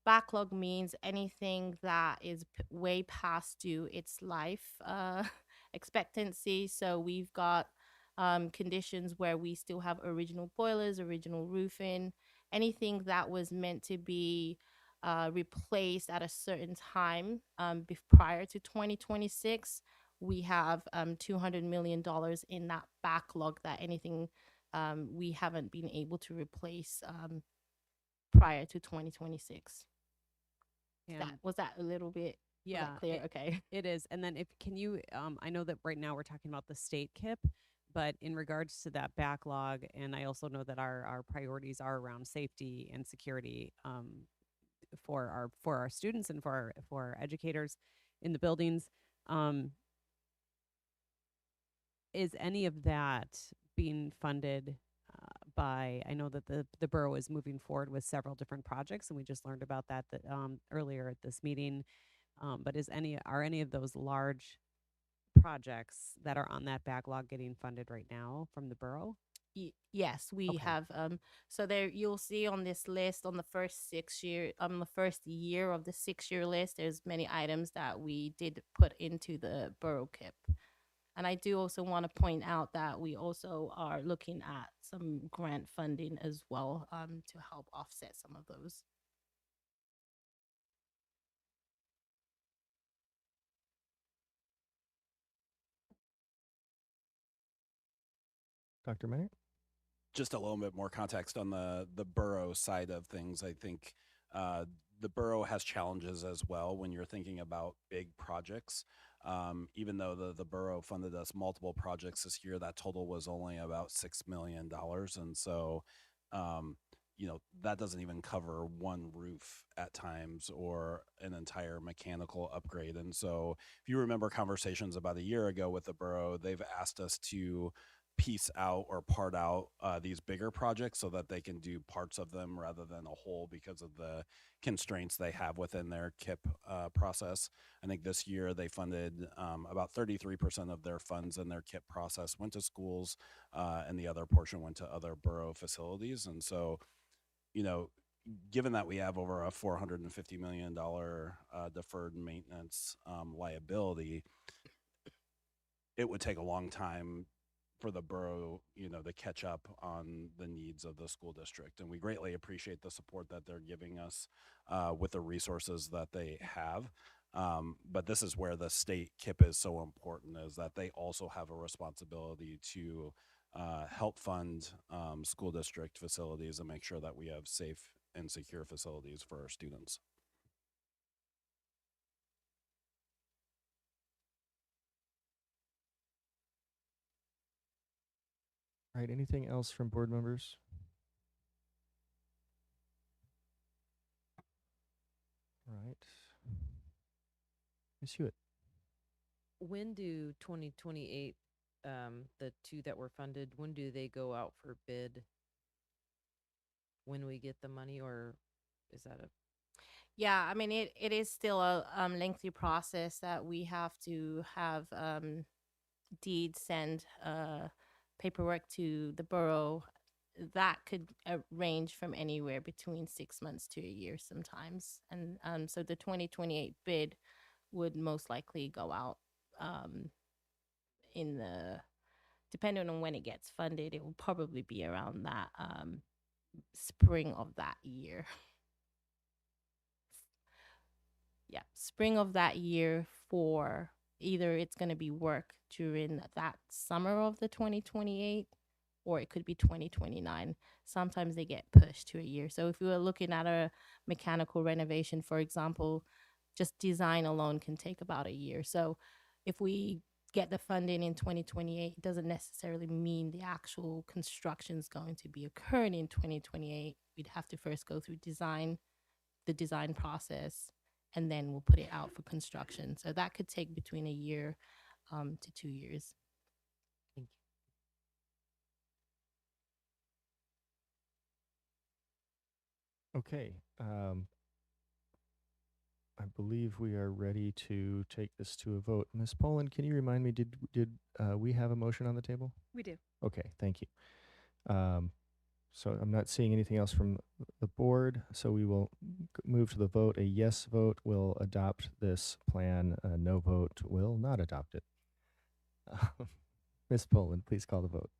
Backlog means anything that is way past due its life expectancy. So we've got conditions where we still have original boilers, original roofing, anything that was meant to be replaced at a certain time prior to 2026. We have $200 million in that backlog, that anything we haven't been able to replace prior to 2026. Was that a little bit clear? Okay. It is. And then can you, I know that right now we're talking about the state KIP, but in regards to that backlog, and I also know that our priorities are around safety and security for our students and for our educators in the buildings. Is any of that being funded by, I know that the borough is moving forward with several different projects, and we just learned about that earlier at this meeting. But are any of those large projects that are on that backlog getting funded right now from the borough? Yes, we have. So there, you'll see on this list, on the first year of the 6-year list, there's many items that we did put into the borough KIP. And I do also want to point out that we also are looking at some grant funding as well to help offset some of those. Dr. Meyer? Just a little bit more context on the borough side of things. I think the borough has challenges as well when you're thinking about big projects. Even though the borough funded us multiple projects this year, that total was only about $6 million. And so, that doesn't even cover one roof at times or an entire mechanical upgrade. And so if you remember conversations about a year ago with the borough, they've asked us to piece out or part out these bigger projects so that they can do parts of them rather than a whole, because of the constraints they have within their KIP process. I think this year they funded about 33% of their funds in their KIP process went to schools, and the other portion went to other borough facilities. And so, given that we have over a $450 million deferred maintenance liability, it would take a long time for the borough, to catch up on the needs of the school district. And we greatly appreciate the support that they're giving us with the resources that they have. But this is where the state KIP is so important, is that they also have a responsibility to help fund school district facilities and make sure that we have safe and secure facilities for our students. All right, anything else from board members? All right. Ms. Hewitt. When do 2028, the two that were funded, when do they go out for bid? When we get the money, or is that a? Yeah, I mean, it is still a lengthy process that we have to have deed send paperwork to the borough, that could range from anywhere between 6 months to a year sometimes. And so the 2028 bid would most likely go out in the, depending on when it gets funded, it will probably be around that spring of that year. Yeah, spring of that year, for either it's going to be work during that summer of the 2028, or it could be 2029. Sometimes they get pushed to a year. So if we were looking at a mechanical renovation, for example, just design alone can take about a year. So if we get the funding in 2028, it doesn't necessarily mean the actual construction is going to be occurring in 2028. We'd have to first go through the design process, and then we'll put it out for construction. So that could take between a year to 2 years. Thank you. Okay. I believe we are ready to take this to a vote. Ms. Poland, can you remind me, did we have a motion on the table? We do. Okay, thank you. So I'm not seeing anything else from the board, so we will move to the vote. A yes vote will adopt this plan. A no vote will not adopt it. Ms. Poland, please call the vote.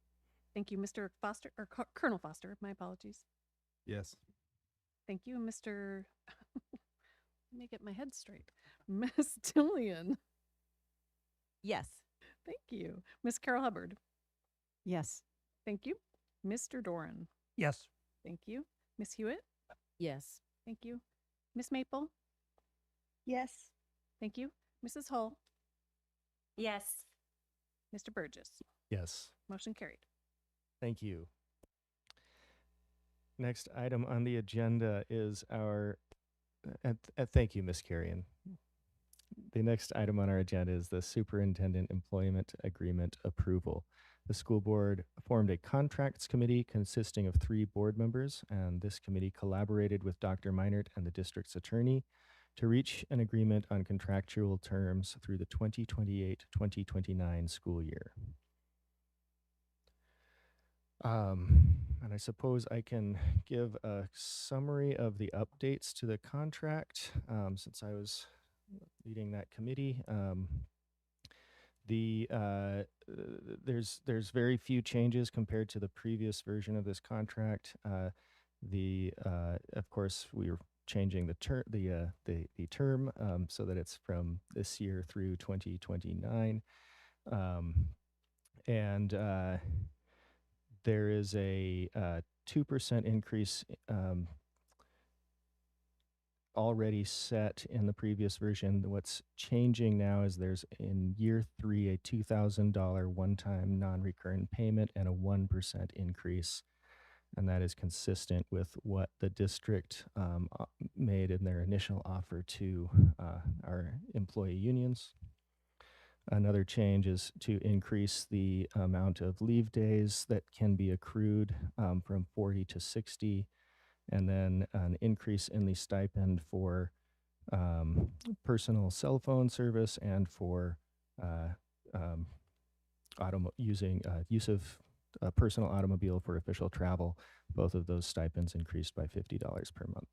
Thank you, Mr. Foster, or Colonel Foster. My apologies. Yes. Thank you, Mr. Let me get my head straight. Miss Tillian. Yes. Thank you. Miss Carol Hubbard. Yes. Thank you. Mr. Doran. Yes. Thank you. Miss Hewitt. Yes. Thank you. Miss Maple. Yes. Thank you. Mrs. Hull. Yes. Mr. Burgess. Yes. Motion carried. Thank you. Next item on the agenda is our, thank you, Ms. Carrion. The next item on our agenda is the Superintendent Employment Agreement Approval. The school board formed a contracts committee consisting of 3 board members, and this committee collaborated with Dr. Meinert and the district's attorney to reach an agreement on contractual terms through the 2028-2029 school year. And I suppose I can give a summary of the updates to the contract since I was leading that committee. There's very few changes compared to the previous version of this contract. Of course, we were changing the term so that it's from this year through 2029, and there is a 2% increase already set in the previous version. What's changing now is there's in year 3 a $2,000 one-time non-recurrent payment and a 1% increase, and that is consistent with what the district made in their initial offer to our employee unions. Another change is to increase the amount of leave days that can be accrued from 40 to 60, and then an increase in the stipend for personal cell phone service and for use of a personal automobile for official travel. Both of those stipends increased by $50 per month.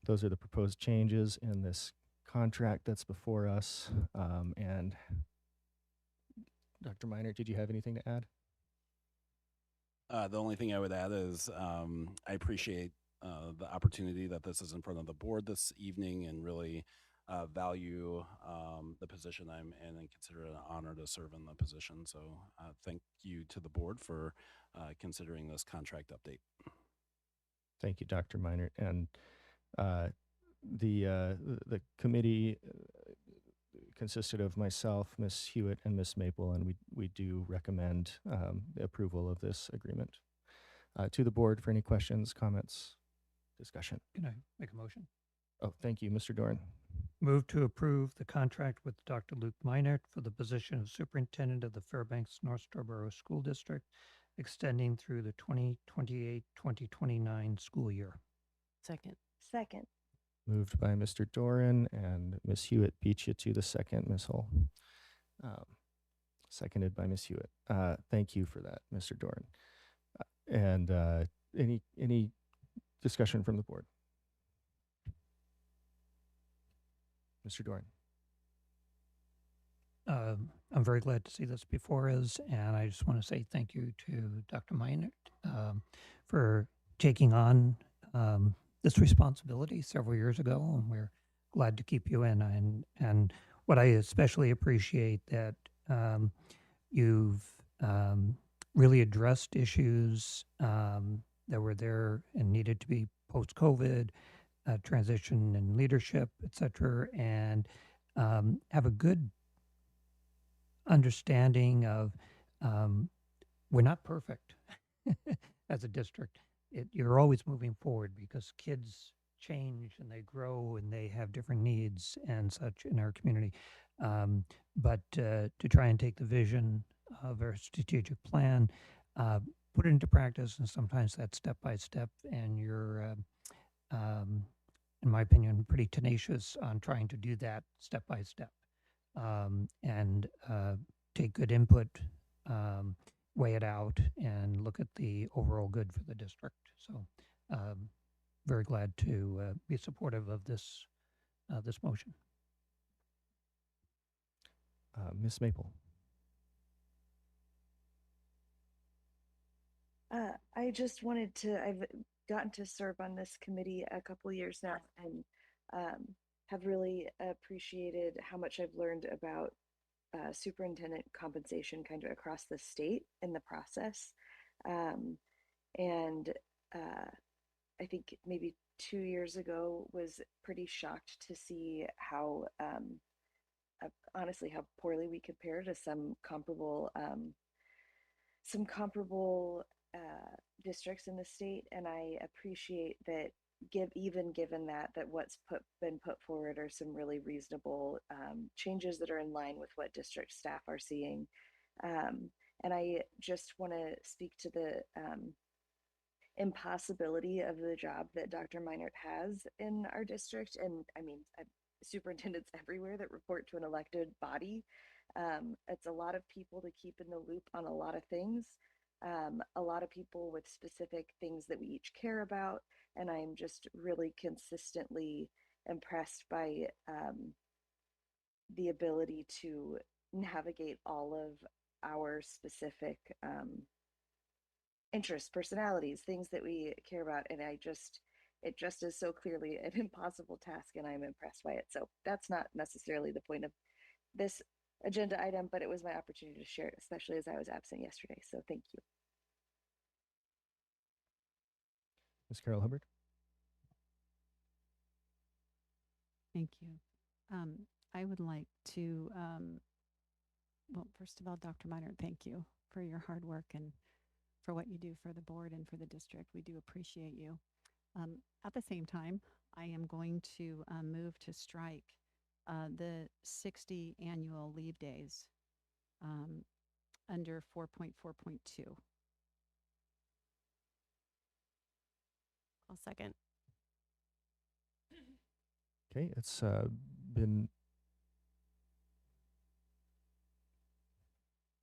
Those are the proposed changes in this contract that's before us. And Dr. Meinert, did you have anything to add? The only thing I would add is I appreciate the opportunity that this is in front of the board this evening, and really value the position I'm in and consider it an honor to serve in the position. So thank you to the board for considering this contract update. Thank you, Dr. Meinert. And the committee consisted of myself, Ms. Hewitt, and Ms. Maple, and we do recommend the approval of this agreement. To the board for any questions, comments, discussion. Can I make a motion? Oh, thank you, Mr. Doran. Move to approve the contract with Dr. Luke Meinert for the position of Superintendent of the Fairbanks North Starborough School District, extending through the 2028-2029 school year. Second. Second. Moved by Mr. Doran, and Ms. Hewitt beat you to the second, Ms. Hull. Seconded by Ms. Hewitt. Thank you for that, Mr. Doran. And any discussion from the board? Mr. Doran. I'm very glad to see this before us, and I just want to say thank you to Dr. Meinert for taking on this responsibility several years ago, and we're glad to keep you in. And what I especially appreciate that you've really addressed issues that were there and needed to be post-COVID, transition in leadership, et cetera, and have a good understanding of we're not perfect as a district. You're always moving forward because kids change and they grow and they have different needs and such in our community. But to try and take the vision of our strategic plan, put it into practice, and sometimes that's step by step, and you're, in my opinion, pretty tenacious on trying to do that step by step. And take good input, weigh it out, and look at the overall good for the district. So very glad to be supportive of this this motion. Ms. Maple. I just wanted to, I've gotten to serve on this committee a couple years now, and have really appreciated how much I've learned about superintendent compensation kind of across the state in the process. And I think maybe 2 years ago was pretty shocked to see how, honestly, how poorly we compare to some comparable districts in the state. And I appreciate that given that what's been put forward are some really reasonable changes that are in line with what district staff are seeing. And I just want to speak to the impossibility of the job that Dr. Meinert has in our district. And I mean, superintendents everywhere that report to an elected body. It's a lot of people to keep in the loop on a lot of things. A lot of people with specific things that we each care about. And I'm just really consistently impressed by the ability to navigate all of our specific interests, personalities, things that we care about. And it just is so clearly an impossible task, and I'm impressed by it. So that's not necessarily the point of this agenda item, but it was my opportunity to share it, especially as I was absent yesterday. So thank you. Ms. Carol Hubbard. Thank you. I would like to, well, first of all, Dr. Meinert, thank you for your hard work and for what you do for the board and for the district. We do appreciate you. At the same time, I am going to move to strike the 60 annual leave days under 4.4.2. I'll second. Okay, it's been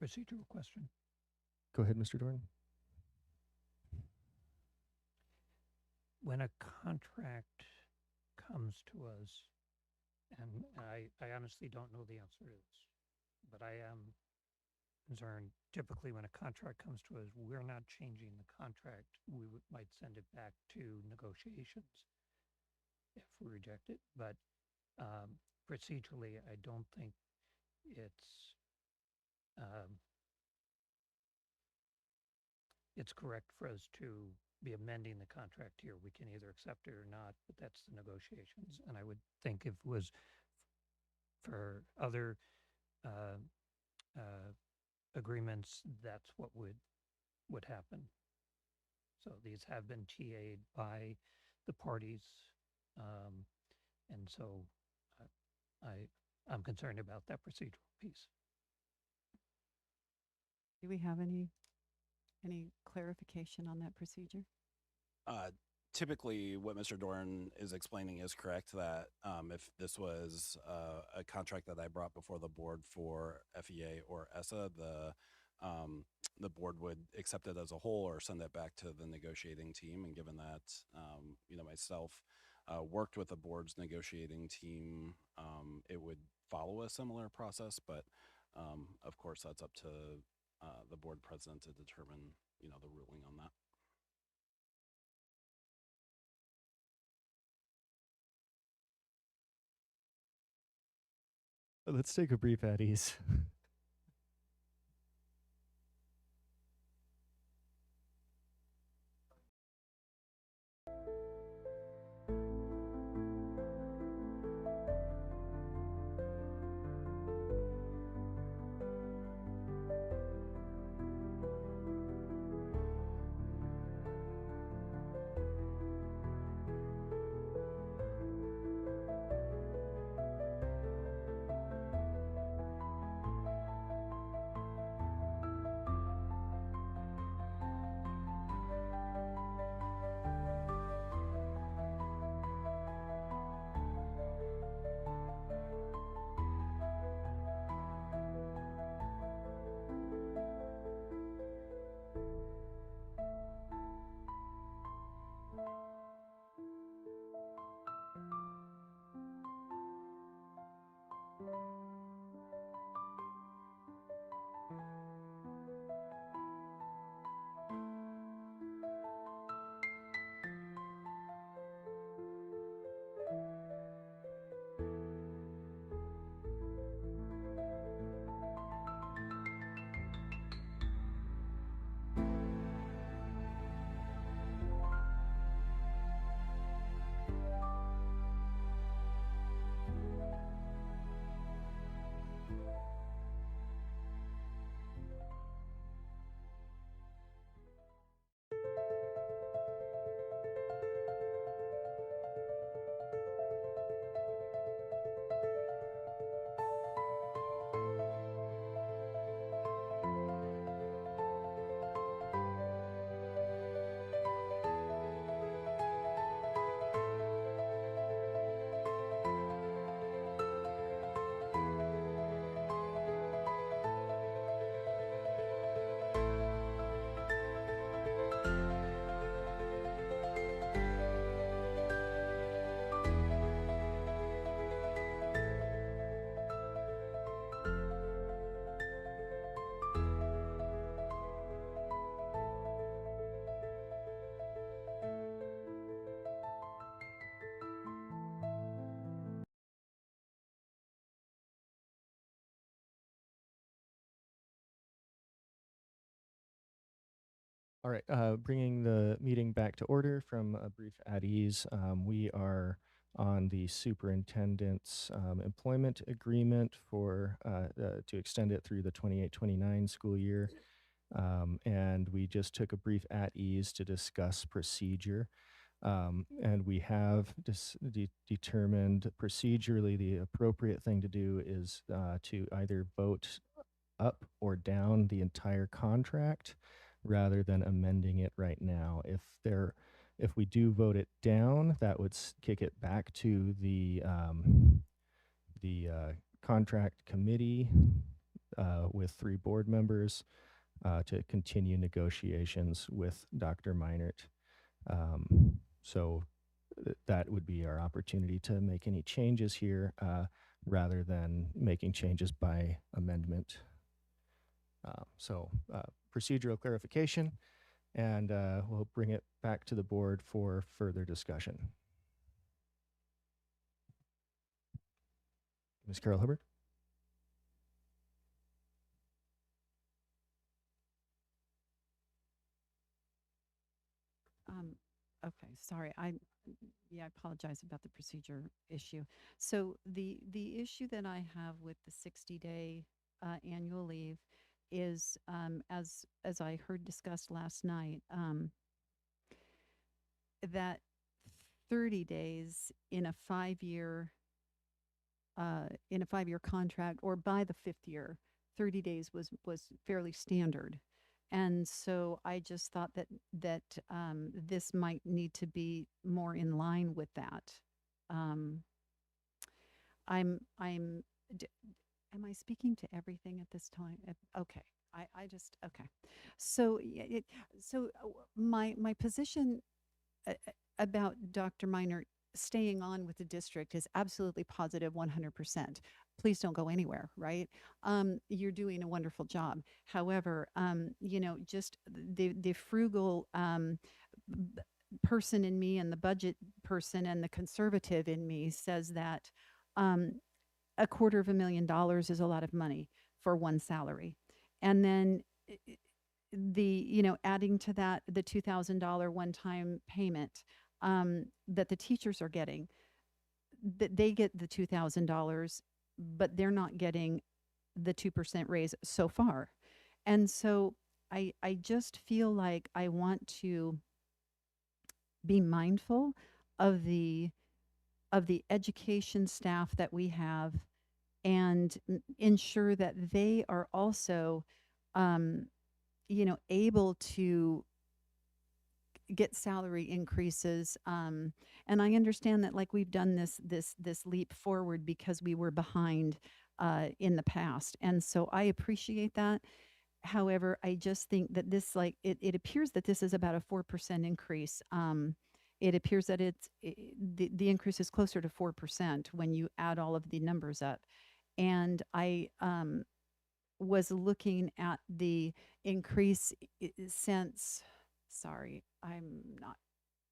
Procedural question. Go ahead, Mr. Doran. When a contract comes to us, and I honestly don't know the answer to this, but I am concerned. Typically, when a contract comes to us, we're not changing the contract. We might send it back to negotiations if we reject it. But procedurally, I don't think it's correct for us to be amending the contract here. We can either accept it or not, but that's the negotiations. And I would think if it was for other agreements, that's what would happen. So these have been TA'd by the parties, and so I'm concerned about that procedural piece. Do we have any clarification on that procedure? typically what Mr. Doran is explaining is correct, that if this was a contract that I brought before the board for FEA or ESSA, the board would accept it as a whole or send it back to the negotiating team. And given that, myself worked with the board's negotiating team, it would follow a similar process, but of course that's up to the board president to determine, the ruling on that. Let's take a brief at ease. All right, bringing the meeting back to order from a brief at ease. We are on the superintendent's employment agreement for to extend it through the 28-29 school year. And we just took a brief at ease to discuss procedure. And we have determined procedurally the appropriate thing to do is to either vote up or down the entire contract rather than amending it right now. If we do vote it down, that would kick it back to the contract committee with 3 board members to continue negotiations with Dr. Meinert. So that would be our opportunity to make any changes here rather than making changes by amendment. Procedural clarification, and we'll bring it back to the board for further discussion. Ms. Carol Hubbard? Okay, sorry. I apologize about the procedure issue. So the issue that I have with the 60-day annual leave is, as I heard discussed last night, that 30 days in a 5-year contract, or by the 5th year, 30 days was fairly standard. And so I just thought that this might need to be more in line with that. Um, I'm am I speaking to everything at this time? Okay. I just okay. So my position about Dr. Miner staying on with the district is absolutely positive 100%. Please don't go anywhere, right? You're doing a wonderful job. However, just the frugal person in me and the budget person and the conservative in me says that um, $250,000 is a lot of money for one salary. And then adding to that the $2,000 one-time payment that the teachers are getting, that they get the $2,000, but they're not getting the 2% raise so far. And so I just feel like I want to be mindful of the education staff that we have and ensure that they are also able to get salary increases. And I understand that like we've done this leap forward because we were behind in the past. And so I appreciate that. However, I just think that this, like, it appears that this is about a 4% increase. It appears that the increase is closer to 4% when you add all of the numbers up. And I was looking at the increase since, sorry, I'm not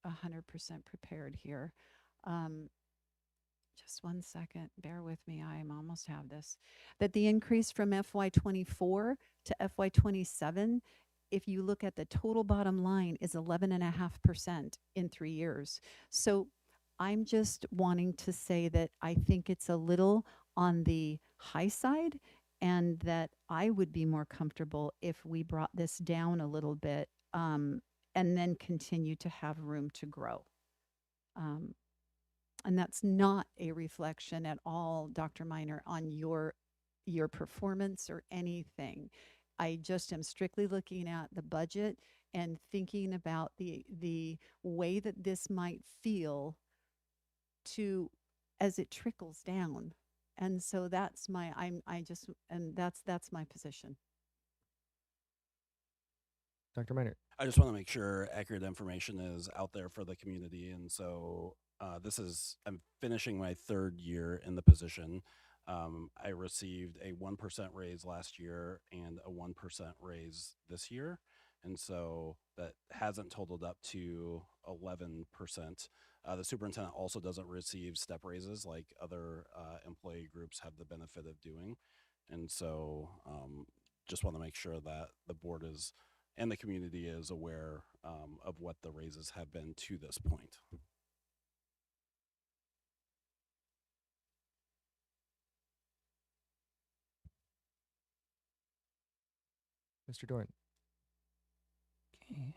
100% prepared here. Just one second, bear with me, I almost have this. That the increase from FY24 to FY27, if you look at the total bottom line, is 11.5% in 3 years. So I'm just wanting to say that I think it's a little on the high side and that I would be more comfortable if we brought this down a little bit and then continue to have room to grow. And that's not a reflection at all, Dr. Miner, on your performance or anything. I just am strictly looking at the budget and thinking about the way that this might feel to as it trickles down. And so that's my that's my position. Dr. Miner. I just want to make sure accurate information is out there for the community. And so I'm finishing my 3rd year in the position. I received a 1% raise last year and a 1% raise this year. And so that hasn't totaled up to 11%. The superintendent also doesn't receive step raises like other employee groups have the benefit of doing. And so just want to make sure that the board is and the community is aware of what the raises have been to this point. Mr. Dorn. Okay.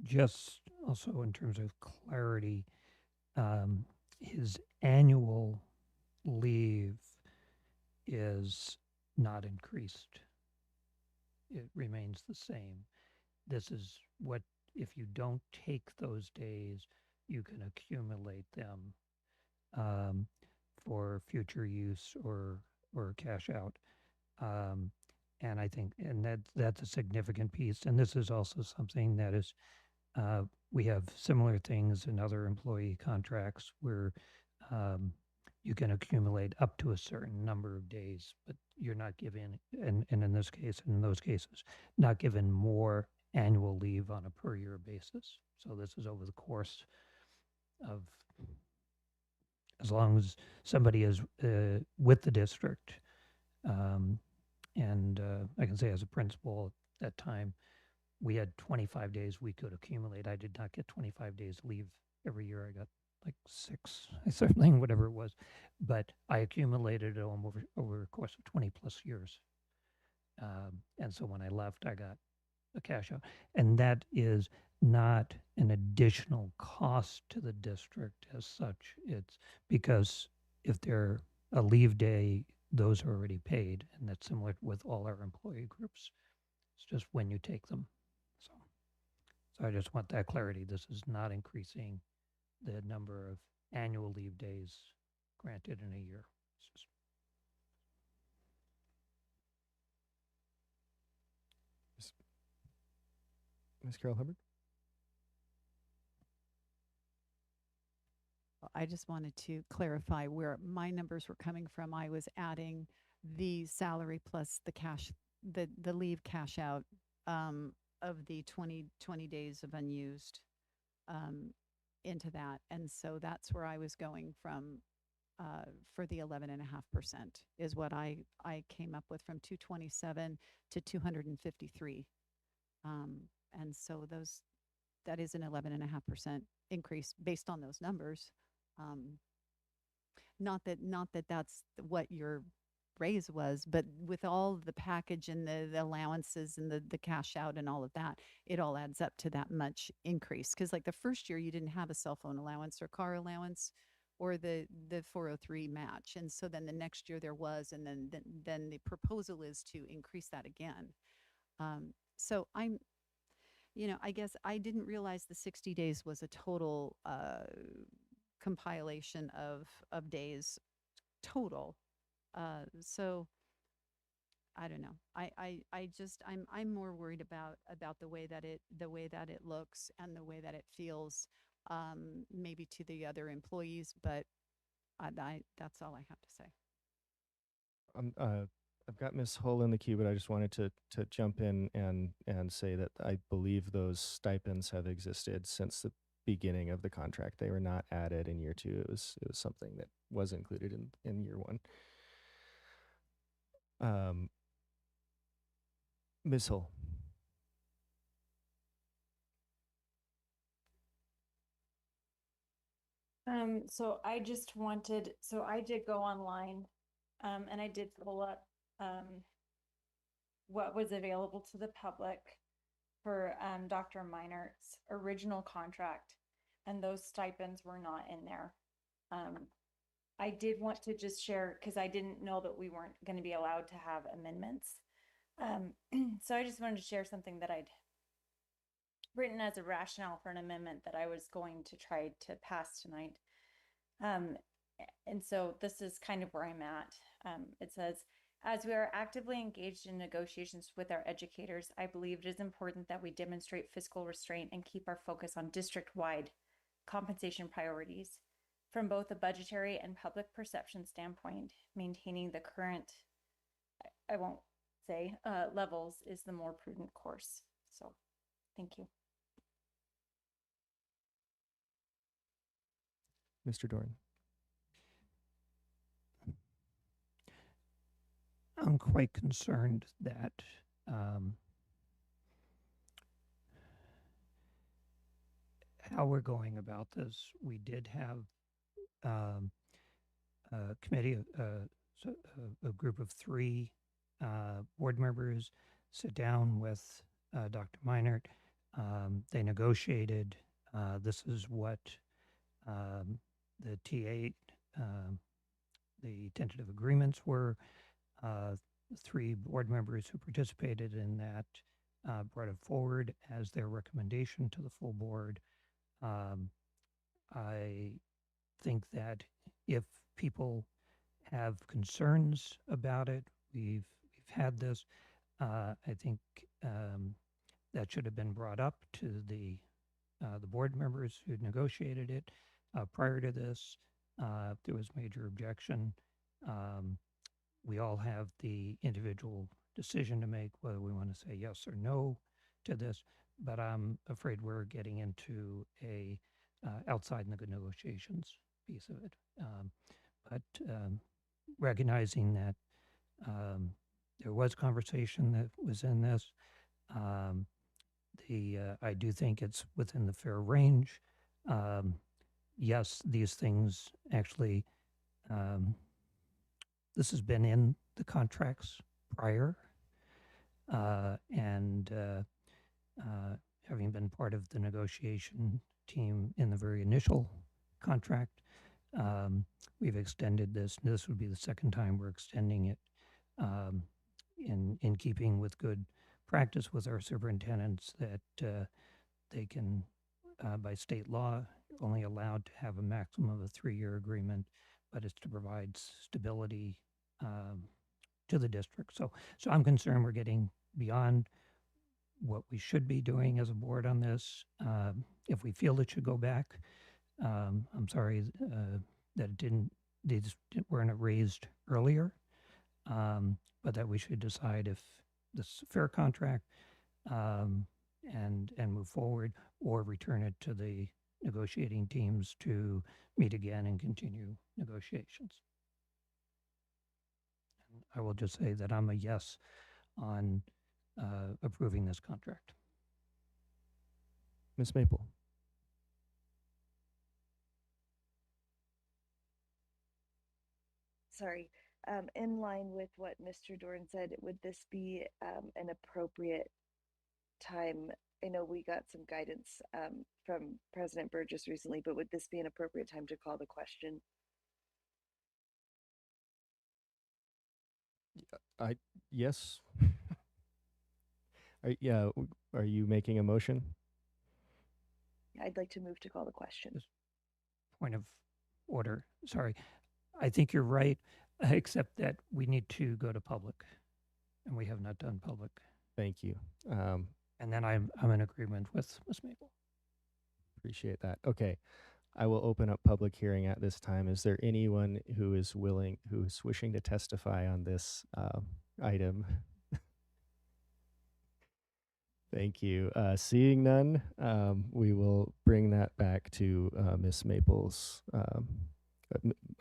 Just also in terms of clarity, his annual leave is not increased. It remains the same. This is what, if you don't take those days, you can accumulate them for future use or cash out. And I think, and that's a significant piece. And this is also something that is, we have similar things in other employee contracts where you can accumulate up to a certain number of days, but you're not given, and in this case, and in those cases, not given more annual leave on a per year basis. So this is over the course of, as long as somebody is with the district. And I can say as a principal at that time, we had 25 days we could accumulate. I did not get 25 days leave every year. I got like 6, something, whatever it was. But I accumulated it over a course of 20 plus years. And so when I left, I got a cash out. And that is not an additional cost to the district as such. It's because if they're a leave day, those are already paid, and that's similar with all our employee groups. It's just when you take them. So I just want that clarity. This is not increasing the number of annual leave days granted in a year. It's just Ms. Carol Hubbard? I just wanted to clarify where my numbers were coming from. I was adding the salary plus the cash, the leave cash out of the 20 days of unused into that. And so that's where I was going from for the 11.5% is what I came up with, from 227 to 253. And so that is an 11.5% increase based on those numbers. Not that that's what your raise was, but with all the package and the allowances and the cash out and all of that, it all adds up to that much increase. Because like the first year you didn't have a cell phone allowance or car allowance or the 403 match, and so then the next year there was, and then the proposal is to increase that again. So I guess I didn't realize the 60 days was a total compilation of days total. So I don't know. I'm more worried about the way that it looks and the way that it feels, maybe to the other employees, but that's all I have to say. I've got Ms. Hull in the queue, but I just wanted to jump in and say that I believe those stipends have existed since the beginning of the contract. They were not added in year 2. It was something that was included in year 1. Ms. Hull. So I did go online, and I did pull up what was available to the public for Dr. Meinert's original contract, and those stipends were not in there. I did want to just share, because I didn't know that we weren't going to be allowed to have amendments. So I just wanted to share something that I'd written as a rationale for an amendment that I was going to try to pass tonight. And so this is kind of where I'm at. It says, as we are actively engaged in negotiations with our educators, I believe it is important that we demonstrate fiscal restraint and keep our focus on district-wide compensation priorities. From both a budgetary and public perception standpoint, maintaining the current, I won't say, levels is the more prudent course. So, thank you. Mr. Doran. I'm quite concerned that how we're going about this. We did have a committee, a group of 3 board members sit down with Dr. Meinert. They negotiated. This is what the TA, the tentative agreements were. 3 board members who participated in that brought it forward as their recommendation to the full board. I think that if people have concerns about it, we've had this. I think that should have been brought up to the board members who negotiated it prior to this. If there was major objection, we all have the individual decision to make whether we want to say yes or no to this, but I'm afraid we're getting into a outside negotiations piece of it. But recognizing that there was conversation that was in this, I do think it's within the fair range. Yes, these things actually, this has been in the contracts prior, and having been part of the negotiation team in the very initial contract, we've extended this. This would be the second time we're extending it in keeping with good practice with our superintendents that they can, by state law, only allowed to have a maximum of a 3-year agreement, but it's to provide stability to the district. So I'm concerned we're getting beyond what we should be doing as a board on this. If we feel it should go back, I'm sorry that these weren't raised earlier, but that we should decide if this is a fair contract and move forward, or return it to the negotiating teams to meet again and continue negotiations. And I will just say that I'm a yes on approving this contract. Ms. Maple. Sorry. In line with what Mr. Doran said, would this be an appropriate time? I know we got some guidance from President Burgess recently, but would this be an appropriate time to call the question? Yes. Are you making a motion? I'd like to move to call the question. Point of order. Sorry. I think you're right, except that we need to go to public, and we have not done public. Thank you. And then I'm in agreement with Ms. Maple. Appreciate that. Okay. I will open up public hearing at this time. Is there anyone who is wishing to testify on this item? Thank you. Seeing none, we will bring that back to Ms. Maple's.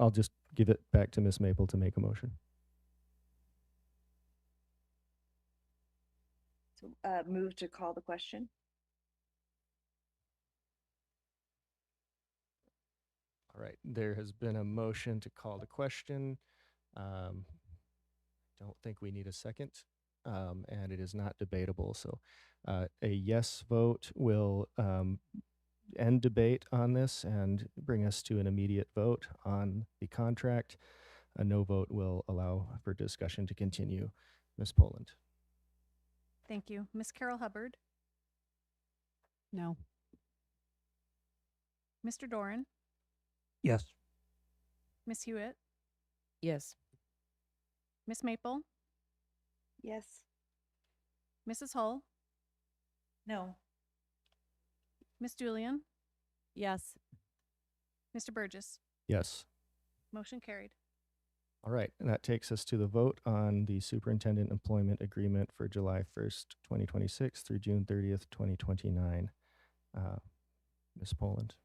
I'll just give it back to Ms. Maple to make a motion. So move to call the question. All right. There has been a motion to call the question. Don't think we need a second, and it is not debatable. So a yes vote will end debate on this and bring us to an immediate vote on the contract. A no vote will allow for discussion to continue. Ms. Poland. Thank you. Miss Carol Hubbard, No. Mr. Doran, Yes. Miss Hewitt, Yes. Miss Maple, Yes. Mrs. Hull, No. Miss Julian, Yes. Mr. Burgess. Yes. Motion carried. All right. And that takes us to the vote on the superintendent employment agreement for July 1st, 2026 through June 30th, 2029. Ms. Poland.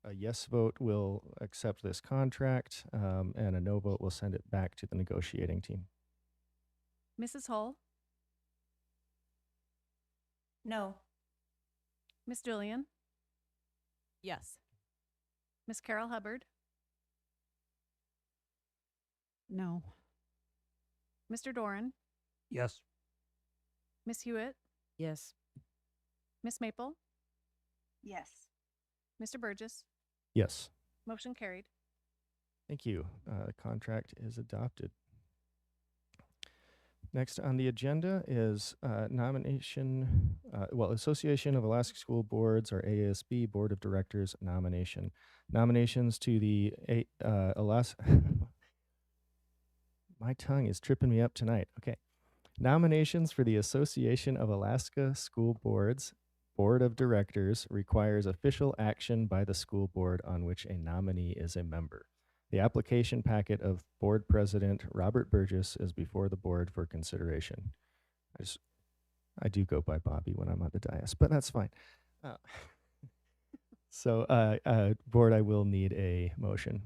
A yes vote will accept this contract, and a no vote will send it back to the negotiating team. Mrs. Hull, No. Miss Julian, Yes. Miss Carol Hubbard, No. Mr. Doran, Yes. Miss Hewitt, Yes. Miss Maple, Yes. Mr. Burgess. Yes. Motion carried. Thank you. The contract is adopted. Next on the agenda is Association of Alaska School Boards, or AASB, Board of Directors nomination. Nominations to the Alaska... My tongue is tripping me up tonight. Okay. Nominations for the Association of Alaska School Boards, Board of Directors requires official action by the school board on which a nominee is a member. The application packet of Board President Robert Burgess is before the board for consideration. I do go by Bobby when I'm on the dais, but that's fine. Board, I will need a motion.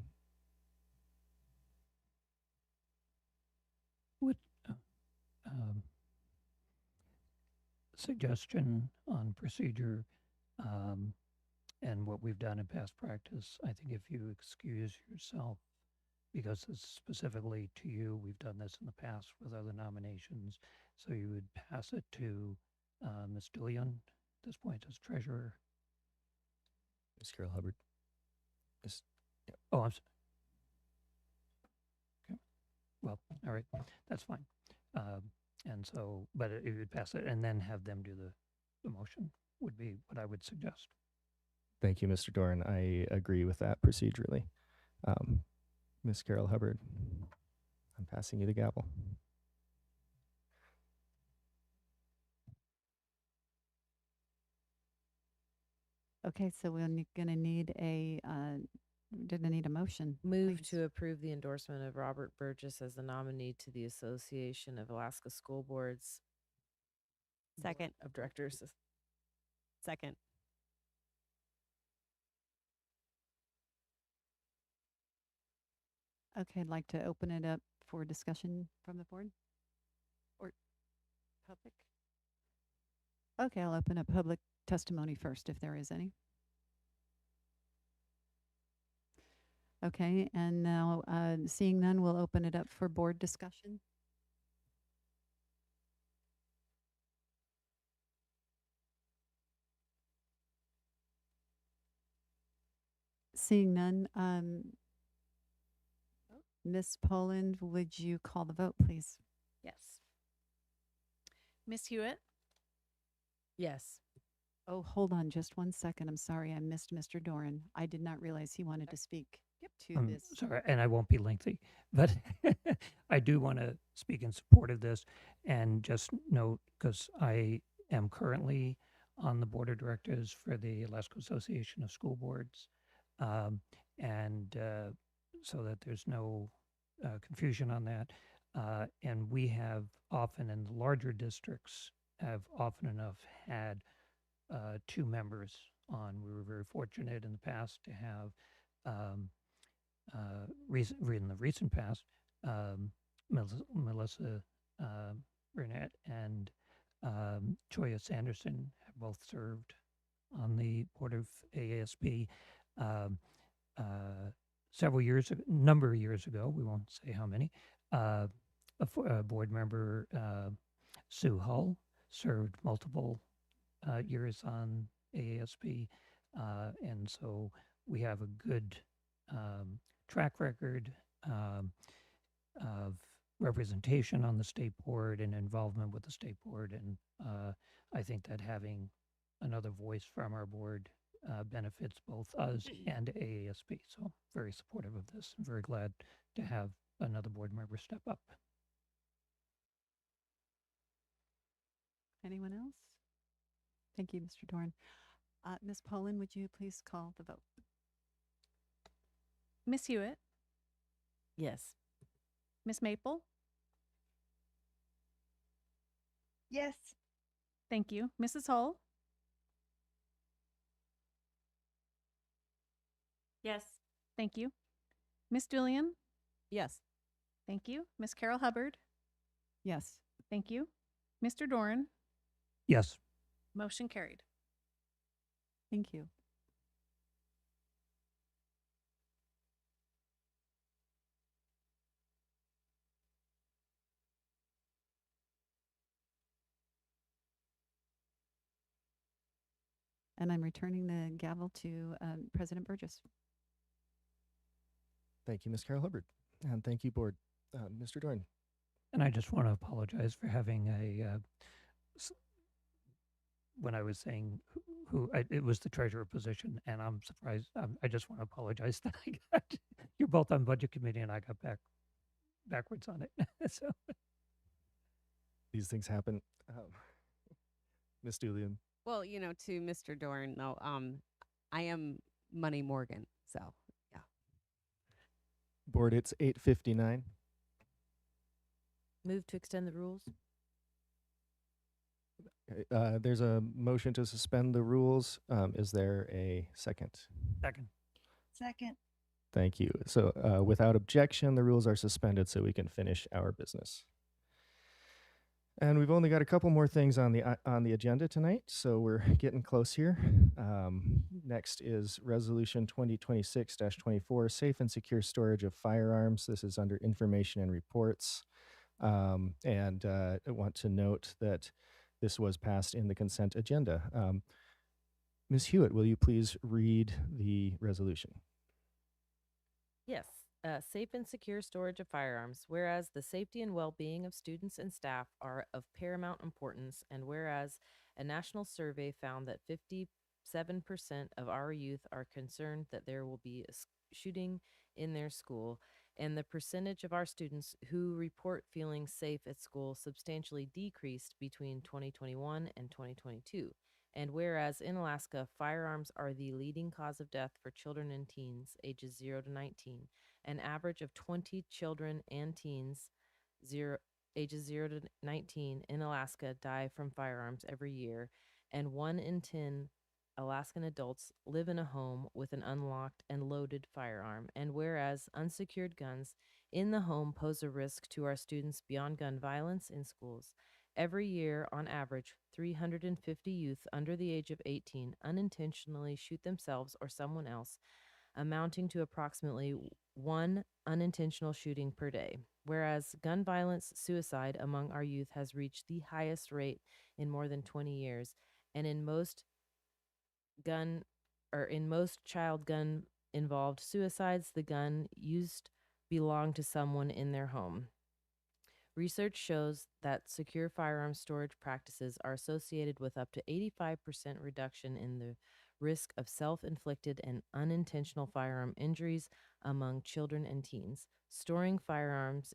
What suggestion on procedure and what we've done in past practice? I think if you excuse yourself, because it's specifically to you, we've done this in the past with other nominations, so you would pass it to Ms. Julian at this point as treasurer. Ms. Carol Hubbard. Oh, I'm sorry. Okay. Well, all right, that's fine. And so, but it would pass it and then have them do the motion would be what I would suggest. Thank you, Mr. Doran. I agree with that procedurally. Ms. Carol Hubbard, I'm passing you the gavel. Okay, so we're gonna need gonna need a motion. Move please. to approve the endorsement of Robert Burgess as the nominee to the Association of Alaska School Boards Second. of Directors. Second. Okay, I'd like to open it up for discussion from the board or public. Okay, I'll open up public testimony first if there is any. Okay, and now seeing none, we'll open it up for board discussion. Seeing none, Ms. Poland, would you call the vote, please? Yes. Miss Hewitt? Yes. Oh, hold on just one second. I'm sorry, I missed Mr. Doran. I did not realize he wanted to speak to this. Sorry, and I won't be lengthy, but I do want to speak in support of this and just note, because I am currently on the board of directors for the Alaska Association of School Boards. And so that there's no confusion on that. And we have often in the larger districts have often enough had two members on. We were very fortunate in the past to have in the recent past, Melissa Burnett and Choya Sanderson have both served on the board of AASB. Several years, number of years ago, we won't say how many, a board member, Sue Hull, served multiple years on AASB. And so we have a good track record of representation on the state board and involvement with the state board. And I think that having another voice from our board benefits both us and AASB. So very supportive of this. I'm very glad to have another board member step up. Anyone else? Thank you, Mr. Doran. Ms. Poland, would you please call the vote? Miss Hewitt? Yes. Miss Maple? Yes. Thank you. Mrs. Hull? Yes. Thank you. Miss Dullian? Yes. Thank you. Miss Carol Hubbard? Yes. Thank you. Mr. Doran? Yes. Motion carried. Thank you. And I'm returning the gavel to President Burgess. Thank you, Ms. Carol Hubbard. And thank you, board. Mr. Doran. And I just want to apologize for having when I was saying it was the treasurer position, and I'm surprised. I just want to apologize that I got, you're both on budget committee and I got backwards on it. So These things happen. Ms. Dullian. Well, to Mr. Doran, though, I am Money Morgan, so yeah. Board, it's 8:59. Move to extend the rules. Okay, there's a motion to suspend the rules. Is there a second? Second. Second. Thank you. So without objection, the rules are suspended so we can finish our business. And we've only got a couple more things on the agenda tonight, so we're getting close here. Next is Resolution 2026-24, Safe and Secure Storage of Firearms. This is under Information and Reports. And I want to note that this was passed in the consent agenda. Ms. Hewitt, will you please read the resolution? Yes. safe and secure storage of firearms, whereas the safety and well-being of students and staff are of paramount importance, and whereas a national survey found that 57% of our youth are concerned that there will be a shooting in their school, and the percentage of our students who report feeling safe at school substantially decreased between 2021 and 2022. And whereas in Alaska, firearms are the leading cause of death for children and teens ages 0 to 19, an average of 20 children and teens ages 0 to 19 in Alaska die from firearms every year, and 1 in 10 Alaskan adults live in a home with an unlocked and loaded firearm. And whereas unsecured guns in the home pose a risk to our students beyond gun violence in schools, every year, on average, 350 youth under the age of 18 unintentionally shoot themselves or someone else, amounting to approximately 1 unintentional shooting per day. Whereas gun violence suicide among our youth has reached the highest rate in more than 20 years, and in most child gun involved suicides, the gun used belonged to someone in their home. Research shows that secure firearm storage practices are associated with up to 85% reduction in the risk of self-inflicted and unintentional firearm injuries among children and teens. Storing firearms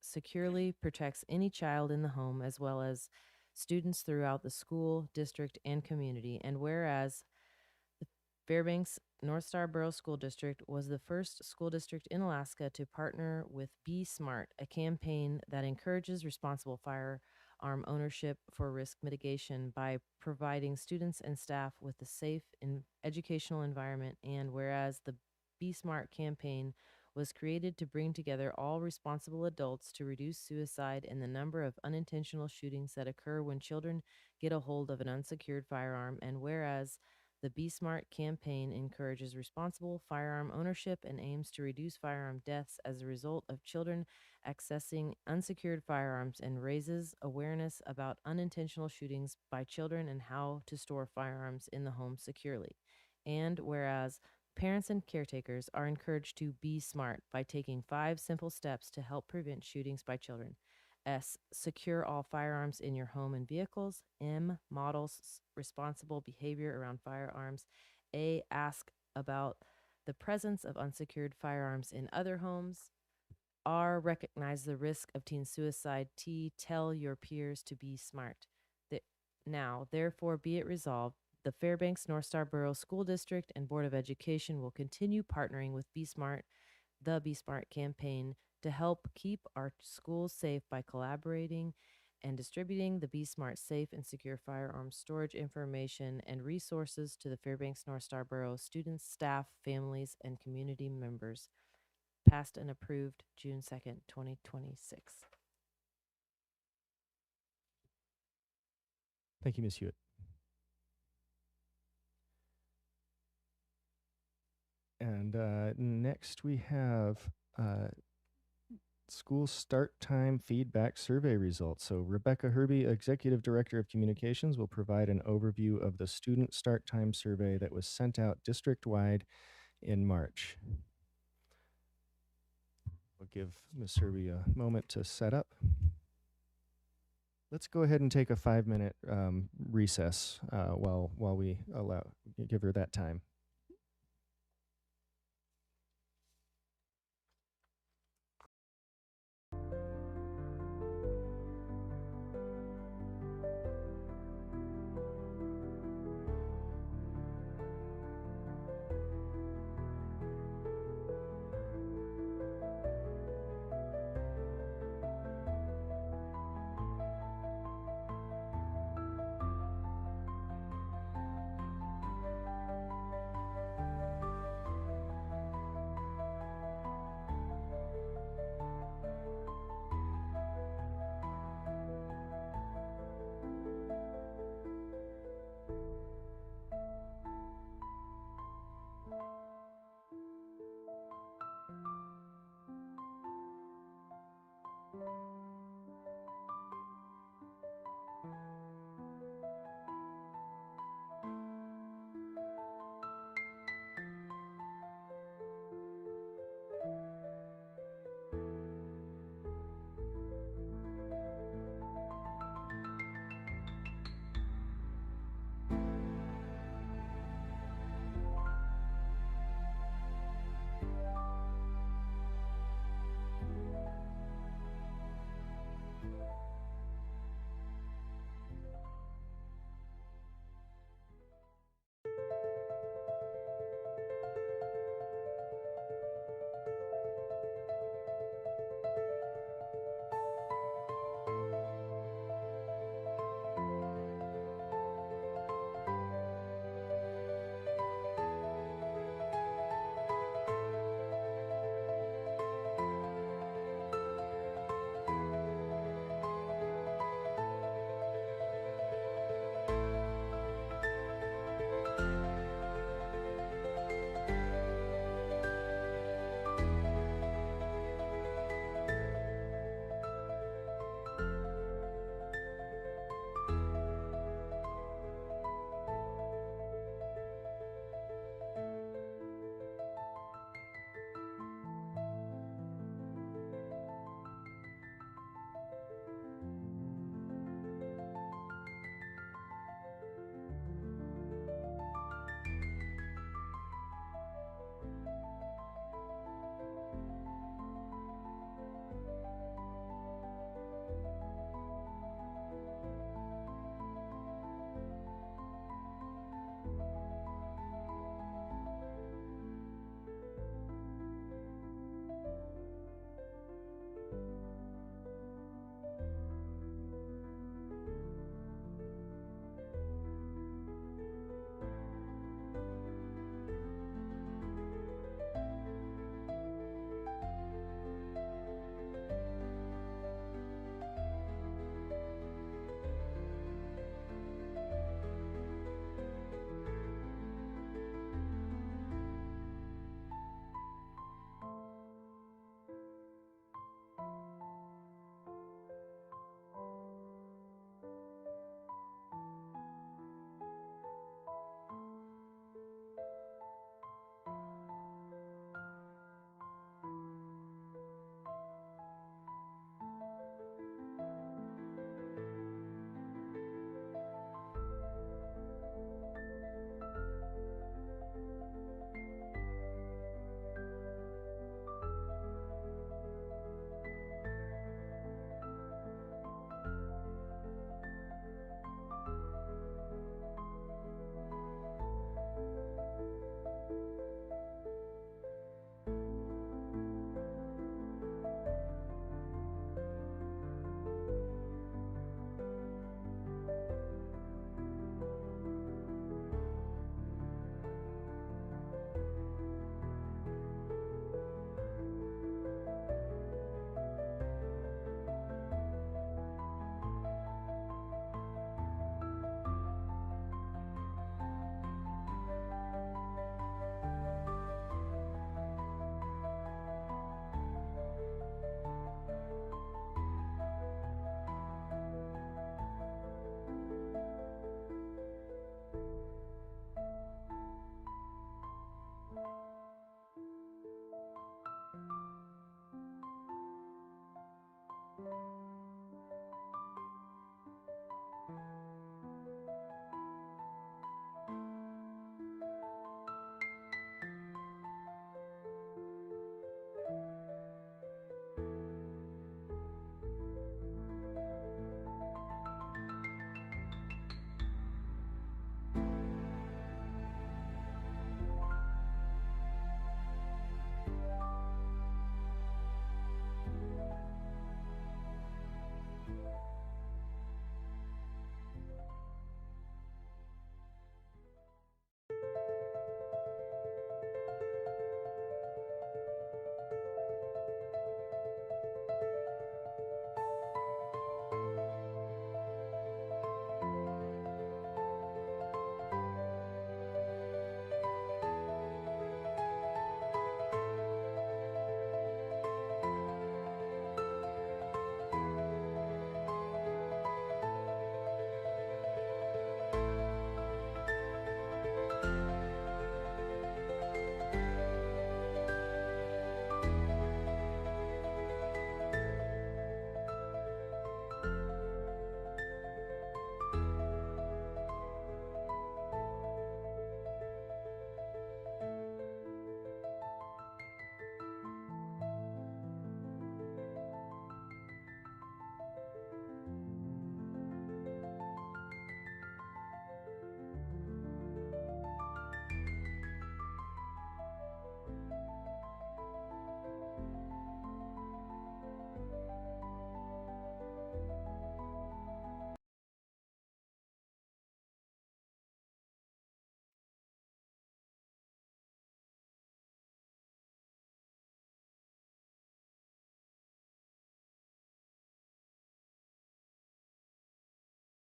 securely protects any child in the home as well as students throughout the school, district, and community. And whereas the Fairbanks North Star Borough School District was the first school district in Alaska to partner with Be Smart, a campaign that encourages responsible firearm ownership for risk mitigation by providing students and staff with a safe educational environment. And whereas the Be Smart campaign was created to bring together all responsible adults to reduce suicide and the number of unintentional shootings that occur when children get a hold of an unsecured firearm. And whereas the Be Smart campaign encourages responsible firearm ownership and aims to reduce firearm deaths as a result of children accessing unsecured firearms and raises awareness about unintentional shootings by children and how to store firearms in the home securely. And whereas parents and caretakers are encouraged to be smart by taking 5 simple steps to help prevent shootings by children. S, secure all firearms in your home and vehicles. M, models responsible behavior around firearms. A, ask about the presence of unsecured firearms in other homes. R, recognize the risk of teen suicide. T, tell your peers to be smart. Now, therefore, be it resolved, the Fairbanks North Star Borough School District and Board of Education will continue partnering with Be Smart, the Be Smart campaign, to help keep our schools safe by collaborating and distributing the Be Smart safe and secure firearms storage information and resources to the Fairbanks North Star Borough students, staff, families, and community members. Passed and approved June 2nd, 2026. Thank you, Ms. Hewitt. And next we have school start time feedback survey results. So Rebecca Herbie, Executive Director of Communications, will provide an overview of the student start time survey that was sent out district-wide in March. We'll give Ms. Herbie a moment to set up. Let's go ahead and take a 5-minute recess while we give her that time.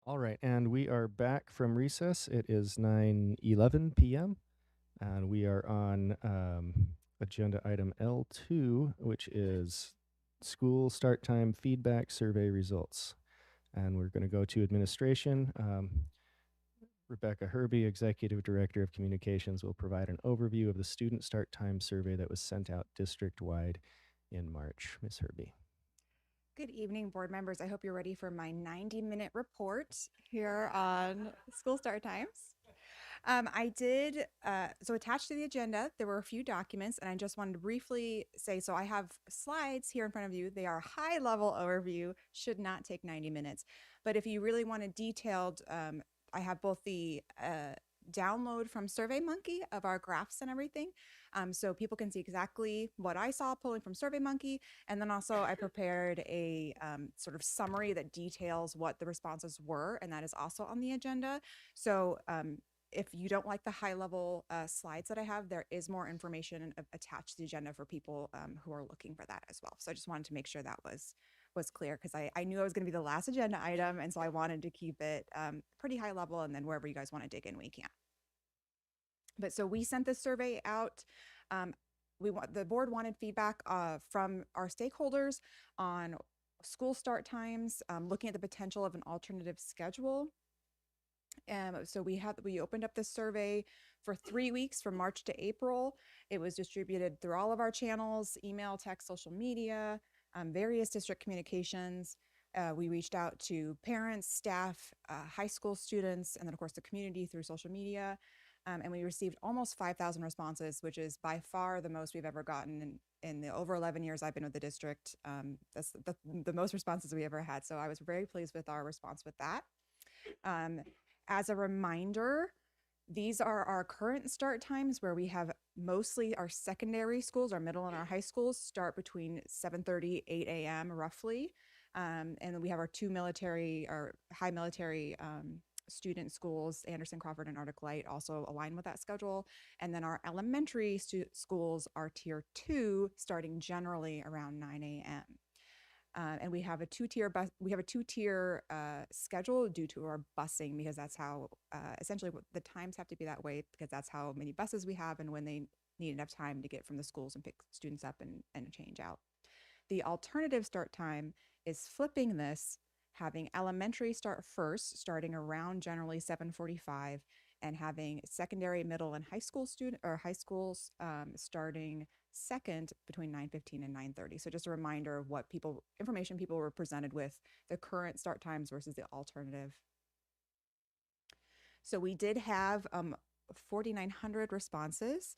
All right, and we are back from recess. It is 9:11 p.m. and we are on agenda item L2, which is school start time feedback survey results. And we're going to go to administration. Rebecca Herbie, Executive Director of Communications, will provide an overview of the student start time survey that was sent out district-wide in March. Ms. Herbie. Good evening, board members. I hope you're ready for my 90-minute report here on school start times. I did, so attached to the agenda, there were a few documents, and I just wanted to briefly say, so I have slides here in front of you. They are high-level overview, should not take 90 minutes. But if you really want a detailed, I have both the download from SurveyMonkey of our graphs and everything, so people can see exactly what I saw pulling from SurveyMonkey. And then also I prepared a sort of summary that details what the responses were, and that is also on the agenda. So if you don't like the high level slides that I have, there is more information attached to the agenda for people who are looking for that as well. So I just wanted to make sure that was clear, because I knew I was going to be the last agenda item, and so I wanted to keep it pretty high level, and then wherever you guys want to dig in, we can. But so we sent this survey out. The board wanted feedback from our stakeholders on school start times, looking at the potential of an alternative schedule. So we opened up this survey for 3 weeks from March to April. It was distributed through all of our channels: email, text, social media, various district communications. We reached out to parents, staff, high school students, and then of course the community through social media. And we received almost 5,000 responses, which is by far the most we've ever gotten in the over 11 years I've been with the district. That's the most responses we ever had. So I was very pleased with our response with that. As a reminder, these are our current start times, where we have mostly our secondary schools, our middle and our high schools start between 7:30, 8 a.m. roughly. And then we have our two military or high military student schools, Anderson, Crawford, and Arctic Light, also align with that schedule. And then our elementary schools are tier 2, starting generally around 9 a.m. And we have a two-tier schedule due to our busing, because that's how essentially the times have to be that way, because that's how many buses we have and when they need enough time to get from the schools and pick students up and change out. The alternative start time is flipping this, having elementary start first, starting around generally 7:45, and having secondary, middle, and high schools starting second between 9:15 and 9:30. So just a reminder of what information people were presented with, the current start times versus the alternative. So we did have 4,900 responses.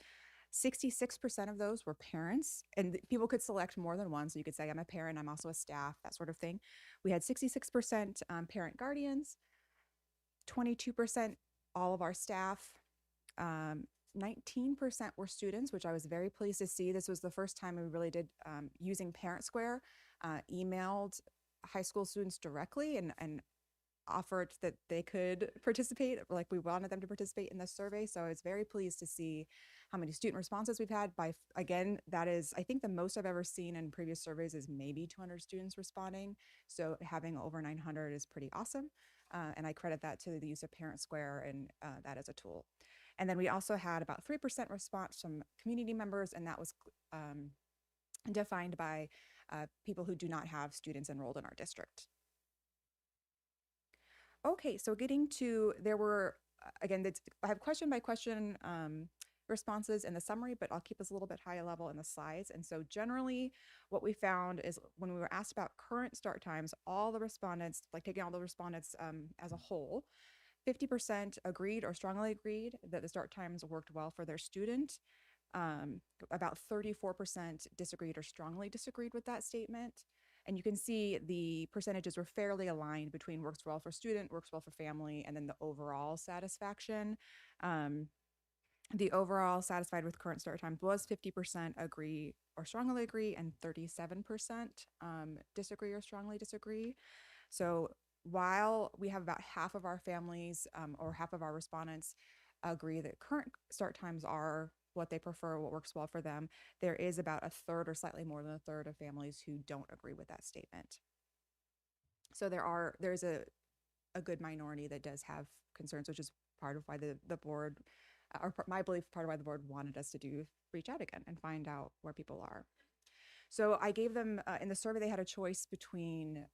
66% of those were parents, and people could select more than one. So you could say, I'm a parent, I'm also a staff, that sort of thing. We had 66% parent guardians, 22% all of our staff, 19% were students, which I was very pleased to see. This was the first time we really did using Parent Square, emailed high school students directly and offered that they could participate, like we wanted them to participate in this survey. So I was very pleased to see how many student responses we've had. Again, that is, I think the most I've ever seen in previous surveys is maybe 200 students responding. So having over 900 is pretty awesome. And I credit that to the use of Parent Square and that as a tool. And then we also had about 3% response from community members, and that was defined by people who do not have students enrolled in our district. Okay, so getting to, there were, again, I have question by question responses in the summary, but I'll keep this a little bit higher level in the slides. And so generally what we found is when we were asked about current start times, all the respondents, like taking all the respondents as a whole, 50% agreed or strongly agreed that the start times worked well for their student. About 34% disagreed or strongly disagreed with that statement. And you can see the percentages were fairly aligned between works well for student, works well for family, and then the overall satisfaction. The overall satisfied with current start times was 50% agree or strongly agree, and 37% disagree or strongly disagree. So while we have about half of our families or half of our respondents agree that current start times are what they prefer, what works well for them, there is about a third or slightly more than a third of families who don't agree with that statement. So there's a a good minority that does have concerns, which is part of why the board, my belief, part of why the board wanted us to reach out again and find out where people are. So I gave them, in the survey, they had a choice between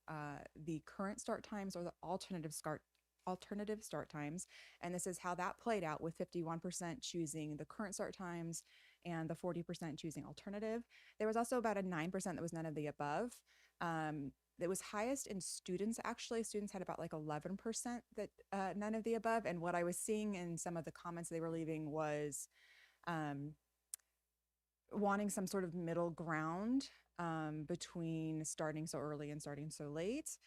the current start times or the alternative start times. And this is how that played out, with 51% choosing the current start times and the 40% choosing alternative. There was also about a 9% that was none of the above. It was highest in students, actually. Students had about like 11% that none of the above. And what I was seeing in some of the comments they were leaving was wanting some sort of middle ground between starting so early and starting so late.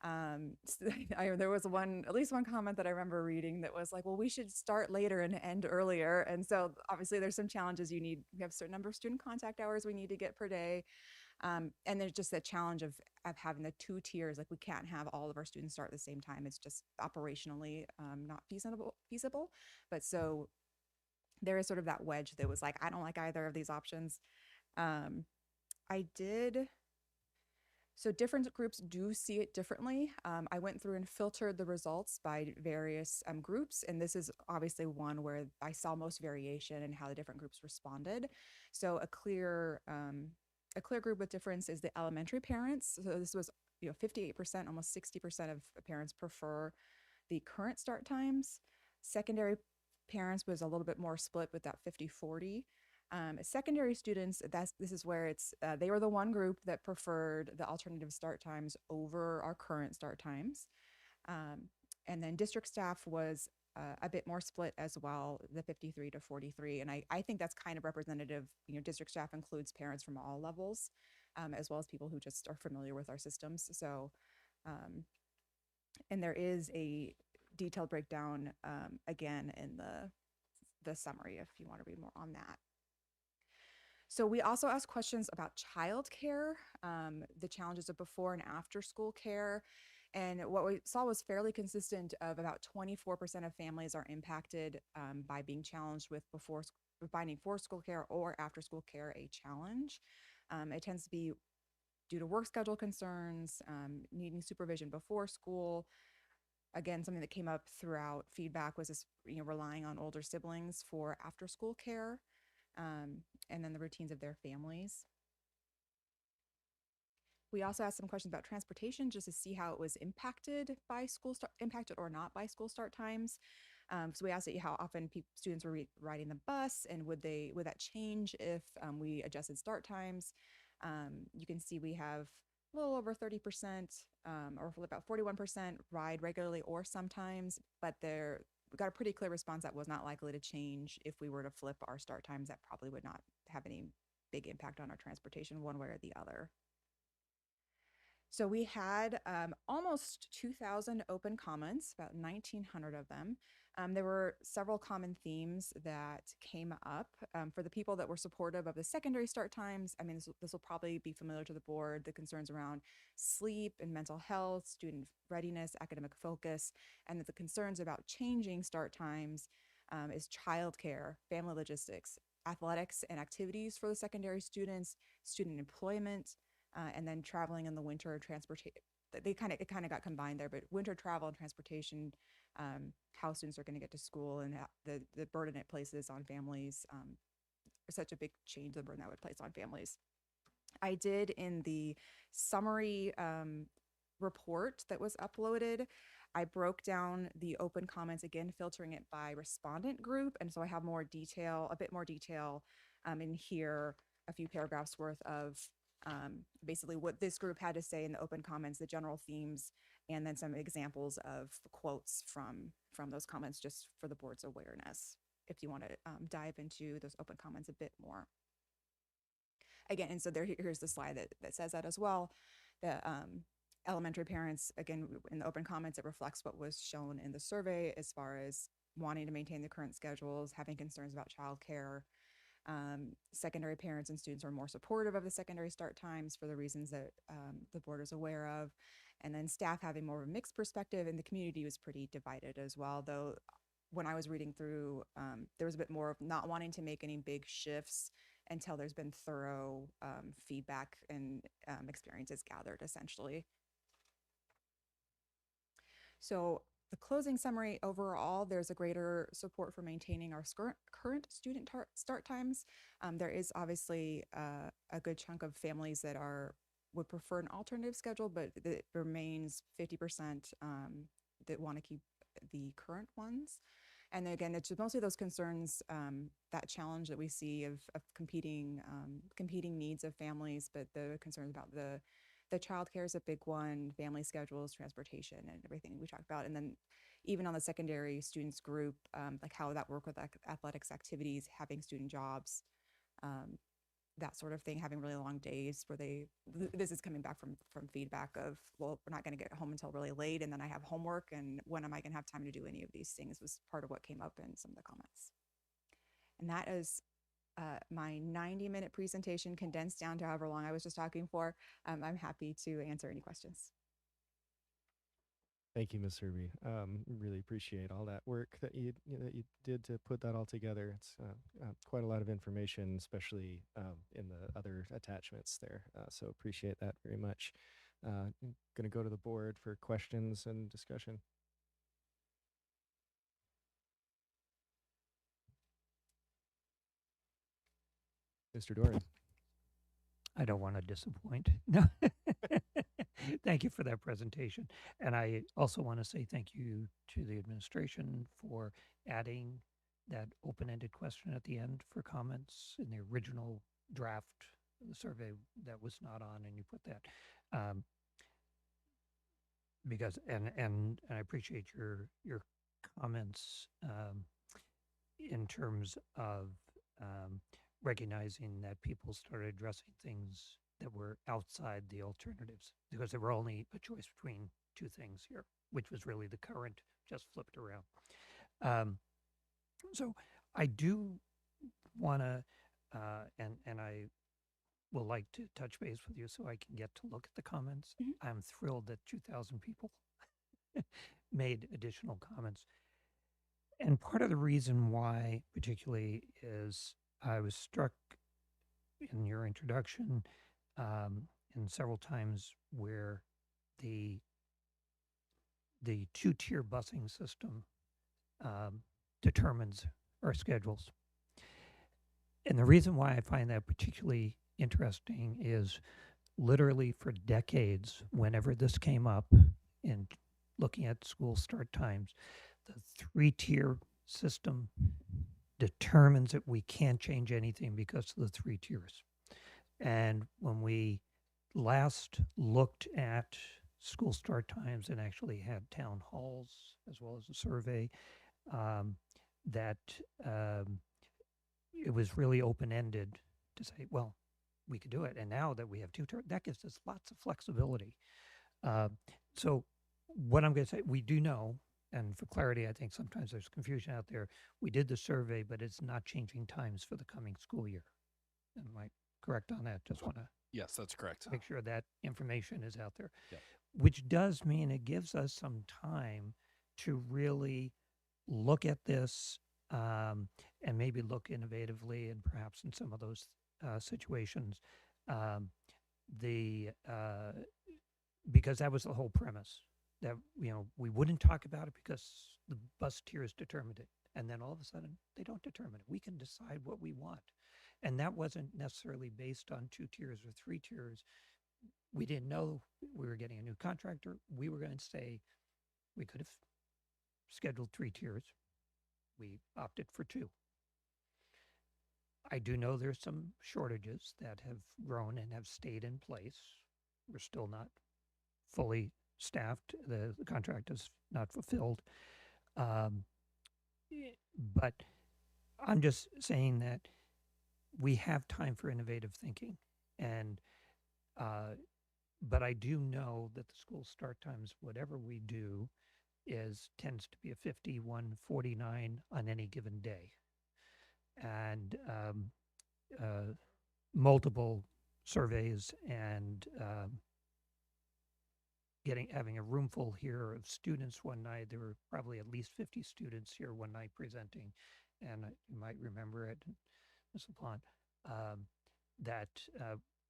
There was at least one comment that I remember reading that was like, well, we should start later and end earlier. And so obviously there's some challenges. We have a certain number of student contact hours we need to get per day. And there's just that challenge of having the 2 tiers. Like, we can't have all of our students start at the same time. It's just operationally not feasible. But so there is sort of that wedge that was like, I don't like either of these options. So different groups do see it differently. I went through and filtered the results by various groups, and this is obviously one where I saw most variation in how the different groups responded. So a clear group with difference is the elementary parents. So this was 58%, almost 60% of parents prefer the current start times. Secondary parents was a little bit more split with that 50-40. Secondary students, this is where they were the one group that preferred the alternative start times over our current start times. And then district staff was a bit more split as well, the 53-43. And I think that's kind of representative. District staff includes parents from all levels, as well as people who just are familiar with our systems. So, and there is a detailed breakdown again in the summary if you want to read more on that. So we also asked questions about childcare, the challenges of before and after school care. And what we saw was fairly consistent of about 24% of families are impacted by being challenged with finding for school care or after school care a challenge. It tends to be due to work schedule concerns, needing supervision before school. Again, something that came up throughout feedback was this, relying on older siblings for after school care, and then the routines of their families. We also asked some questions about transportation just to see how it was impacted or not by school start times. So we asked how often students were riding the bus, and would that change if we adjusted start times. You can see we have a little over 30%, or about 41% ride regularly or sometimes, but we got a pretty clear response that was not likely to change if we were to flip our start times. That probably would not have any big impact on our transportation one way or the other. So we had almost 2,000 open comments, about 1,900 of them. There were several common themes that came up. For the people that were supportive of the secondary start times, I mean, this will probably be familiar to the board, the concerns around sleep and mental health, student readiness, academic focus, and the concerns about changing start times is childcare, family logistics, athletics and activities for the secondary students, student employment, and then traveling in the winter, transportation. It kind of got combined there, but winter travel and transportation, how students are going to get to school, and the burden it places on families, such a big change, the burden that would place on families. I did in the summary report that was uploaded, I broke down the open comments, again, filtering it by respondent group. And so I have a bit more detail in here, a few paragraphs worth of basically what this group had to say in the open comments, the general themes, and then some examples of quotes from those comments, just for the board's awareness, if you want to dive into those open comments a bit more. Again, and so here's the slide that says that as well. The elementary parents, again, in the open comments, it reflects what was shown in the survey as far as wanting to maintain the current schedules, having concerns about childcare. Secondary parents and students are more supportive of the secondary start times for the reasons that the board is aware of. And then staff having more of a mixed perspective, and the community was pretty divided as well. Though when I was reading through, there was a bit more of not wanting to make any big shifts until there's been thorough feedback and experiences gathered, essentially. So the closing summary overall, there's a greater support for maintaining our current student start times. There is obviously a good chunk of families that would prefer an alternative schedule, but it remains 50% that want to keep the current ones. And then again, it's mostly those concerns, that challenge that we see of competing needs of families, but the concerns about the childcare is a big one, family schedules, transportation, and everything we talked about. And then even on the secondary students group, like how that work with athletics activities, having student jobs, that sort of thing, having really long days where this is coming back from feedback of, well, we're not going to get home until really late, and then I have homework, and when am I going to have time to do any of these things, was part of what came up in some of the comments. And that is my 90-minute presentation condensed down to however long I was just talking for. I'm happy to answer any questions. Thank you, Ms. Herby. Really appreciate all that work that you did to put that all together. It's quite a lot of information, especially in the other attachments there. So appreciate that very much. I'm going to go to the board for questions and discussion. Mr. Doran. I don't want to disappoint. No. Thank you for that presentation. And I also want to say thank you to the administration for adding that open-ended question at the end for comments in the original draft of the survey that was not on, and you put that. Because and I appreciate your comments in terms of recognizing that people started addressing things that were outside the alternatives, because there were only a choice between two things here, which was really the current just flipped around. So I do want to, and I will like to touch base with you so I can get to look at the comments. Mm-hmm. I'm thrilled that 2,000 people made additional comments. And part of the reason why particularly is I was struck in your introduction and several times where the two-tier busing system determines our schedules. And the reason why I find that particularly interesting is literally for decades, whenever this came up in looking at school start times, the three-tier system determines that we can't change anything because of the three tiers. And when we last looked at school start times and actually had town halls as well as a survey, that it was really open-ended to say, well, we could do it. And now that we have that gives us lots of flexibility. So what I'm going to say, we do know, and for clarity, I think sometimes there's confusion out there. We did the survey, but it's not changing times for the coming school year. Am I correct on that? Just want to Yes, that's correct. make sure that information is out there, Yep. which does mean it gives us some time to really look at this and maybe look innovatively, and perhaps in some of those situations, because that was the whole premise, that we wouldn't talk about it because the bus tiers determined it, and then all of a sudden they don't determine it. We can decide what we want, and that wasn't necessarily based on two tiers or three tiers. We didn't know we were getting a new contractor. We were going to say we could have scheduled three tiers. We opted for two. I do know there's some shortages that have grown and have stayed in place. We're still not fully staffed. The contract is not fulfilled. But I'm just saying that we have time for innovative thinking. And but I do know that the school start times, whatever we do, tends to be a 51-49 on any given day. And multiple surveys and having a room full here of students one night. There were probably at least 50 students here one night presenting, and you might remember it, Ms. LaPlante, that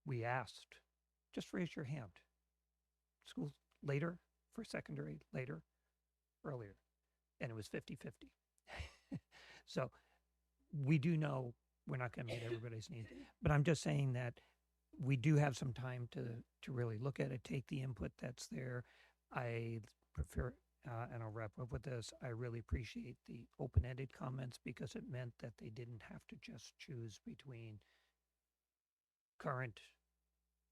we asked, just raise your hand. School later for secondary, later. earlier, and it was 50-50. So we do know we're not going to meet everybody's needs, but I'm just saying that we do have some time to really look at it, take the input that's there. I prefer, and I'll wrap up with this, I really appreciate the open-ended comments because it meant that they didn't have to just choose between current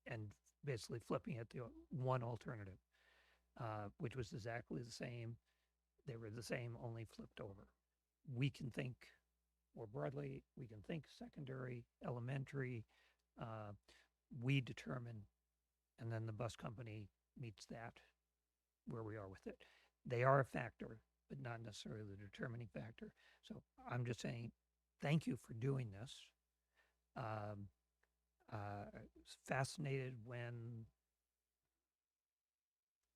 and basically flipping at the one alternative, which was exactly the same. They were the same, only flipped over. We can think more broadly. We can think secondary, elementary. We determine, and then the bus company meets that where we are with it. They are a factor, but not necessarily the determining factor. So I'm just saying, thank you for doing this. Was fascinated when,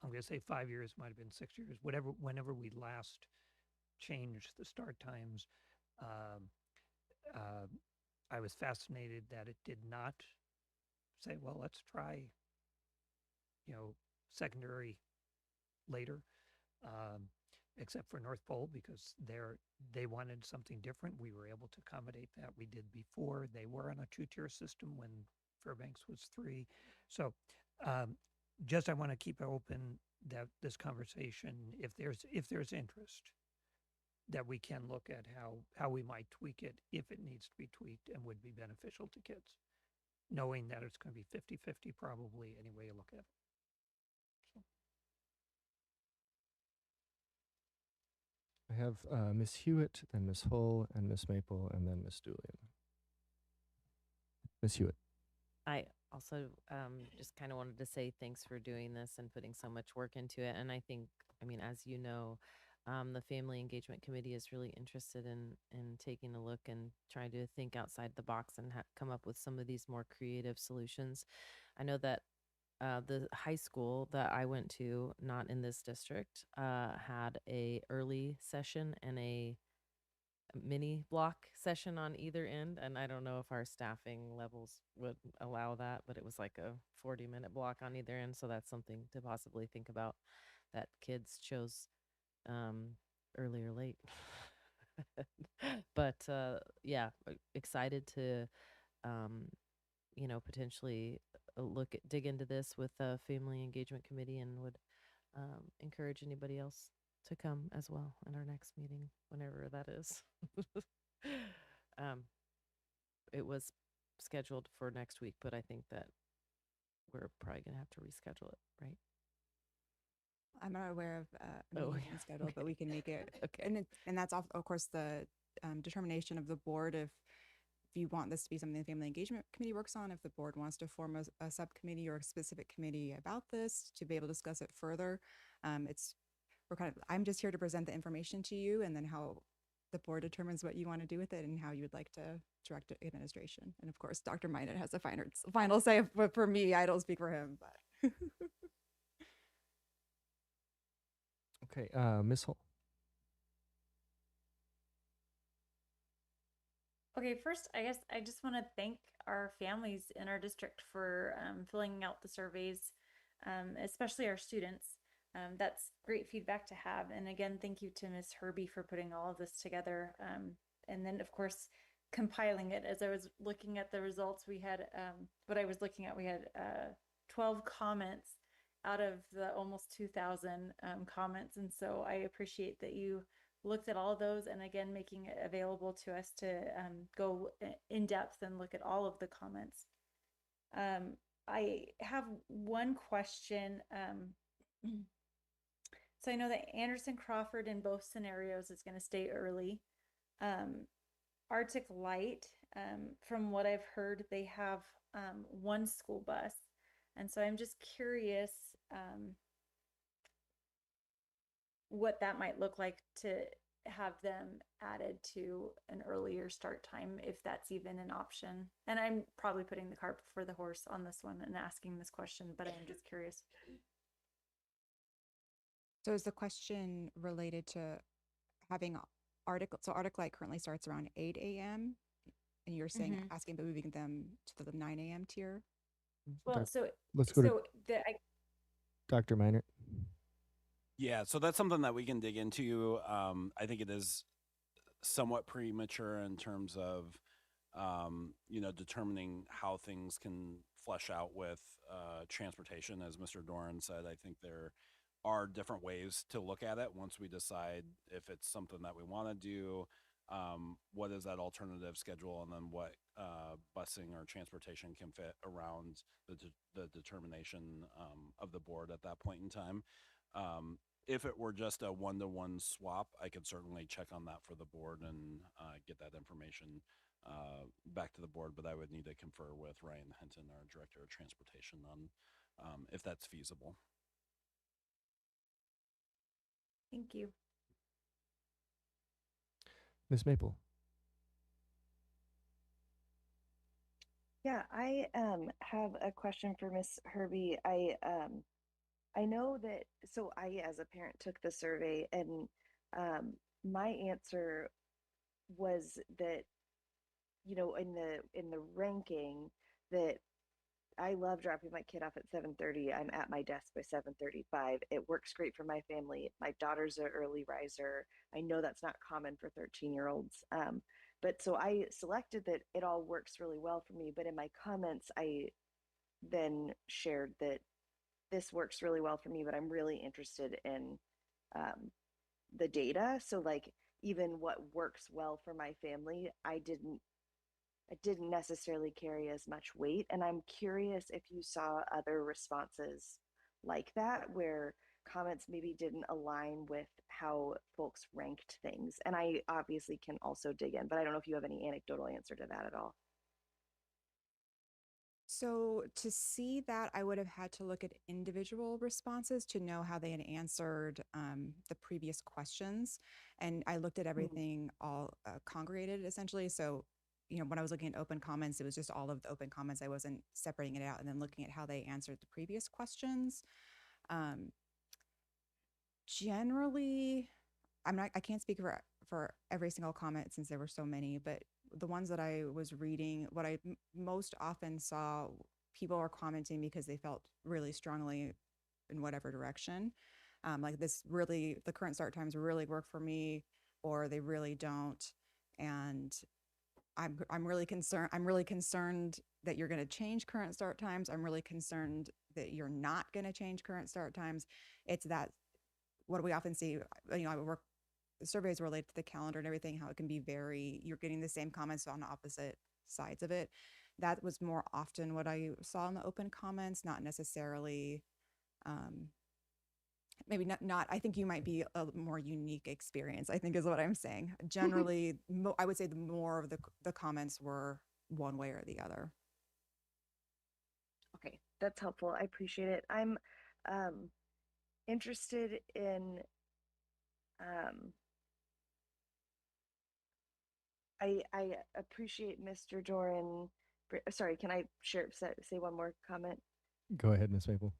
I'm going to say 5 years, might have been 6 years, whenever we last changed the start times. I was fascinated that it did not say, well, let's try, secondary later, except for North Pole, because they wanted something different. We were able to accommodate that. We did before. They were on a 2-tier system when Fairbanks was 3. So just I want to keep open that this conversation, if there's interest, that we can look at how we might tweak it if it needs to be tweaked and would be beneficial to kids, knowing that it's going to be 50-50 probably any way you look at it. I have Ms. Hewitt, then Ms. Hull, and Ms. Maple, and then Ms. Doolin. Ms. Hewitt. I also just kind of wanted to say thanks for doing this and putting so much work into it. And I think, as you know, the Family Engagement Committee is really interested in taking a look and trying to think outside the box and come up with some of these more creative solutions. I know that the high school that I went to, not in this district, had a early session and a mini block session on either end. And I don't know if our staffing levels would allow that, but it was like a 40-minute block on either end. So that's something to possibly think about, that kids chose early or late. But yeah, excited to potentially dig into this with the Family Engagement Committee, and would encourage anybody else to come as well in our next meeting, whenever that is. It was scheduled for next week, but I think that we're probably gonna have to reschedule it, right? I'm not aware of a Oh, meeting yeah. schedule, but we can make it. Okay. And that's of course the determination of the board. If you want this to be something the Family Engagement Committee works on, if the board wants to form a subcommittee or a specific committee about this to be able to discuss it further, I'm just here to present the information to you, and then how the board determines what you want to do with it and how you would like to direct administration. And of course, Dr. Minot has the final say. For me, I don't speak for him, but. Okay, Ms. Hull. Okay, first, I guess I just want to thank our families in our district for filling out the surveys, especially our students. That's great feedback to have. And again, thank you to Ms. Herbie for putting all of this together. And then, of course, compiling it. As I was looking at the results, we had, we had 12 comments out of the almost 2,000 comments. And so I appreciate that you looked at all of those, and again, making it available to us to go in depth and look at all of the comments. I have one question. So I know that Anderson Crawford in both scenarios is going to stay early. Arctic Light, from what I've heard, they have one school bus. And so I'm just curious what that might look like to have them added to an earlier start time, if that's even an option. And I'm probably putting the cart before the horse on this one and asking this question, but I'm just curious. So is the question related to having Arctic Light currently starts around 8 a.m. and you're saying asking about moving them to the 9 a.m. tier? Well, Let's go to I Dr. Minor. Yeah, so that's something that we can dig into. I think it is somewhat premature in terms of, determining how things can flesh out with transportation. As Mr. Doran said, I think there are different ways to look at it once we decide if it's something that we want to do. What is that alternative schedule, and then what busing or transportation can fit around the determination of the board at that point in time. If it were just a one-to-one swap, I could certainly check on that for the board and get that information back to the board, but I would need to confer with Ryan Hinton, our Director of Transportation, on if that's feasible. Thank you. Ms. Maple. Yeah, I have a question for Miss Herbie. I know that, so I as a parent took the survey, and my answer was that, in the ranking, that I love dropping my kid off at 7:30. I'm at my desk by 7:35. It works great for my family. My daughter's an early riser. I know that's not common for 13-year-olds. But so I selected that it all works really well for me. But in my comments, I then shared that this works really well for me, but I'm really interested in the data. So like even what works well for my family, it didn't necessarily carry as much weight. And I'm curious if you saw other responses like that, where comments maybe didn't align with how folks ranked things. And I obviously can also dig in, but I don't know if you have any anecdotal answer to that at all. So to see that, I would have had to look at individual responses to know how they had answered the previous questions. And I looked at everything all congregated essentially. So, when I was looking at open comments, it was just all of the open comments. I wasn't separating it out and then looking at how they answered the previous questions. Generally, I can't speak for every single comment since there were so many, but the ones that I was reading, what I most often saw, people were commenting because they felt really strongly in whatever direction. Like the current start times really work for me, or they really don't. And I'm really concerned. I'm really concerned that you're going to change current start times. I'm really concerned that you're not going to change current start times. It's that what we often see, I work surveys related to the calendar and everything, how it can be you're getting the same comments on opposite sides of it. That was more often what I saw in the open comments, not necessarily, maybe not, I think you might be a more unique experience, I think is what I'm saying. Generally, I would say the more of the comments were one way or the other. Okay, that's helpful. I appreciate it. I'm interested in I appreciate Mr. Doran. Sorry, can I say one more comment? Go ahead, Ms. Maple.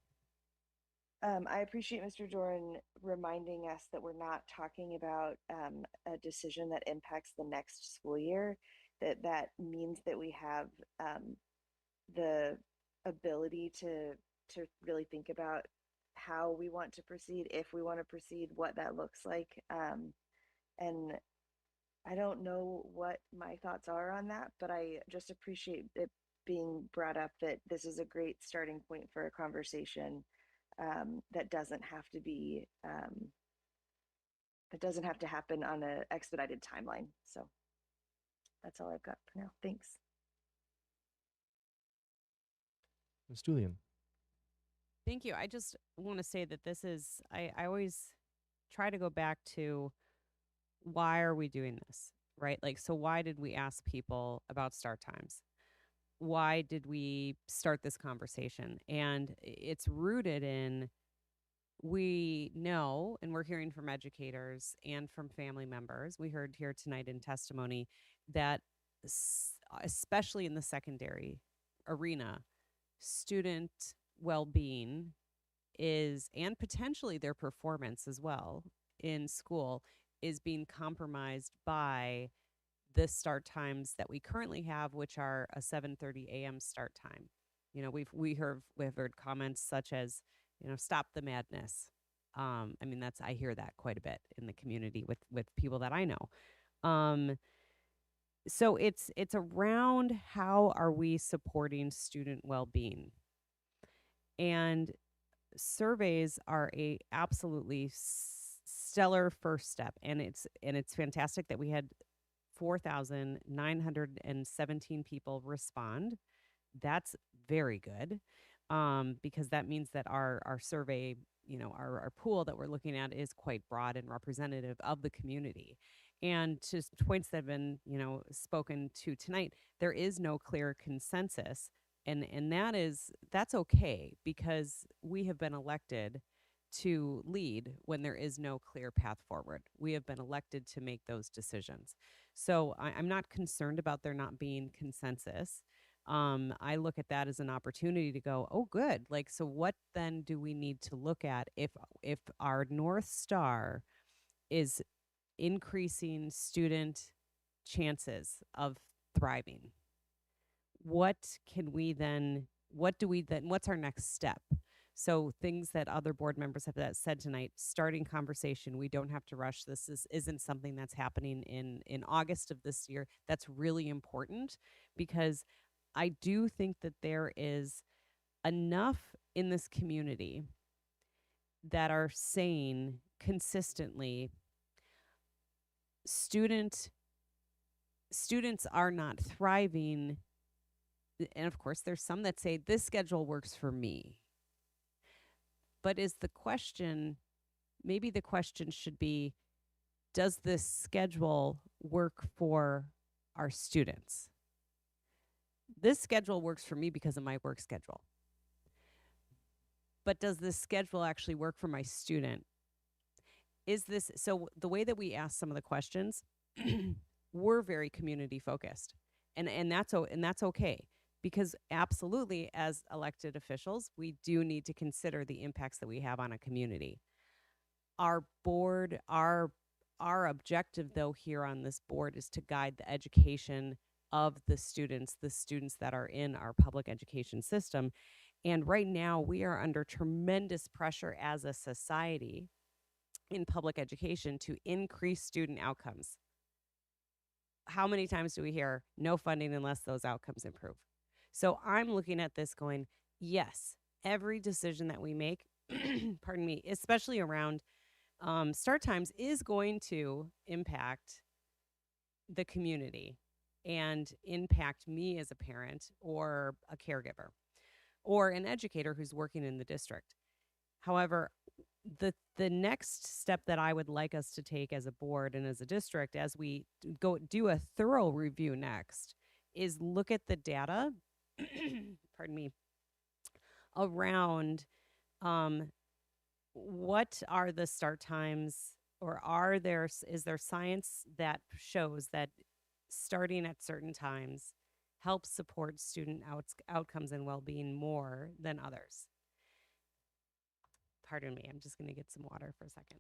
I appreciate Mr. Doran reminding us that we're not talking about a decision that impacts the next school year, that means that we have the ability to really think about how we want to proceed, if we want to proceed, what that looks like. And I don't know what my thoughts are on that, but I just appreciate it being brought up that this is a great starting point for a conversation that doesn't have to be, it doesn't have to happen on an expedited timeline. So that's all I've got for now. Thanks. Ms. Julian. Thank you. I just want to say that this is, I always try to go back to why are we doing this, right? Like, so why did we ask people about start times? Why did we start this conversation? And it's rooted in, we know, and we're hearing from educators and from family members, we heard here tonight in testimony, that especially in the secondary arena, student well-being is, and potentially their performance as well in school, is being compromised by the start times that we currently have, which are a 7:30 a.m. start time. We've heard comments such as, stop the madness. I mean, I hear that quite a bit in the community with people that I know. Um, so it's around how are we supporting student well-being, and surveys are a absolutely stellar first step, and it's fantastic that we had 4,917 people respond. That's very good, because that means that our survey, our pool that we're looking at is quite broad and representative of the community. And to points that have been, spoken to tonight, there is no clear consensus, and that's okay, because we have been elected to lead when there is no clear path forward. We have been elected to make those decisions. So I'm not concerned about there not being consensus. I look at that as an opportunity to go, oh, good. Like, so what then do we need to look at if our North Star is increasing student chances of thriving? What do we then, what's our next step? So things that other board members have said tonight, starting conversation. We don't have to rush. This isn't something that's happening in August of this year. That's really important, because I do think that there is enough in this community that are saying consistently, students are not thriving. And of course, there's some that say this schedule works for me. But maybe the question should be, does this schedule work for our students? This schedule works for me because of my work schedule. But does this schedule actually work for my student? So the way that we ask some of the questions, we're very community focused. And that's okay. Because absolutely, as elected officials, we do need to consider the impacts that we have on a community. Our board, our objective, though, here on this board is to guide the education of the students that are in our public education system. And right now, we are under tremendous pressure as a society in public education to increase student outcomes. How many times do we hear no funding unless those outcomes improve? So I'm looking at this going, yes, every decision that we make, pardon me, especially around start times, is going to impact the community and impact me as a parent or a caregiver or an educator who's working in the district. However, the next step that I would like us to take as a board and as a district, as we go do a thorough review next, is look at the data pardon me, around what are the start times, or is there science that shows that starting at certain times helps support student outcomes and well-being more than others? Pardon me, I'm just going to get some water for a second.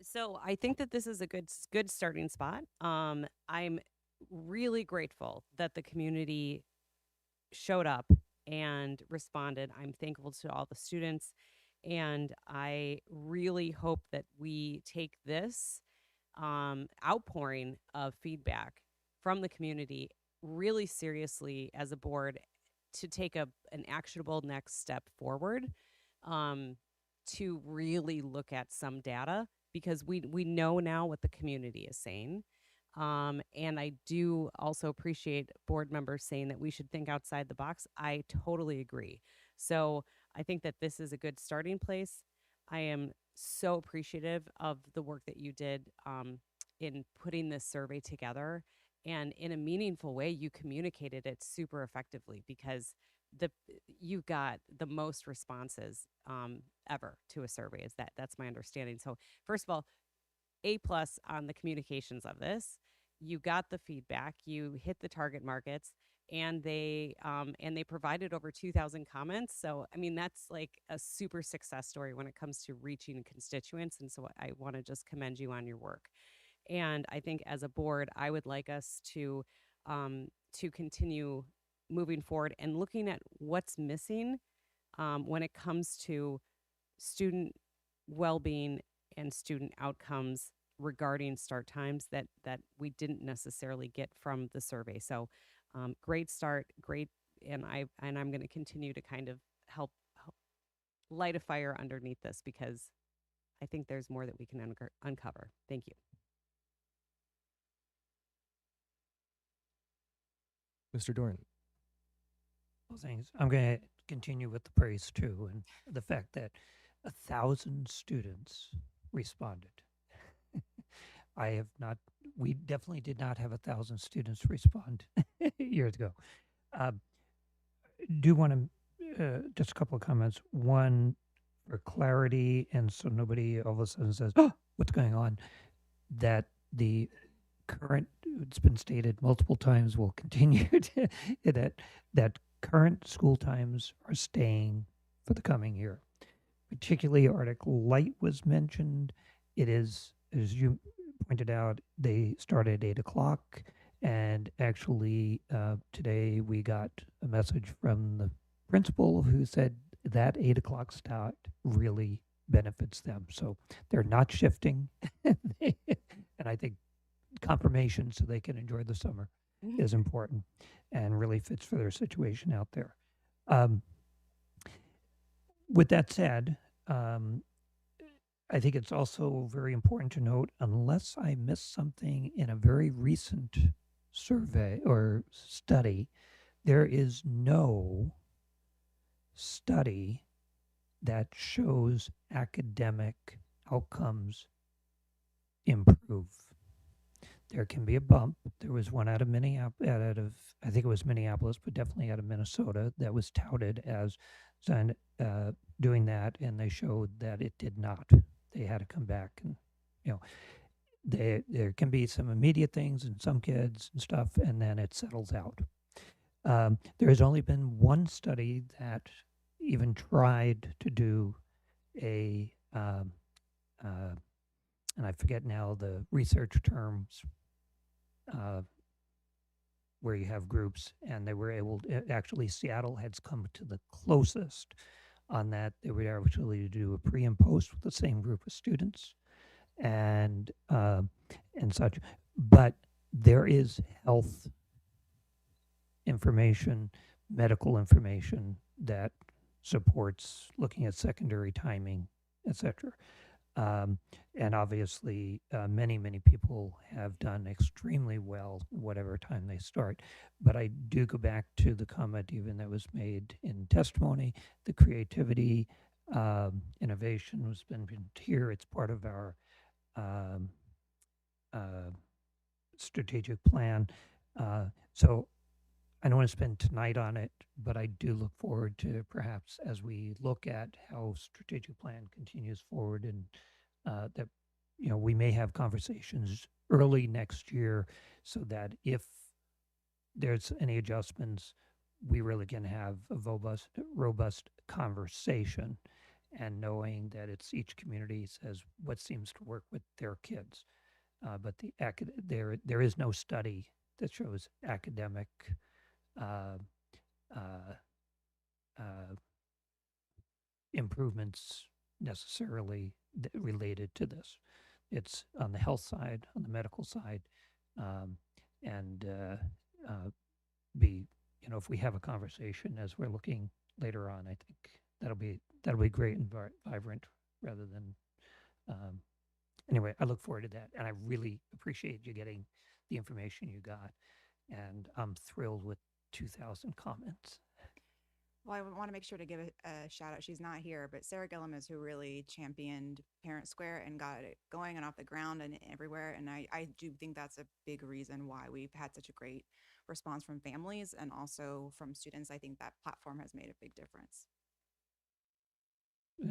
So I think that this is a good starting spot. I'm really grateful that the community showed up and responded. I'm thankful to all the students, and I really hope that we take this outpouring of feedback from the community really seriously as a board, to take an actionable next step forward, to really look at some data, because we know now what the community is saying. And I do also appreciate board members saying that we should think outside the box. I totally agree. So I think that this is a good starting place. I am so appreciative of the work that you did in putting this survey together. And in a meaningful way, you communicated it super effectively, because you got the most responses ever to a survey. That's my understanding. So first of all, A+ on the communications of this. You got the feedback, you hit the target markets, and they provided over 2,000 comments. So I mean, that's like a super success story when it comes to reaching constituents. And so I want to just commend you on your work. And I think as a board, I would like us to continue moving forward and looking at what's missing when it comes to student well-being and student outcomes regarding start times that we didn't necessarily get from the survey. So great start, great, and I'm going to continue to kind of help light a fire underneath this because I think there's more that we can uncover. Thank you. Mr. Doran. Well, thanks. I'm going to continue with the praise too, and the fact that 1,000 students responded. I have not. We definitely did not have 1,000 students respond years ago. Do want to just a couple of comments. One, for clarity, and so nobody all of a sudden says, "Oh, what's going on?" That the current, it's been stated multiple times, will continue to, that current school times are staying for the coming year. Particularly Arctic Light was mentioned. It is, as you pointed out, they start at 8 o'clock. And actually, today we got a message from the principal who said that 8 o'clock start really benefits them. So they're not shifting. And I think confirmation so they can enjoy the summer is important and really fits for their situation out there. With that said, I think it's also very important to note, unless I missed something in a very recent survey or study, there is no study that shows academic outcomes improve. There can be a bump. There was one out of Minneapolis, I think it was Minneapolis, but definitely out of Minnesota, that was touted as doing that, and they showed that it did not. They had to come back, and there can be some immediate things in some kids and stuff, and then it settles out. There has only been one study that even tried to do a, and I forget now the research terms, where you have groups, and they were able to, actually Seattle has come to the closest on that. They were actually to do a pre and post with the same group of students and such. But there is health information, medical information that supports looking at secondary timing, etc. And obviously, many people have done extremely well whatever time they start. But I do go back to the comment even that was made in testimony, the creativity, innovation has been here. It's part of our strategic plan. So I don't want to spend tonight on it, but I do look forward to perhaps as we look at how strategic plan continues forward, and that we may have conversations early next year so that if there's any adjustments, we really can have a robust conversation, and knowing that it's each community says what seems to work with their kids. But there is no study that shows academic improvements necessarily related to this. It's on the health side, on the medical side, and if we have a conversation as we're looking later on, I think that'll be great and vibrant rather than. Anyway, I look forward to that, and I really appreciate you getting the information you got, and I'm thrilled with 2,000 comments. Well, I want to make sure to give a shout out. She's not here, but Sarah Gillum is who really championed Parent Square and got it going and off the ground and everywhere. And I do think that's a big reason why we've had such a great response from families and also from students. I think that platform has made a big difference.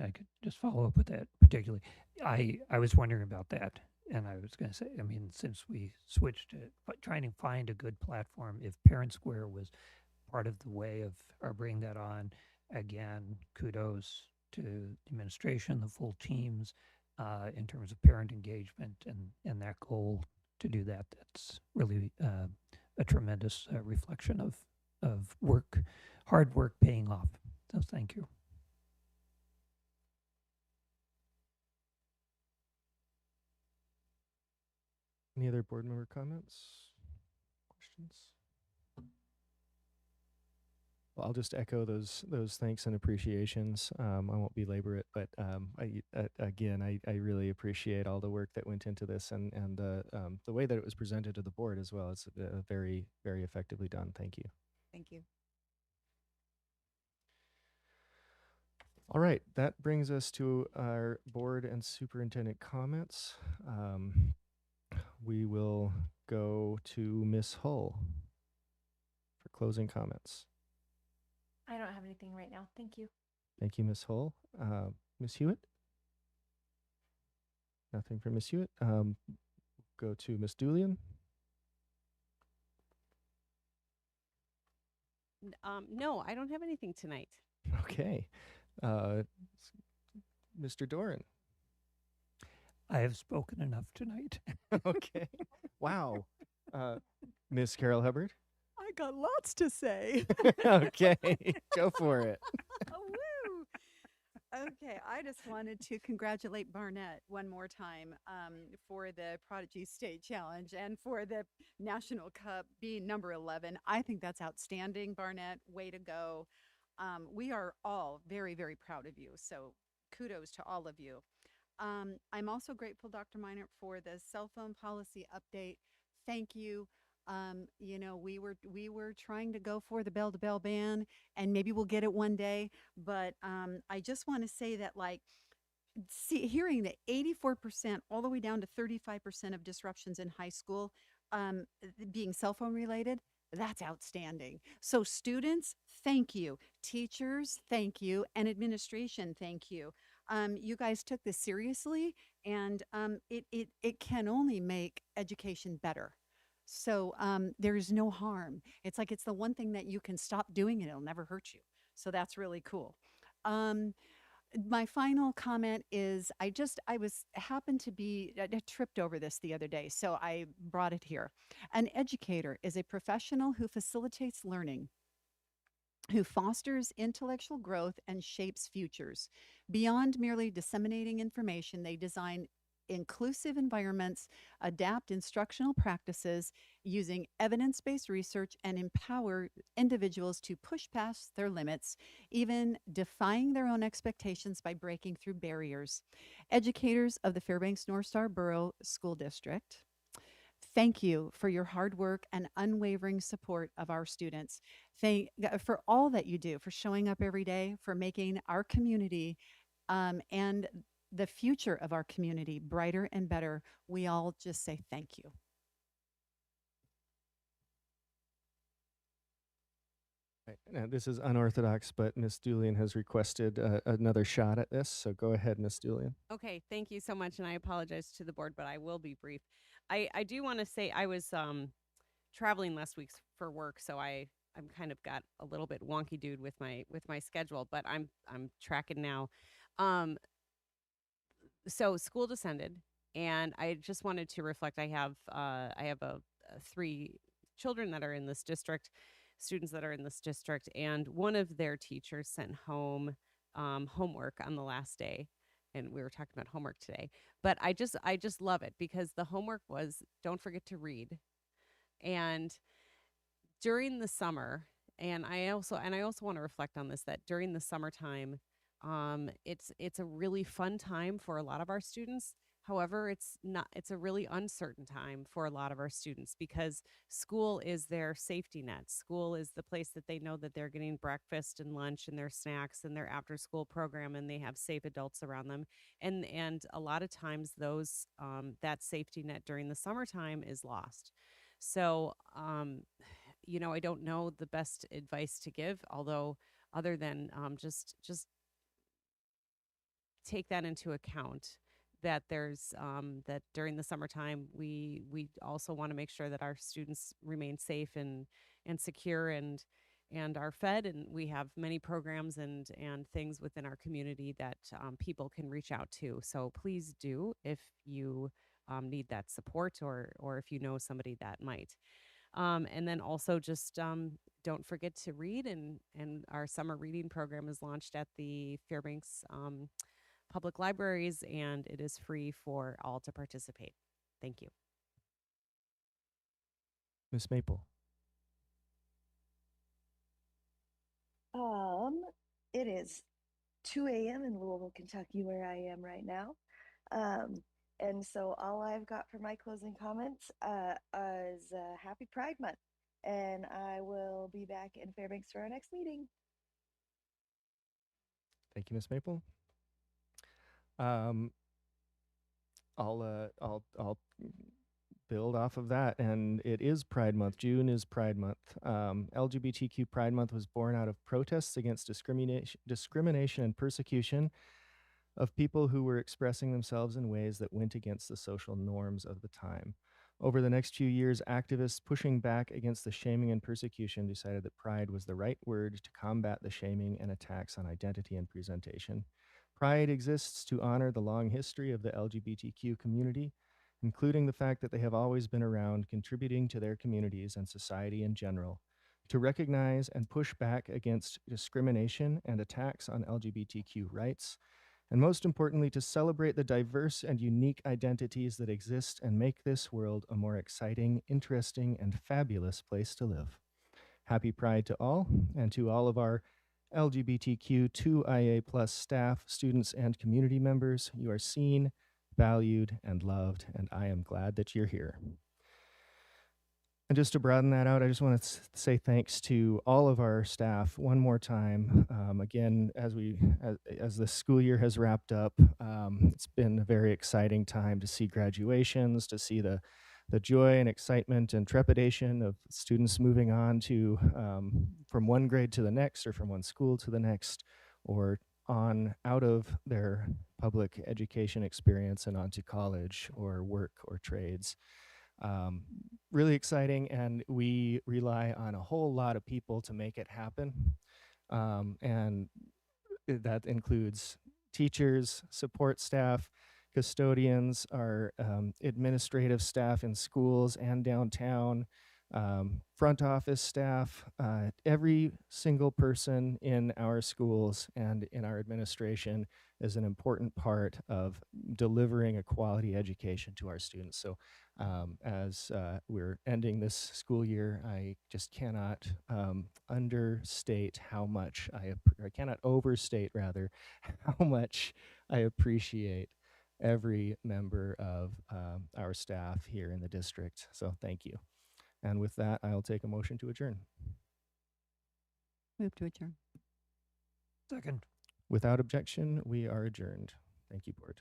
I could just follow up with that particularly. I was wondering about that, and I was going to say, I mean, since we switched to trying to find a good platform, if Parent Square was part of the way of our bringing that on, again, kudos to the administration, the full teams, in terms of parent engagement and that goal to do that. That's really a tremendous reflection of work, hard work paying off. So thank you. Any other board member comments, questions? Well, I'll just echo those thanks and appreciations. I won't belabor it, but again, I really appreciate all the work that went into this and the way that it was presented to the board as well. It's very, very effectively done. Thank you. Thank you. All right, that brings us to our board and superintendent comments. We will go to Ms. Hull for closing comments. I don't have anything right now. Thank you. Thank you, Ms. Hull. Ms. Hewitt? Nothing for Ms. Hewitt. Go to Ms. Doolian. No, I don't have anything tonight. Okay. Mr. Doran. I have spoken enough tonight. Okay. Wow. Miss Carol Hubbard. I got lots to say. Okay, go for it. Woo! Okay, I just wanted to congratulate Barnett one more time for the Prodigy State Challenge and for the National Cup being number 11. I think that's outstanding, Barnett. Way to go. We are all very, very proud of you. So kudos to all of you. I'm also grateful, Dr. Minert, for the cell phone policy update. Thank you. You know, we were trying to go for the bell-to-bell ban, and maybe we'll get it one day. But I just want to say that, like, hearing that 84% all the way down to 35% of disruptions in high school being cell phone related, that's outstanding. So students, thank you. Teachers, thank you. And administration, thank you. You guys took this seriously, and it can only make education better. So there is no harm. It's like it's the one thing that you can stop doing and it'll never hurt you. So that's really cool. My final comment is I happened to be, I tripped over this the other day, so I brought it here. An educator is a professional who facilitates learning, who fosters intellectual growth and shapes futures. Beyond merely disseminating information, they design inclusive environments, adapt instructional practices using evidence-based research, and empower individuals to push past their limits, even defying their own expectations by breaking through barriers. Educators of the Fairbanks North Star Borough School District, thank you for your hard work and unwavering support of our students. Thank for all that you do, for showing up every day, for making our community and the future of our community brighter and better. We all just say thank you. Right. Now, this is unorthodox, but Ms. Doolian has requested another shot at this. So go ahead, Ms. Doolian. Okay, thank you so much, and I apologize to the board, but I will be brief. I do want to say I was traveling last week for work, so I'm kind of got a little bit wonky dude with my schedule, but I'm tracking now. So school descended, and I just wanted to reflect. I have three children that are in this district, students that are in this district, and one of their teachers sent home homework on the last day, and we were talking about homework today. But I just love it because the homework was don't forget to read, and during the summer, and I also want to reflect on this, that during the summertime. It's a really fun time for a lot of our students. However, it's a really uncertain time for a lot of our students because school is their safety net. School is the place that they know that they're getting breakfast and lunch and their snacks and their after school program, and they have safe adults around them. And a lot of times those that safety net during the summertime is lost. So, you know, I don't know the best advice to give, although other than just take that into account, that there's that during the summertime we also want to make sure that our students remain safe and secure and are fed, and we have many programs and things within our community that people can reach out to. So please do, if you need that support or if you know somebody that might. And then also just don't forget to read, and our summer reading program is launched at the Fairbanks Public Libraries, and it is free for all to participate. Thank you. Miss Maple. It is 2 a.m. in Louisville, Kentucky, where I am right now. And so all I've got for my closing comments is Happy Pride Month. And I will be back in Fairbanks for our next meeting. Thank you, Miss Maple. I'll build off of that, and it is Pride Month. June is Pride Month. LGBTQ Pride Month was born out of protests against discrimination and persecution of people who were expressing themselves in ways that went against the social norms of the time. Over the next few years, activists pushing back against the shaming and persecution decided that pride was the right word to combat the shaming and attacks on identity and presentation. Pride exists to honor the long history of the LGBTQ community, including the fact that they have always been around, contributing to their communities and society in general, to recognize and push back against discrimination and attacks on LGBTQ rights, and most importantly, to celebrate the diverse and unique identities that exist and make this world a more exciting, interesting, and fabulous place to live. Happy Pride to all, and to all of our LGBTQ2IA+ staff, students, and community members. You are seen, valued, and loved, and I am glad that you're here. And just to broaden that out, I just want to say thanks to all of our staff one more time. Again, as the school year has wrapped up, it's been a very exciting time to see graduations, to see the joy and excitement and trepidation of students moving on to from one grade to the next, or from one school to the next, or on out of their public education experience and onto college or work or trades. Really exciting, and we rely on a whole lot of people to make it happen. And that includes teachers, support staff, custodians, our administrative staff in schools and downtown, front office staff, every single person in our schools and in our administration is an important part of delivering a quality education to our students. So as we're ending this school year, I just cannot understate how much I cannot overstate rather, how much I appreciate every member of our staff here in the district. So thank you. And with that, I'll take a motion to adjourn. Move to adjourn. Second. Without objection, we are adjourned. Thank you, board.